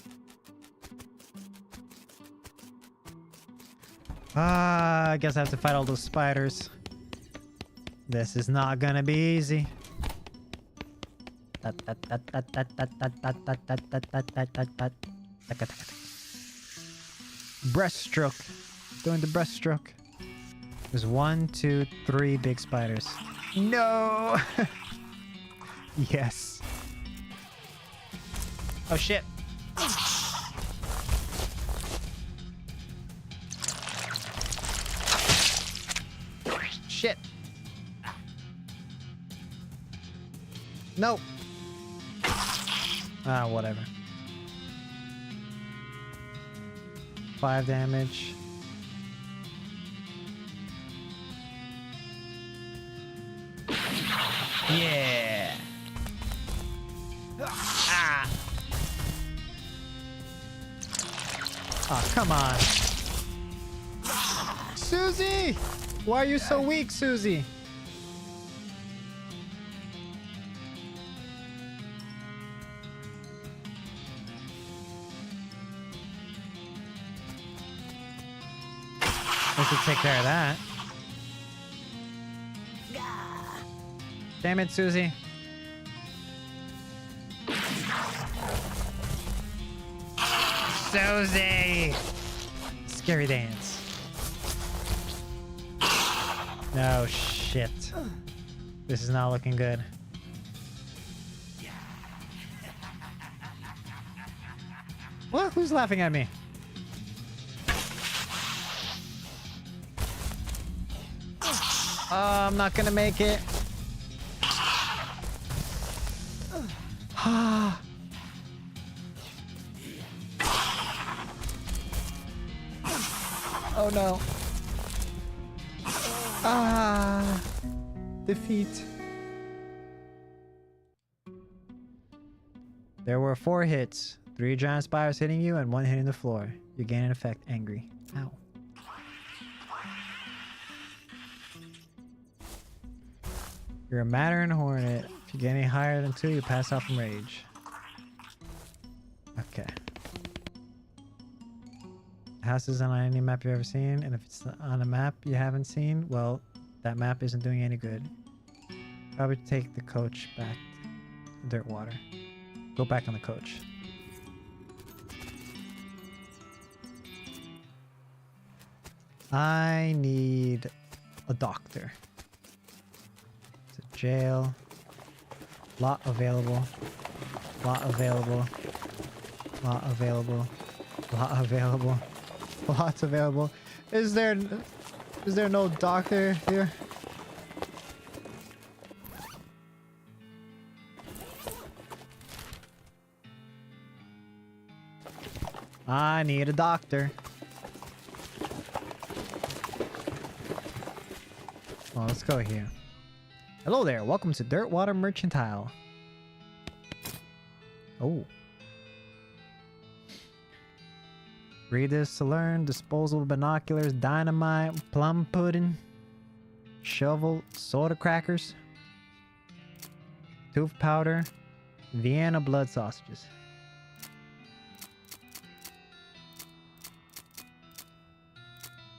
Ah, I guess I have to fight all those spiders. This is not gonna be easy. Breaststroke. Doing the breaststroke. There's 1, 2, 3 big spiders. No! Yes. Oh shit. Shit. Nope. Ah, whatever. 5 damage. Yeah. Ah. Oh, come on. Susie! Why are you so weak, Susie? I should take care of that. Damn it, Susie. Susie! Scary dance. No shit. This is not looking good. What? Who's laughing at me? I'm not gonna make it. Oh no. Ah. Defeat. There were 4 hits. 3 giant spiders hitting you and 1 hitting the floor. You gain an effect angry. Ow. You're a Mattern Hornet. If you get any higher than 2, you pass out from rage. Okay. House isn't on any map you've ever seen, and if it's on a map you haven't seen, well, that map isn't doing any good. Probably take the coach back to Dirtwater. Go back on the coach. I need a doctor. It's a jail. Lot available. Lot available. Lot available. Lot available. Lots available. Is there no doctor here? I need a doctor. Well, let's go here. Hello there. Welcome to Dirtwater Mercantile. Oh. Read this to learn. Disposable binoculars, dynamite, plum pudding, shovel, soda crackers, tooth powder, Vienna blood sausages.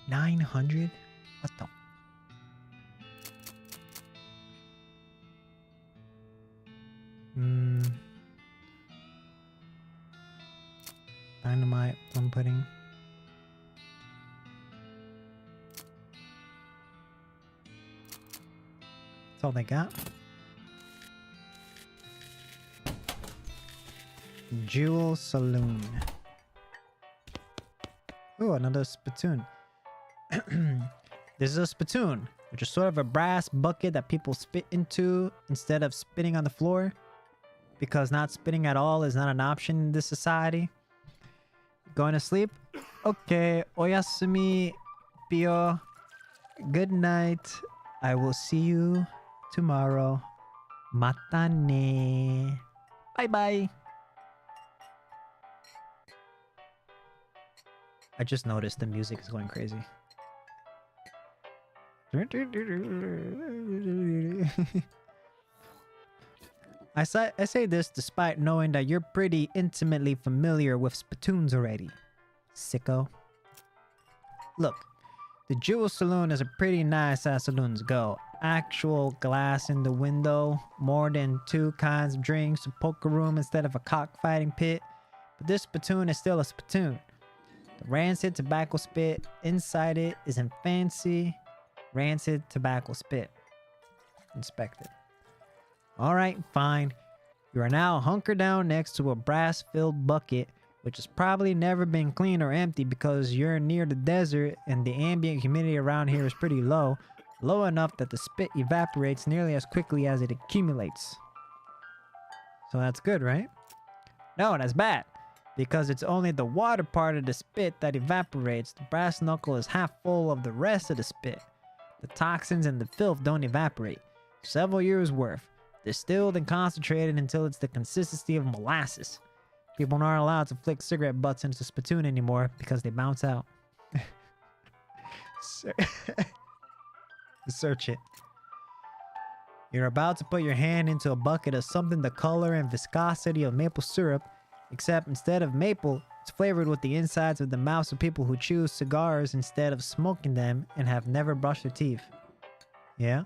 $900? What the? Dynamite, plum pudding. That's all they got. Jewel Saloon. Oh, another spittoon. This is a spittoon, which is sort of a brass bucket that people spit into instead of spitting on the floor. because not spitting at all is not an option in this society. Going to sleep? Okay. Oyasumi, Pio. Good night. I will see you tomorrow. Mata ne. Bye bye. I just noticed the music is going crazy. I say this despite knowing that you're pretty intimately familiar with spittoons already. Sicko. Look, the Jewel Saloon is a pretty nice as saloons go. Actual glass in the window, more than 2 kinds of drinks, a poker room instead of a cockfighting pit. But this spittoon is still a spittoon. The rancid tobacco spit inside it isn't fancy. Rancid tobacco spit. Inspect it. Alright, fine. You are now hunkered down next to a brass-filled bucket, which has probably never been cleaned or emptied because you're near the desert and the ambient humidity around here is pretty low. Low enough that the spit evaporates nearly as quickly as it accumulates. So that's good, right? No, that's bad. Because it's only the water part of the spit that evaporates. The brass knuckle is half full of the rest of the spit. The toxins and the filth don't evaporate. Several years worth. Distilled and concentrated until it's the consistency of molasses. People aren't allowed to flick cigarette butts into the spittoon anymore because they bounce out. Search it. You're about to put your hand into a bucket of something the color and viscosity of maple syrup, except instead of maple, it's flavored with the insides of the mouths of people who chew cigars instead of smoking them and have never brushed their teeth. Yeah?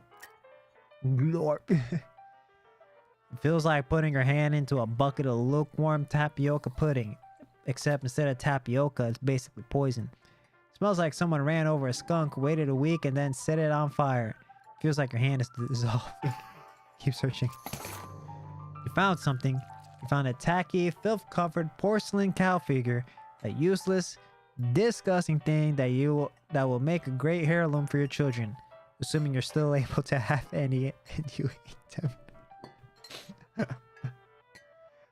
Glorp. It feels like putting your hand into a bucket of lukewarm tapioca pudding, except instead of tapioca, it's basically poison. It smells like someone ran over a skunk, waited a week, and then set it on fire. It feels like your hand is dissolving. Keep searching. You found something. You found a tacky, filth-covered porcelain cow figure, a useless, disgusting thing that will make a great heirloom for your children, assuming you're still able to have any and you eat them.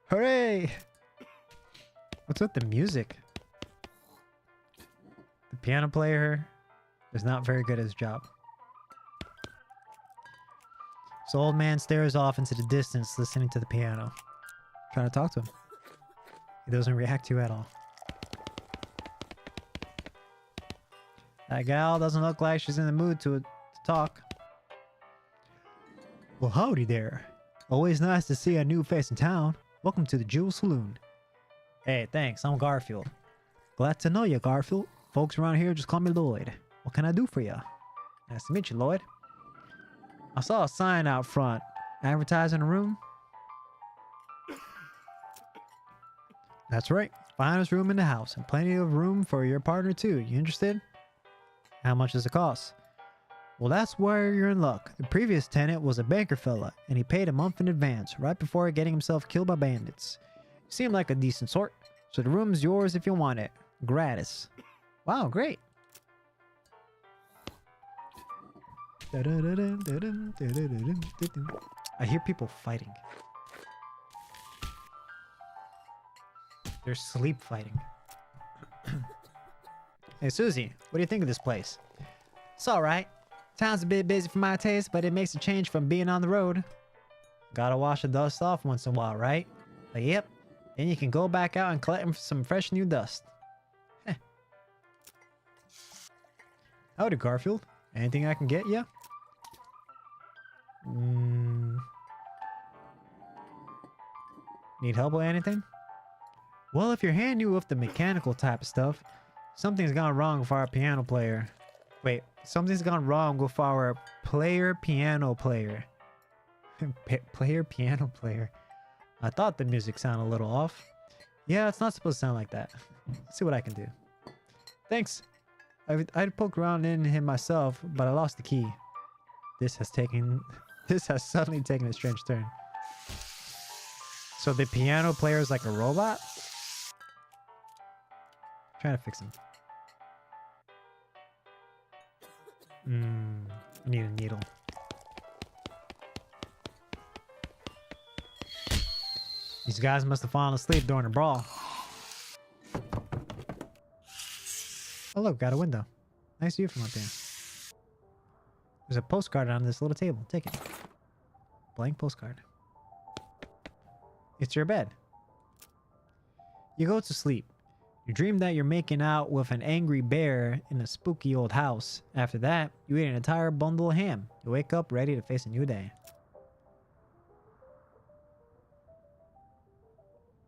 Hooray! What's with the music? The piano player is not very good at his job. So old man stares off into the distance listening to the piano. Trying to talk to him. He doesn't react to you at all. That gal doesn't look like she's in the mood to talk. Well, howdy there. Always nice to see a new face in town. Welcome to the Jewel Saloon. Hey, thanks. I'm Garfield. Glad to know you, Garfield. Folks around here just call me Lloyd. What can I do for you? Nice to meet you, Lloyd. I saw a sign out front. Advertising a room? That's right. Finest room in the house and plenty of room for your partner too. You interested? How much does it cost? Well, that's where you're in luck. The previous tenant was a banker fella, and he paid a month in advance, right before getting himself killed by bandits. You seem like a decent sort, so the room's yours if you want it. Gratis. Wow, great. I hear people fighting. They're sleep fighting. Hey, Susie, what do you think of this place? It's alright. Town's a bit busy for my taste, but it makes a change from being on the road. Gotta wash the dust off once in a while, right? But yep. Then you can go back out and collect some fresh new dust. Heh. Howdy, Garfield. Anything I can get you? Need help with anything? Well, if you're handy with the mechanical type of stuff, something's gone wrong with our piano player. Wait, something's gone wrong with our piano player. Piano player. I thought the music sounded a little off. Yeah, it's not supposed to sound like that. Let's see what I can do. Thanks. I'd poke around in him myself, but I lost the key. This has suddenly taken a strange turn. So the piano player is like a robot? Trying to fix him. I need a needle. These guys must have fallen asleep during the brawl. Oh look, got a window. Nice view from up here. There's a postcard on this little table. Take it. Blank postcard. It's your bed. You go to sleep. You dream that you're making out with an angry bear in a spooky old house. After that, you eat an entire bundle of ham. You wake up ready to face a new day.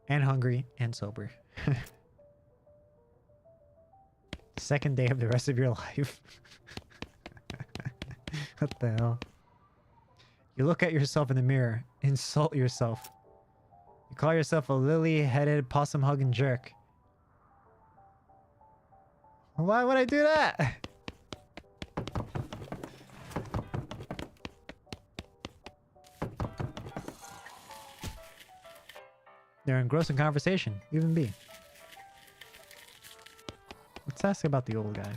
And hungry and sober. Second day of the rest of your life. What the hell? You look at yourself in the mirror. Insult yourself. You call yourself a lily-headed possum-hugging jerk. Why would I do that? They're engrossing conversation. Even B. Let's ask about the old guy.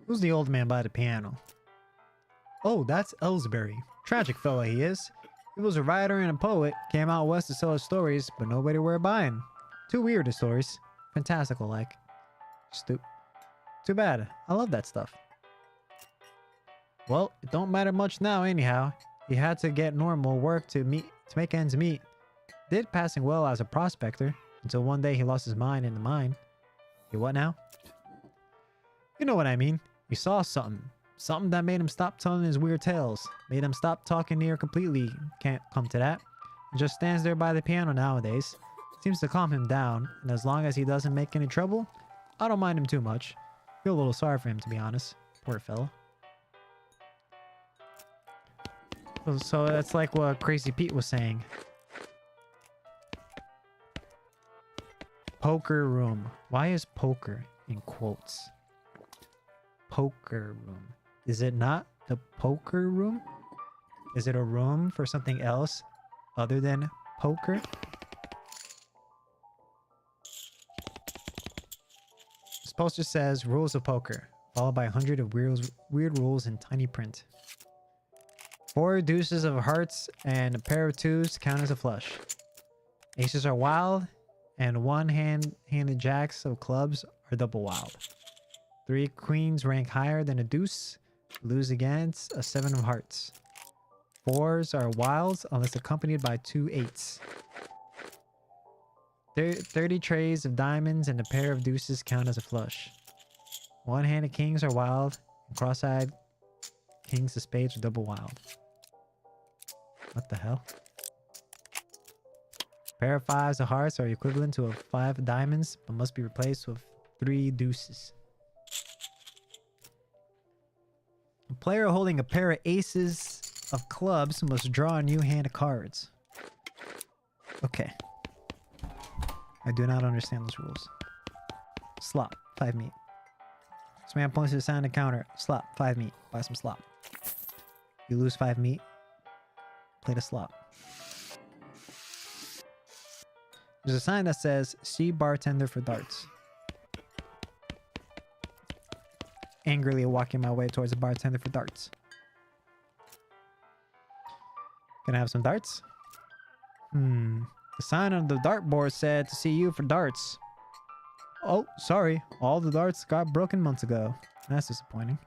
Who's the old man by the piano? Oh, that's Ellsbury. Tragic fella he is. He was a writer and a poet. Came out west to sell his stories, but nobody were buying. Too weird, his stories. Fantastical like. Too bad. I love that stuff. Well, it don't matter much now anyhow. He had to get normal work to make ends meet. Did passing well as a prospector, until one day he lost his mind in the mine. You what now? You know what I mean. He saw something. Something that made him stop telling his weird tales. Made him stop talking near completely. Can't come to that. He just stands there by the piano nowadays. Seems to calm him down, and as long as he doesn't make any trouble, I don't mind him too much. Feel a little sorry for him, to be honest. Poor fella. So that's like what Crazy Pete was saying. Poker room. Why is poker in quotes? Poker room. Is it not the poker room? Is it a room for something else other than poker? This poster says rules of poker, followed by 100 of weird rules in tiny print. 4 deuces of hearts and a pair of twos count as a flush. Aces are wild, and one-handed jacks of clubs are double wild. 3 queens rank higher than a deuce, lose against a 7 of hearts. 4s are wilds unless accompanied by 2 8s. 30 trays of diamonds and a pair of deuces count as a flush. One-handed kings are wild, and cross-eyed kings of spades are double wild. What the hell? Pair of 5s of hearts are equivalent to a 5 of diamonds, but must be replaced with 3 deuces. A player holding a pair of aces of clubs must draw a new hand of cards. Okay. I do not understand those rules. Slop, 5 meat. This man points to the sign on the counter. Slop, 5 meat. Buy some slop. You lose 5 meat. Play the slop. There's a sign that says, see bartender for darts. Angrily walking my way towards the bartender for darts. Can I have some darts? The sign on the dartboard said to see you for darts. Oh, sorry. All the darts got broken months ago. That's disappointing.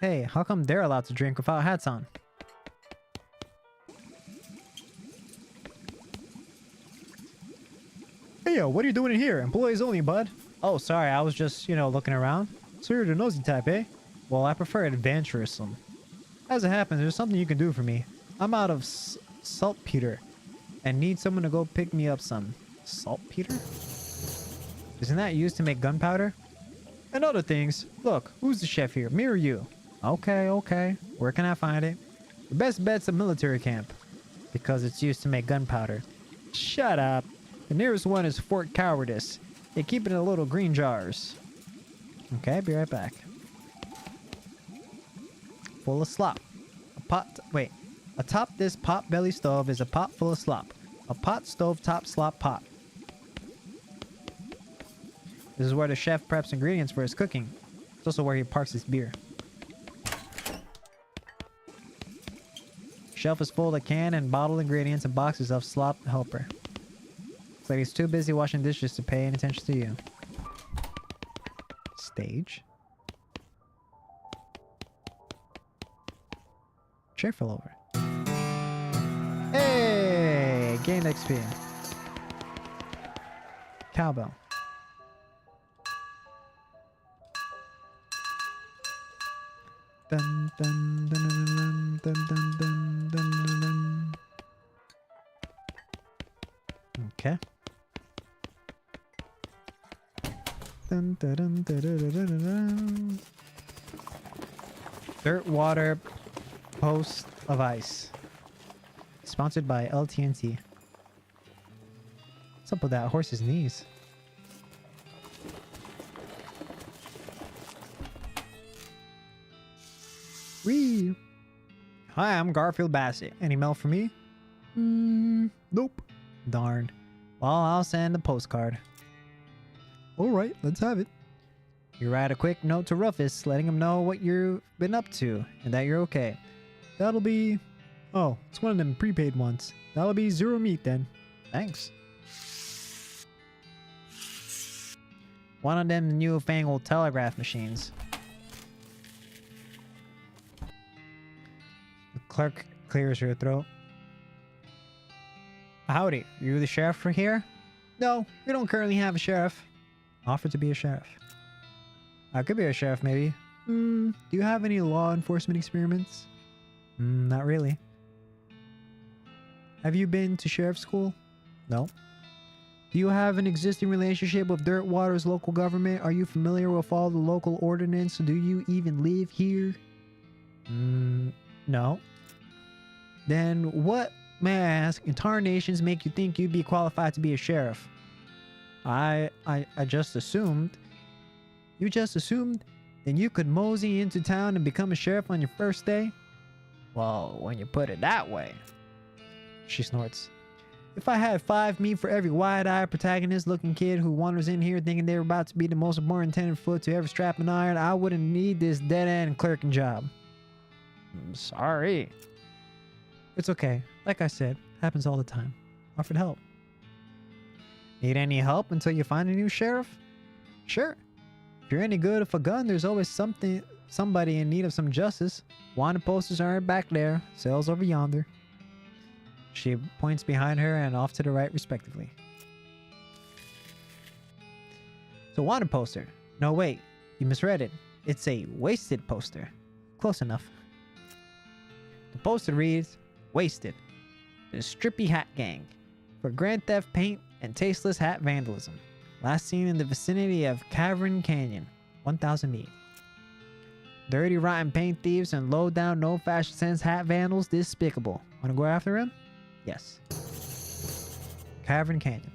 Hey, how come they're allowed to drink without hats on? Hey yo, what are you doing in here? Employees only, bud. Oh, sorry, I was just, looking around. So you're the nosy type, eh? Well, I prefer adventurousome. As it happens, there's something you can do for me. I'm out of saltpeter and need someone to go pick me up some. Saltpeter? Isn't that used to make gunpowder? And other things. Look, who's the chef here? Me or you? Okay. Where can I find it? The best bet's a military camp. Because it's used to make gunpowder. Shut up. The nearest one is Fort Cowardice. They keep it in little green jars. Okay, be right back. Full of slop. Atop this pot-belly stove is a pot full of slop. A pot stove top slop pot. This is where the chef preps ingredients for his cooking. It's also where he parks his beer. Shelf is full of canned and bottled ingredients and boxes of slop helper. Looks like he's too busy washing dishes to pay any attention to you. Stage. Chair fell over. Hey! Gained XP. Cowbell. Dun, dun, dun, dun, dun, dun, dun, dun, dun, dun. Okay. Dun, dun, dun, dun, dun, dun, dun, dun. Dirt Water Post of Ice. Sponsored by LTNT. What's up with that horse's knees? Wee. Hi, I'm Garfield Bassett. Any mail for me? Nope. Darn. Well, I'll send a postcard. Alright, let's have it. You write a quick note to Rufus, letting him know what you've been up to and that you're okay. That'll be... Oh, it's one of them prepaid ones. That'll be 0 meat then. Thanks. One of them newfangled telegraph machines. The clerk clears her throat. Howdy, you the sheriff for here? No, we don't currently have a sheriff. Offered to be a sheriff. I could be a sheriff, maybe. Do you have any law enforcement experiments? Not really. Have you been to sheriff school? No. Do you have an existing relationship with Dirtwater's local government? Are you familiar with all the local ordinance? Do you even live here? No. Then what, may I ask, in tarnations make you think you'd be qualified to be a sheriff? I just assumed. You just assumed? Then you could mosey into town and become a sheriff on your first day? Well, when you put it that way. She snorts. If I had 5 meat for every wide-eyed protagonist-looking kid who wanders in here thinking they're about to be the most important tenderfoot to ever strap an iron, I wouldn't need this dead-end clerking job. Sorry. It's okay. Like I said, happens all the time. Offered help. Need any help until you find a new sheriff? Sure. If you're any good with a gun, there's always somebody in need of some justice. Wanted posters aren't back there. Cells over yonder. She points behind her and off to the right, respectively. It's a wanted poster. No, wait. You misread it. It's a wasted poster. Close enough. The poster reads, Wasted. The Strippy Hat Gang. For grand theft paint and tasteless hat vandalism. Last seen in the vicinity of Cavern Canyon. 1,000 meat. Dirty, rotten paint thieves and low-down, no-fashion sense hat vandals. Despicable. Wanna go after him? Yes. Cavern Canyon.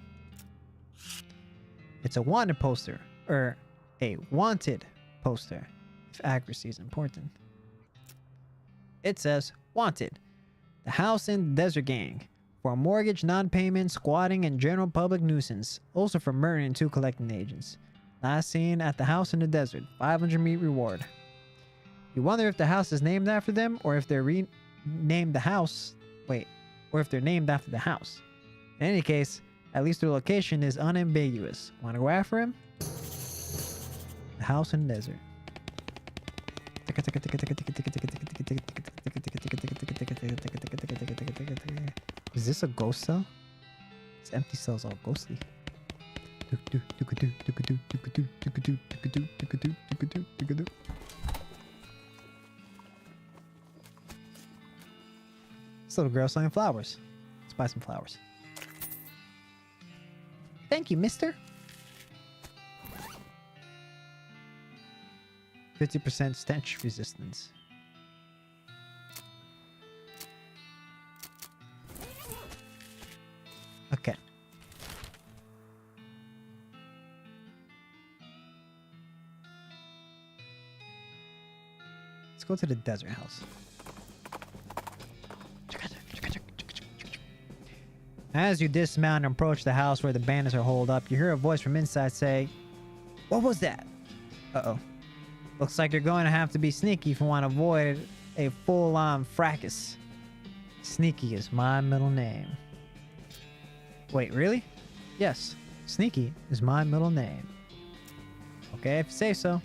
It's a wanted poster. Or a wanted poster. If accuracy is important. It says, Wanted. The House and Desert Gang. For mortgage, non-payment, squatting, and general public nuisance. Also for murdering 2 collecting agents. Last seen at the house in the desert. 500 meat reward. You wonder if the house is named after them, or if they're renamed the house. Wait, or if they're named after the house. In any case, at least their location is unambiguous. Wanna go after him? The house in the desert. Is this a ghost cell? This empty cell's all ghostly. This little girl selling flowers. Let's buy some flowers. Thank you, mister. 50% stench resistance. Okay. Let's go to the desert house. As you dismount and approach the house where the bandits are holed up, you hear a voice from inside say, What was that? Uh-oh. Looks like you're going to have to be sneaky if you want to avoid a full-on fracas. Sneaky is my middle name. Wait, really? Yes, Sneaky is my middle name. Okay, if you say so.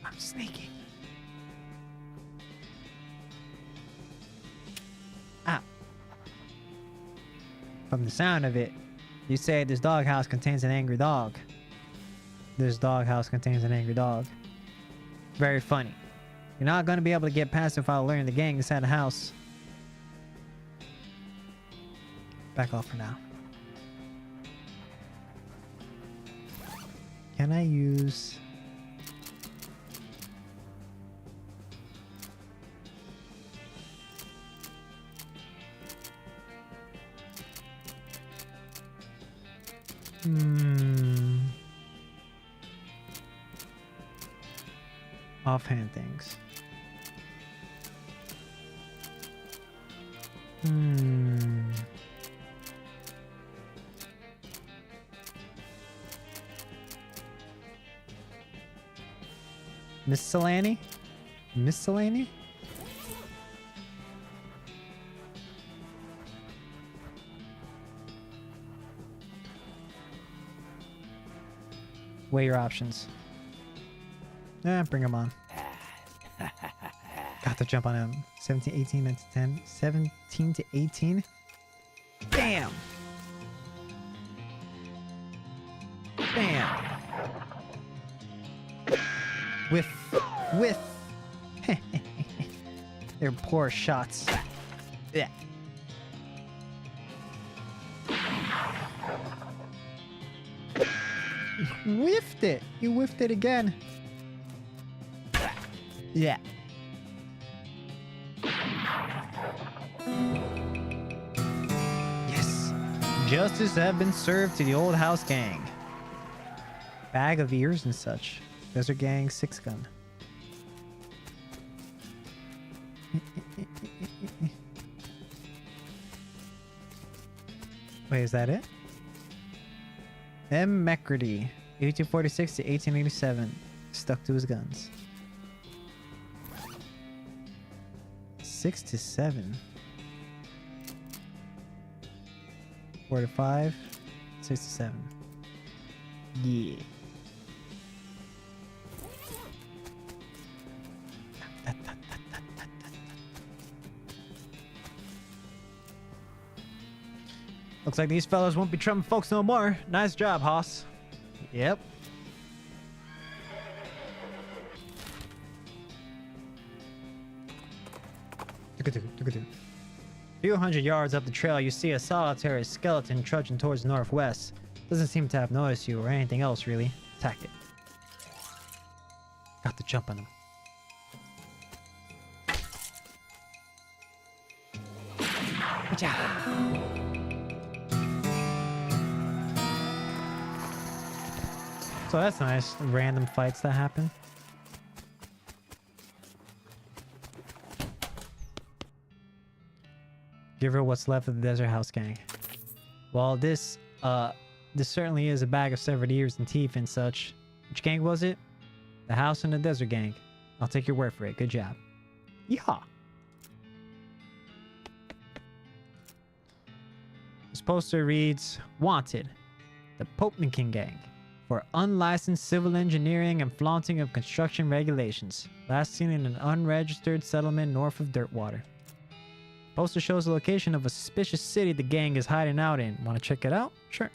I'm sneaky. Ah. From the sound of it, you say this doghouse contains an angry dog. This doghouse contains an angry dog. Very funny. You're not going to be able to get past it without learning the gang inside the house. Back off for now. Can I use... Offhand things. Miscellany? Miscellany? Weigh your options. Bring them on. Got to jump on him. 17, 18, 19, 10. 17 to 18. Bam! Bam! With. They're poor shots. Yeah. You whiffed it. You whiffed it again. Yeah. Yes. Justice have been served to the old house gang. Bag of ears and such. Desert gang 6-gun. Wait, is that it? M. McCurdy, 1846 to 1887, stuck to his guns. 6 to 7. 4 to 5. 6 to 7. Yeah. Looks like these fellas won't be trumping folks no more. Nice job, Hoss. Yep. A few hundred yards up the trail, you see a solitary skeleton trudging towards the northwest. Doesn't seem to have noticed you or anything else, really. Attack it. Got to jump on him. Good job. So that's nice. Random fights that happen. Give her what's left of the Desert House gang. Well, this certainly is a bag of severed ears and teeth and such. Which gang was it? The House and the Desert gang. I'll take your word for it. Good job. Yeehaw. This poster reads, Wanted, the Potemkin gang, for unlicensed civil engineering and flaunting of construction regulations. Last seen in an unregistered settlement north of Dirtwater. Poster shows the location of a suspicious city the gang is hiding out in. Want to check it out? Sure.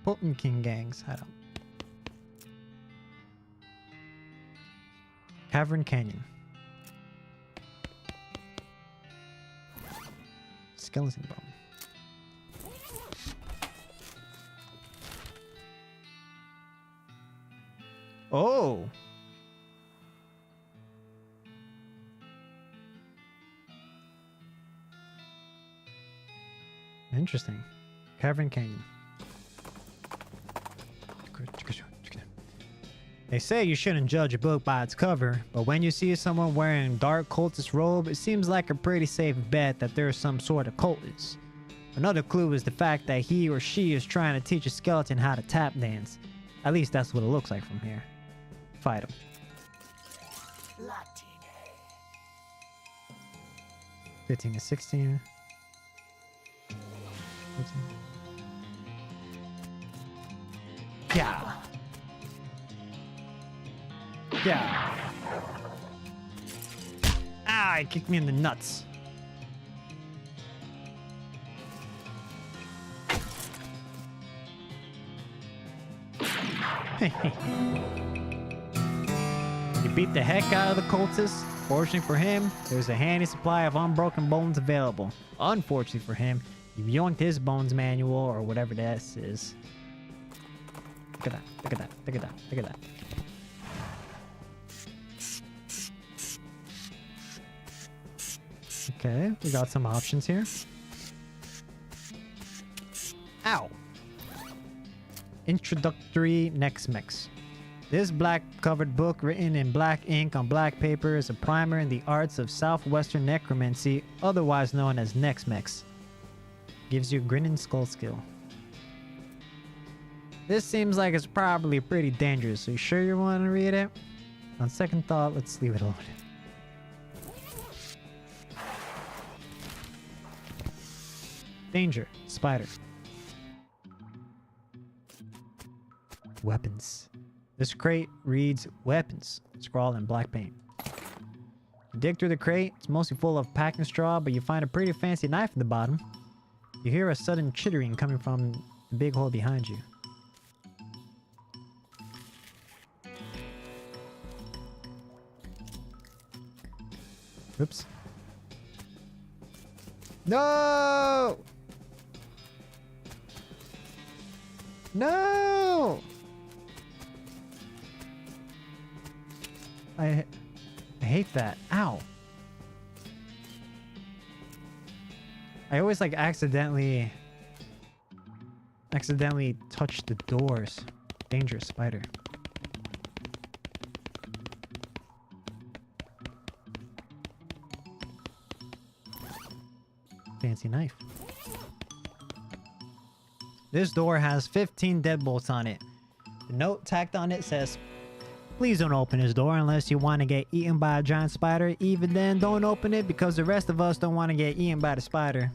Potemkin gangs hideout. Cavern Canyon. Skeleton bone. Oh! Interesting. Cavern Canyon. They say you shouldn't judge a book by its cover, but when you see someone wearing dark cultist robe, it seems like a pretty safe bet that they're some sort of cultist. Another clue is the fact that he or she is trying to teach a skeleton how to tap dance. At least that's what it looks like from here. Fight him. 15 to 16. 14. Yeah. Yeah. Ah, he kicked me in the nuts. You beat the heck out of the cultist. Fortunately for him, there's a handy supply of unbroken bones available. Unfortunately for him, you yoinked his bones manual or whatever that is. Look at that, look at that, look at that, look at that. Okay, we got some options here. Ow! Introductory Next Mix. This black covered book written in black ink on black paper is a primer in the arts of southwestern necromancy, otherwise known as Next Mix. Gives you grinning skull skill. This seems like it's probably pretty dangerous, so you sure you want to read it? On second thought, let's leave it alone. Danger, spider. Weapons. This crate reads weapons, scrawled in black paint. You dig through the crate, it's mostly full of packing straw, but you find a pretty fancy knife at the bottom. You hear a sudden chittering coming from the big hole behind you. Oops. No! No! I hate that. Ow. I always like accidentally touch the doors. Dangerous spider. Fancy knife. This door has 15 deadbolts on it. The note tacked on it says, "Please don't open this door unless you want to get eaten by a giant spider. Even then, don't open it because the rest of us don't want to get eaten by the spider."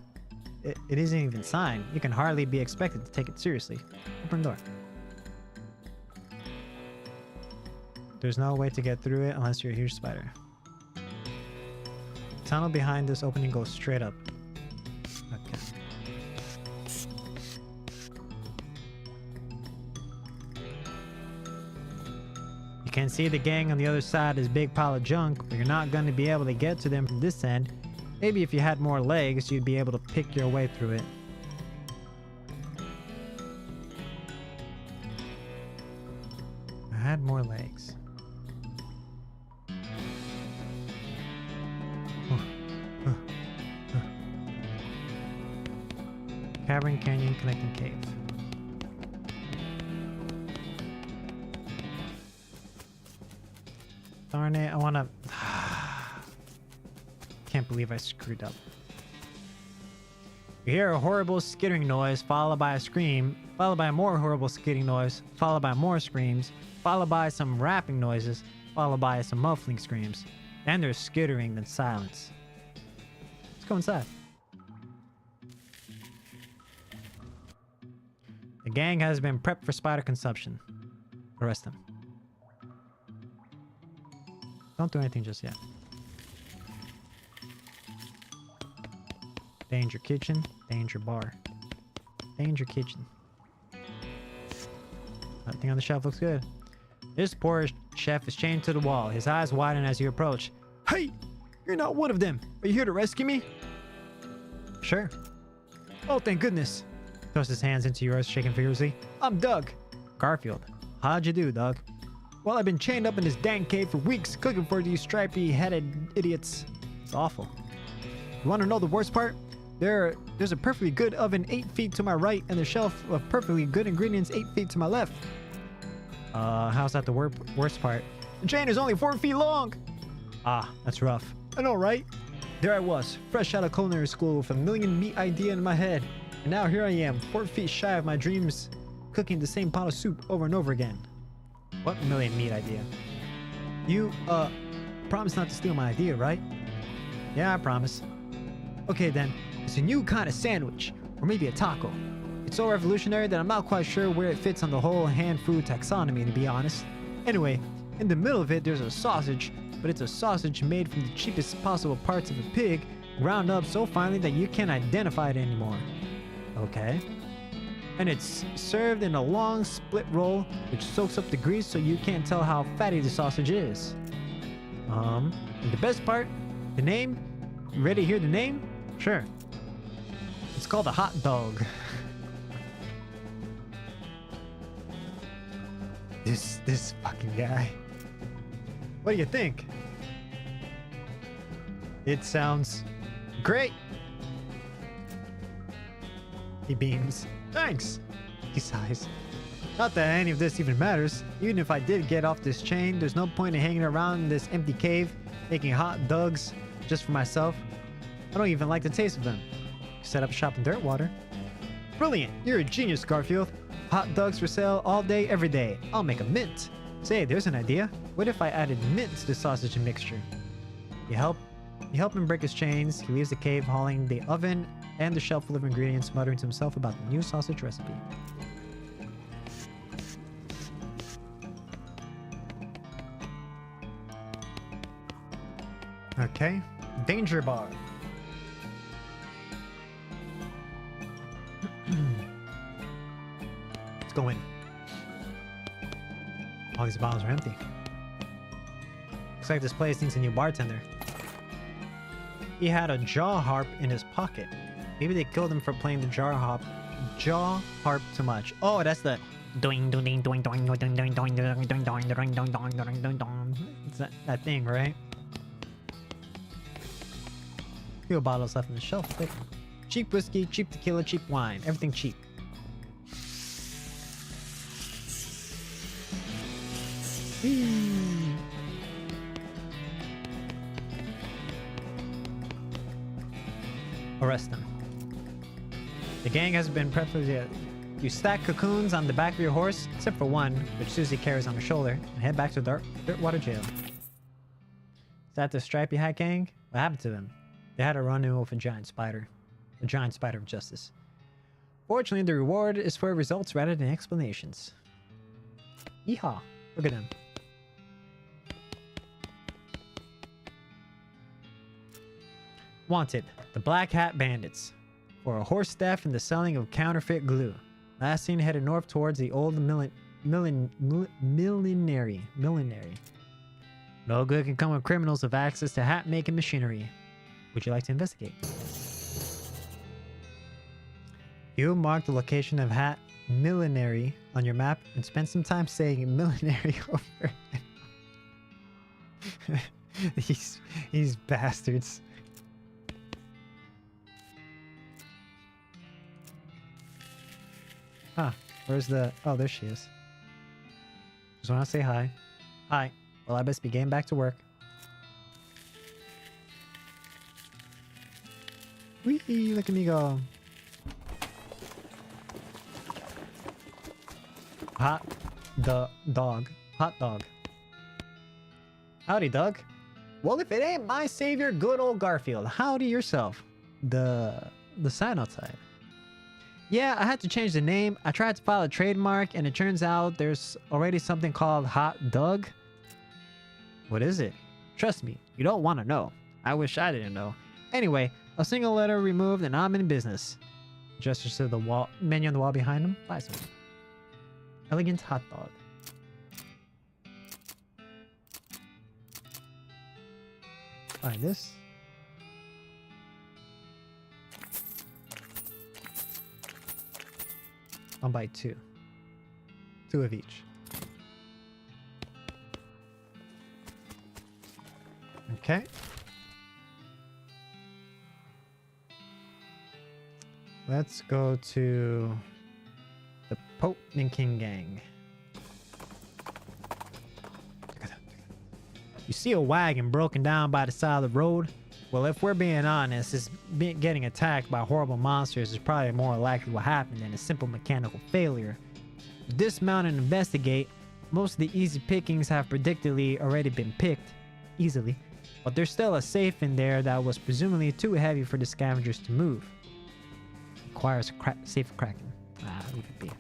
It isn't even signed. You can hardly be expected to take it seriously. Open the door. There's no way to get through it unless you're a huge spider. The tunnel behind this opening goes straight up. Okay. You can see the gang on the other side of this big pile of junk, but you're not going to be able to get to them from this end. Maybe if you had more legs, you'd be able to pick your way through it. I had more legs. Cavern, canyon, connecting cave. Darn it, I wanna... Can't believe I screwed up. You hear a horrible skittering noise, followed by a scream, followed by a more horrible skittering noise, followed by more screams, followed by some rapping noises, followed by some muffling screams. Then there's skittering, then silence. Let's go inside. The gang has been prepped for spider consumption. Arrest them. Don't do anything just yet. Danger kitchen, danger bar. Danger kitchen. Nothing on the shelf looks good. This poor chef is chained to the wall. His eyes widen as you approach. Hey! You're not one of them. Are you here to rescue me? Sure. Oh, thank goodness. Throws his hands into yours, shaking furiously. I'm Doug. Garfield. How'd you do, Doug? Well, I've been chained up in this dang cave for weeks, cooking for these stripy-headed idiots. It's awful. You want to know the worst part? There's a perfectly good oven 8 feet to my right and a shelf of perfectly good ingredients 8 feet to my left. How's that the worst part? The chain is only 4 feet long! Ah, that's rough. I know, right? There I was, fresh out of culinary school with a million meat idea in my head. And now here I am, 4 feet shy of my dreams, cooking the same pot of soup over and over again. What million meat idea? You, promise not to steal my idea, right? Yeah, I promise. Okay then, it's a new kind of sandwich, or maybe a taco. It's so revolutionary that I'm not quite sure where it fits on the whole hand food taxonomy, to be honest. Anyway, in the middle of it there's a sausage, but it's a sausage made from the cheapest possible parts of a pig, ground up so finely that you can't identify it anymore. Okay. And it's served in a long split roll, which soaks up the grease so you can't tell how fatty the sausage is. And the best part, the name. You ready to hear the name? Sure. It's called a hot dog. This fucking guy. What do you think? It sounds great. He beams. Thanks. He sighs. Not that any of this even matters. Even if I did get off this chain, there's no point in hanging around in this empty cave, making hot dogs just for myself. I don't even like the taste of them. Set up shop in Dirtwater. Brilliant. You're a genius, Garfield. Hot dogs for sale all day, every day. I'll make a mint. Say, there's an idea. What if I added mint to the sausage mixture? You help him break his chains. He leaves the cave, hauling the oven and the shelf full of ingredients, muttering to himself about the new sausage recipe. Okay. Danger bar. Let's go in. All these bottles are empty. Looks like this place needs a new bartender. He had a jaw harp in his pocket. Maybe they killed him for playing the jaw harp too much. Oh, that's the doing doing doing doing doing doing doing doing doing doing doing doing doing doing doing. It's that thing, right? Few bottles left on the shelf. Quick. Cheap whiskey, cheap tequila, cheap wine. Everything cheap. Whee. Arrest them. The gang has been prepped. You stack cocoons on the back of your horse, except for one, which Susie carries on her shoulder, and head back to Dirtwater Jail. Is that the Stripey Hat gang? What happened to them? They had a run-in with a giant spider. The giant spider of justice. Fortunately, the reward is for results rather than explanations. Yeehaw. Look at them. Wanted. The Black Hat Bandits. For a horse theft and the selling of counterfeit glue. Last seen headed north towards the old millenary. No good can come of criminals with access to hat-making machinery. Would you like to investigate? You mark the location of Hat Millenary on your map and spend some time saying millenary over. These bastards. Huh. Where's the... Oh, there she is. Just want to say hi. Hi. Well, I best be getting back to work. Whee! Look at me go. Hot dog. Howdy, Doug. Well, if it ain't my savior, good old Garfield. Howdy yourself. The sign outside. Yeah, I had to change the name. I tried to file a trademark, and it turns out there's already something called Hot Doug. What is it? Trust me, you don't want to know. I wish I didn't know. Anyway, a single letter removed, and I'm in business. Gestures to the wall menu on the wall behind him. Buy some. Elegant hot dog. Buy this. I'll buy two. Two of each. Okay. Let's go to the Pope and King gang. You see a wagon broken down by the side of the road? Well, if we're being honest, getting attacked by horrible monsters is probably more likely what happened than a simple mechanical failure. Dismount and investigate. Most of the easy pickings have predictably already been picked, easily, but there's still a safe in there that was presumably too heavy for the scavengers to move. Requires safe cracking. Leave it be.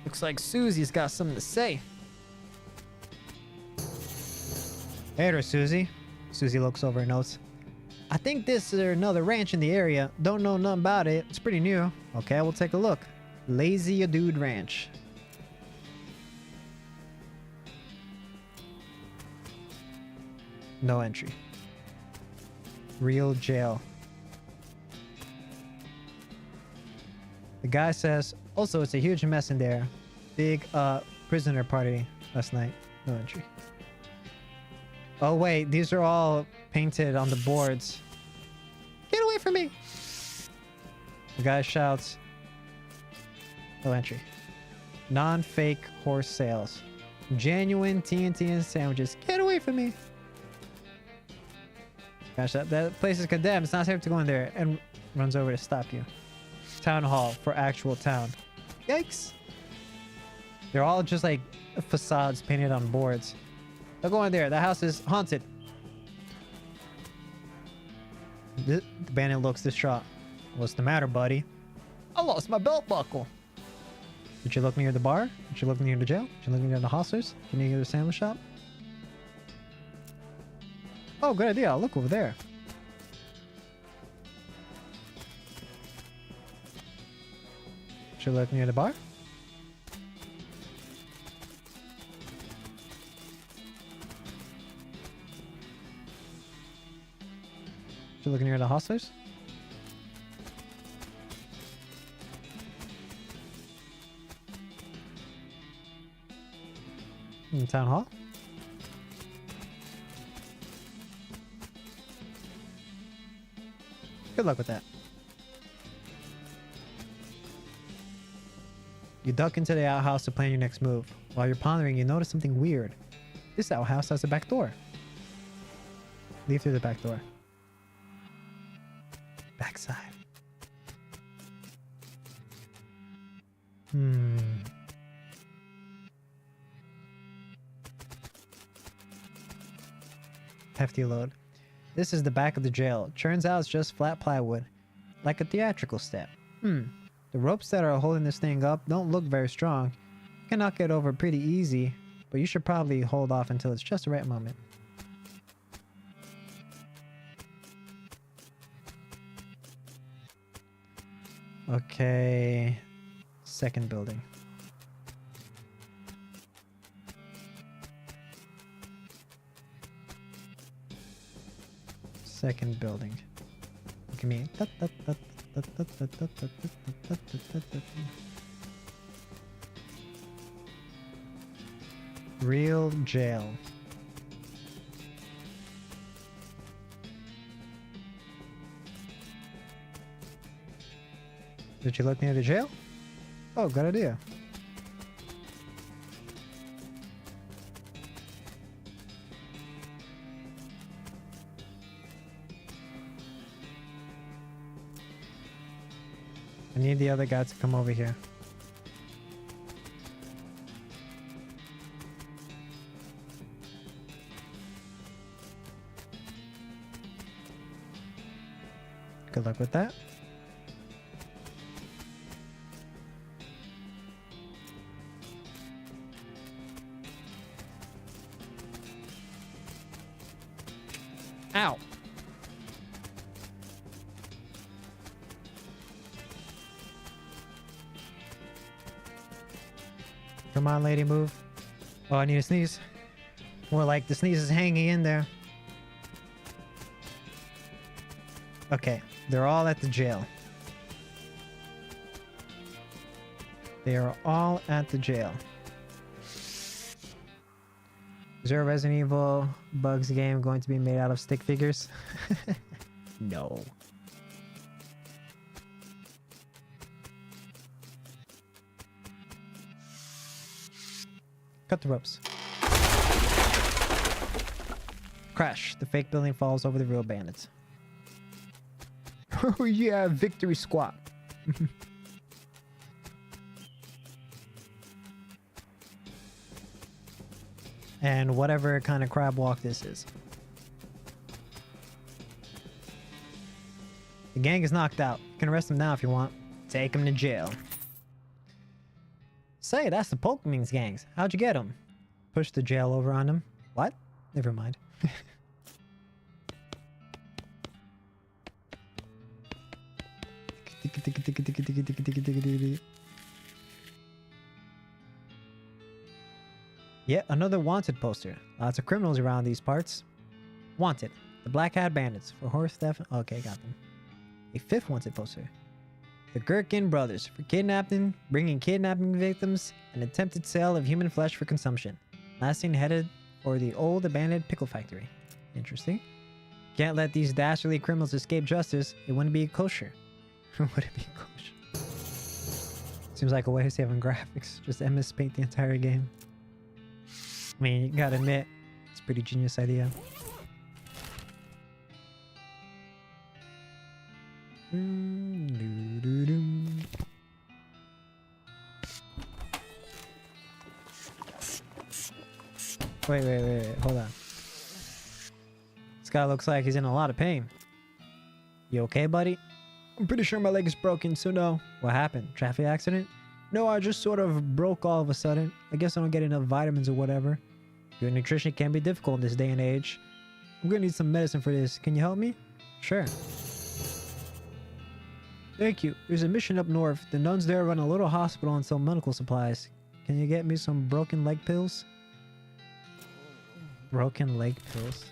Looks like Susie's got something to say. Hey there, Susie. Susie looks over her notes. I think this is another ranch in the area. Don't know nothing about it. It's pretty new. Okay, we'll take a look. Lazy Dude Ranch. No entry. Real jail. The guy says, also, it's a huge mess in there. Big, prisoner party last night. No entry. Oh, wait. These are all painted on the boards. Get away from me! The guy shouts. No entry. Non-fake horse sales. Genuine TNT and sandwiches. Get away from me! Gosh, that place is condemned. It's not safe to go in there. And runs over to stop you. Town hall for actual town. Yikes. They're all just like facades painted on boards. Don't go in there. That house is haunted. The bandit looks distraught. What's the matter, buddy? I lost my belt buckle. Did you look near the bar? Did you look near the jail? Did you look near the hostlers? Did you near the sandwich shop? Oh, good idea. I'll look over there. Did you look near the bar? Did you look near the hostlers? In the town hall? Good luck with that. You duck into the outhouse to plan your next move. While you're pondering, you notice something weird. This outhouse has a back door. Leave through the back door. Backside. Hefty load. This is the back of the jail. Turns out it's just flat plywood. Like a theatrical step. The ropes that are holding this thing up don't look very strong. You can knock it over pretty easy, but you should probably hold off until it's just the right moment. Okay. Second building. Second building. Look at me. Real jail. Did you look near the jail? Oh, good idea. I need the other guy to come over here. Good luck with that. Ow. Come on, lady, move. Oh, I need a sneeze. More like the sneeze is hanging in there. Okay, they're all at the jail. They are all at the jail. Is there a Resident Evil Bugs game going to be made out of stick figures? No. Cut the ropes. Crash. The fake building falls over the real bandits. Oh yeah, victory squat. And whatever kind of crab walk this is. The gang is knocked out. You can arrest them now if you want. Take them to jail. Say, that's the Pokemons gangs. How'd you get them? Push the jail over on them. What? Never mind. Yet another wanted poster. Lots of criminals around these parts. Wanted. The Black Hat Bandits for horse theft. Okay, got them. A fifth wanted poster. The Gherkin Brothers for kidnapping, bringing kidnapping victims, and attempted sale of human flesh for consumption. Last seen headed for the old abandoned pickle factory. Interesting. Can't let these dastardly criminals escape justice. It wouldn't be kosher. Would it be kosher? Seems like a way of saving graphics. Just MS Paint the entire game. I mean, you gotta admit, it's a pretty genius idea. Wait, hold on. This guy looks like he's in a lot of pain. You okay, buddy? I'm pretty sure my leg is broken, so no. What happened? Traffic accident? No, I just sort of broke all of a sudden. I guess I don't get enough vitamins or whatever. Good nutrition can be difficult in this day and age. I'm gonna need some medicine for this. Can you help me? Sure. Thank you. There's a mission up north. The nuns there run a little hospital and sell medical supplies. Can you get me some broken leg pills? Broken leg pills.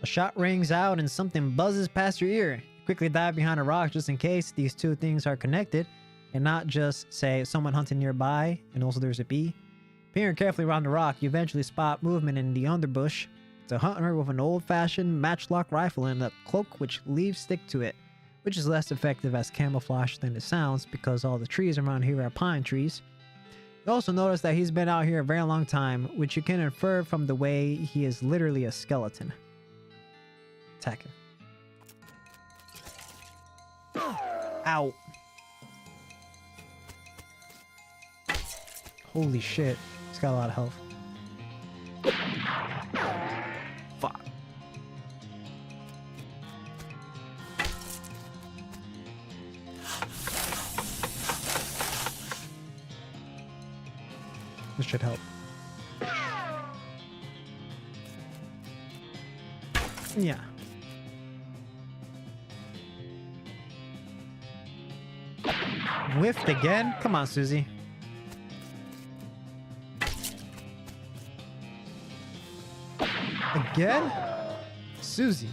A shot rings out and something buzzes past your ear. You quickly dive behind a rock just in case these two things are connected and not just, say, someone hunting nearby and also there's a bee. Peering carefully around the rock, you eventually spot movement in the underbush. It's a hunter with an old-fashioned matchlock rifle and a cloak which leaves stick to it, which is less effective as camouflage than it sounds because all the trees around here are pine trees. You also notice that he's been out here a very long time, which you can infer from the way he is literally a skeleton. Attack him. Ow. Holy shit. He's got a lot of health. Fuck. This should help. Yeah. Whiffed again? Come on, Susie. Again? Susie.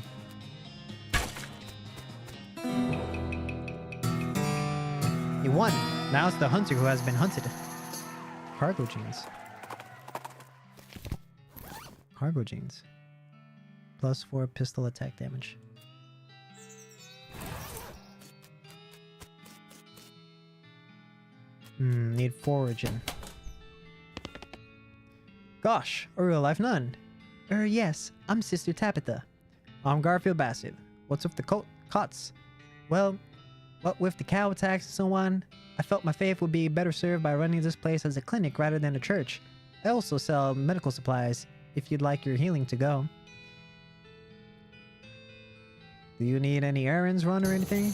He won. Now it's the hunter who has been hunted. Cargo jeans. Cargo jeans. +4 pistol attack damage. Need foraging. Gosh, a real life nun. Yes, I'm Sister Tabitha. I'm Garfield Bassett. What's with the cots? Well, what with the cow attacks and so on, I felt my faith would be better served by running this place as a clinic rather than a church. I also sell medical supplies, if you'd like your healing to go. Do you need any errands run or anything?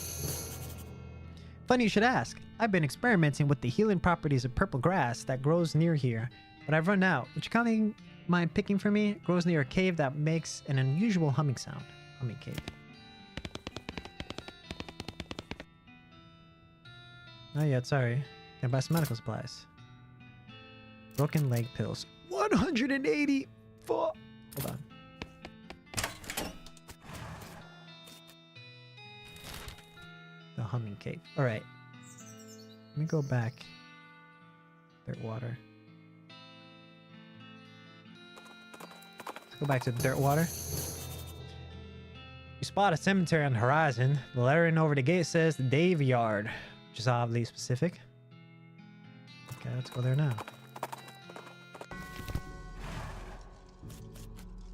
Funny you should ask. I've been experimenting with the healing properties of purple grass that grows near here, but I've run out. Would you kindly mind picking for me? It grows near a cave that makes an unusual humming sound. Humming cave. Not yet, sorry. Can I buy some medical supplies? Broken leg pills. 180! Hold on. The humming cave. Alright. Let me go back. Dirt water. Let's go back to the dirt water. You You spot a cemetery on the horizon. The lettering over the gate says the Dave Yard, which is oddly specific. Okay, let's go there now.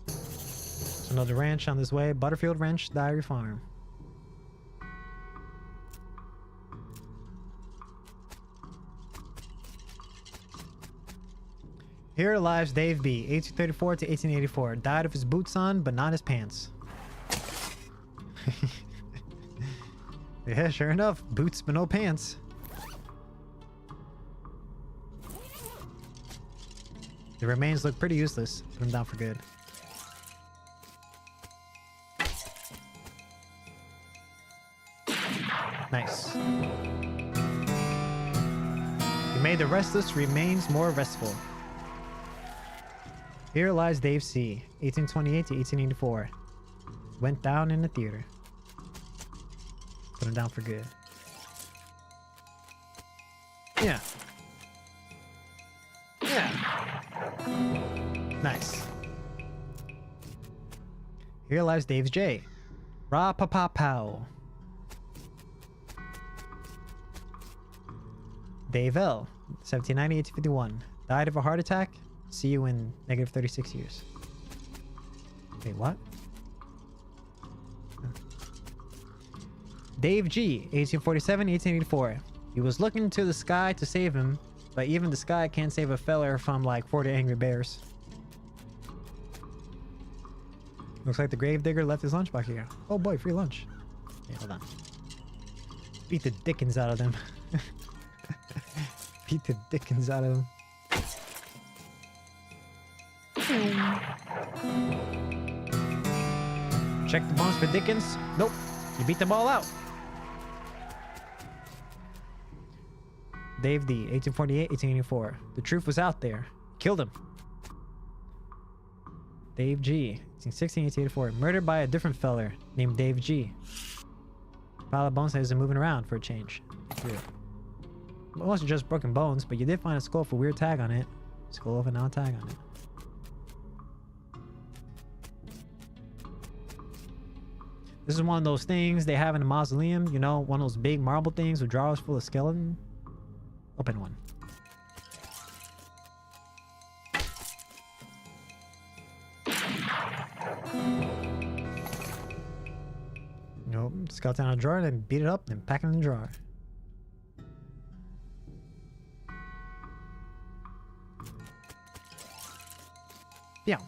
There's another ranch on this way. Butterfield Ranch Dairy Farm. Here lies Dave B, 1834 to 1884. Died of his boots on, but not his pants. Yeah, sure enough. Boots, but no pants. The remains look pretty useless. Put them down for good. Nice. You made the restless remains more restful. Here lies Dave C, 1828 to 1884. Went down in the theater. Put him down for good. Yeah. Yeah. Nice. Here lies Dave's J. Ra pa pa pow. Dave L, 1790 1851. Died of a heart attack. See you in negative 36 years. Wait, what? Dave G, 1847 1884. He was looking to the sky to save him, but even the sky can't save a feller from like 40 angry bears. Looks like the gravedigger left his lunchbox here. Oh boy, free lunch. Okay, hold on. Beat the dickens out of them. Beat the dickens out of them. Check the bones for Dickens. Nope. You beat them all out. Dave D, 1848, 1884. The truth was out there. Killed him. Dave G, 1816, 1884. Murdered by a different feller named Dave G. Pile of bones hasn't moving around for a change. Weird. It wasn't just broken bones, but you did find a skull with a weird tag on it. Skull with a non-tag on it. This is one of those things they have in a mausoleum, you know, one of those big marble things with drawers full of skeleton. Open one. Nope, skeleton out of a drawer, then beat it up, then pack it in the drawer. Yeah.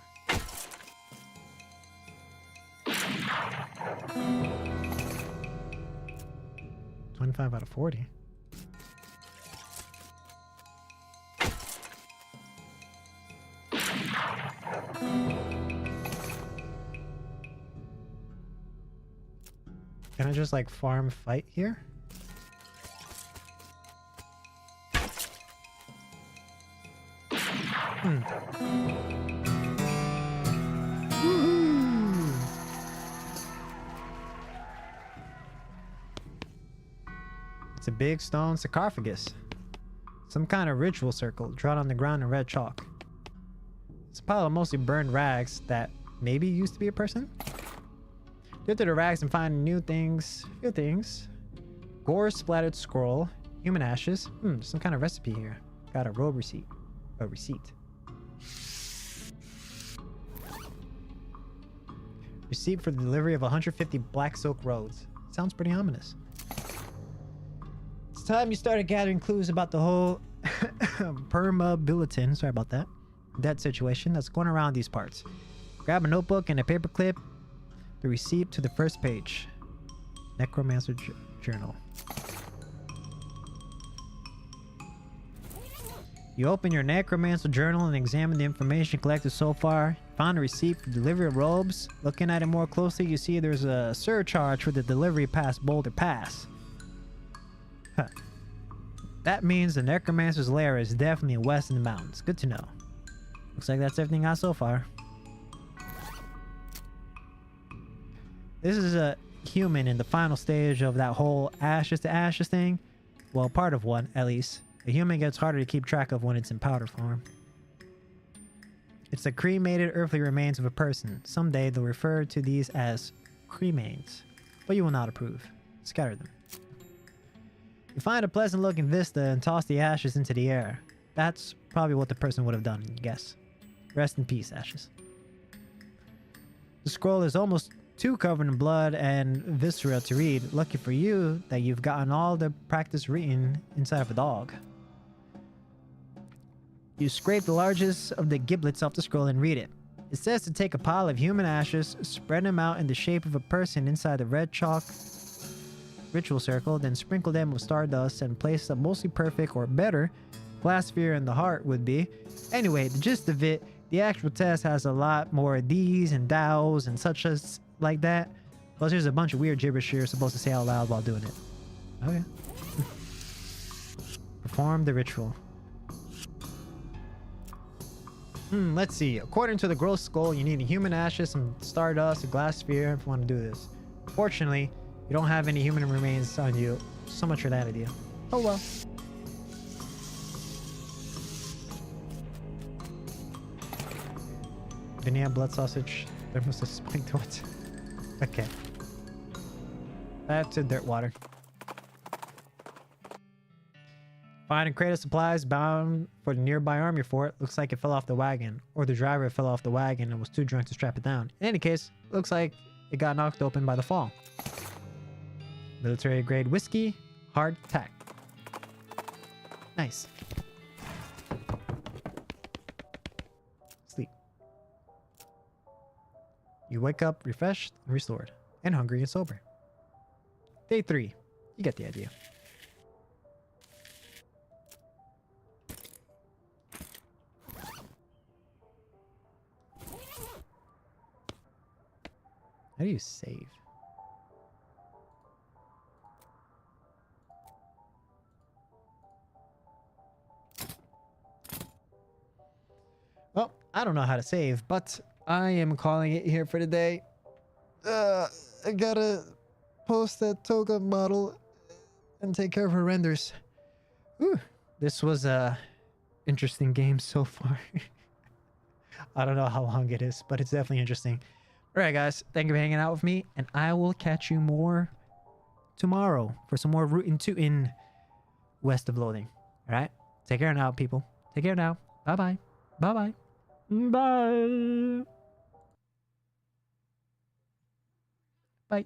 25 out of 40. Can I just like farm fight here? It's a big stone sarcophagus. Some kind of ritual circle drawn on the ground in red chalk. It's a pile of mostly burned rags that maybe used to be a person. Go through the rags and find new things. Few things. Gore splattered scroll. Human ashes. Some kind of recipe here. Got a robe receipt. A receipt. Receipt for the delivery of 150 black silk robes. Sounds pretty ominous. It's time you started gathering clues about the whole perma-bulletin. Sorry about that. That situation that's going around these parts. Grab a notebook and a paper clip. The receipt to the first page. Necromancer journal. You open your Necromancer journal and examine the information collected so far. Found a receipt for delivery of robes. Looking at it more closely, you see there's a surcharge for the delivery past Boulder Pass. Huh. That means the Necromancer's lair is definitely west in the mountains. Good to know. Looks like that's everything I got so far. This is a human in the final stage of that whole ashes to ashes thing. Well, part of one, at least. A human gets harder to keep track of when it's in powder form. It's the cremated earthly remains of a person. Someday they'll refer to these as cremains, but you will not approve. Scatter them. You find a pleasant looking vista and toss the ashes into the air. That's probably what the person would have done, I guess. Rest in peace, ashes. The scroll is almost too covered in blood and viscera to read. Lucky for you that you've gotten all the practice reading inside of a dog. You scrape the largest of the giblets off the scroll and read it. It says to take a pile of human ashes, spread them out in the shape of a person inside the red chalk ritual circle, then sprinkle them with stardust and place a mostly perfect or better glass sphere in the heart would be. Anyway, the gist of it, the actual test has a lot more D's and thous and such as like that. Plus there's a bunch of weird gibberish you're supposed to say out loud while doing it. Okay. Perform the ritual. Let's see. According to the gross skull, you need a human ashes, some stardust, a glass sphere if you want to do this. Fortunately, you don't have any human remains on you. So much for that idea. Oh well. Vinaya blood sausage. There must have spiked to it. Okay. That's a dirt water. Find a crate of supplies bound for the nearby army fort. Looks like it fell off the wagon. Or the driver fell off the wagon and was too drunk to strap it down. In any case, looks like it got knocked open by the fall. Military grade whiskey. Hard tack. Nice. Sleep. You wake up refreshed and restored. And hungry and sober. Day 3. You get the idea. How do you save? Well, I don't know how to save, but I am calling it here for today. I gotta post that toga model and take care of her renders. Whew. This was a interesting game so far. I don't know how long it is, but it's definitely interesting. All right, guys. Thank you for hanging out with me, and I will catch you more tomorrow for some more Rootin' Tootin' west of Loathing. All right? Take care now, people. Take care now. Bye-bye. Bye-bye. Bye. Bye.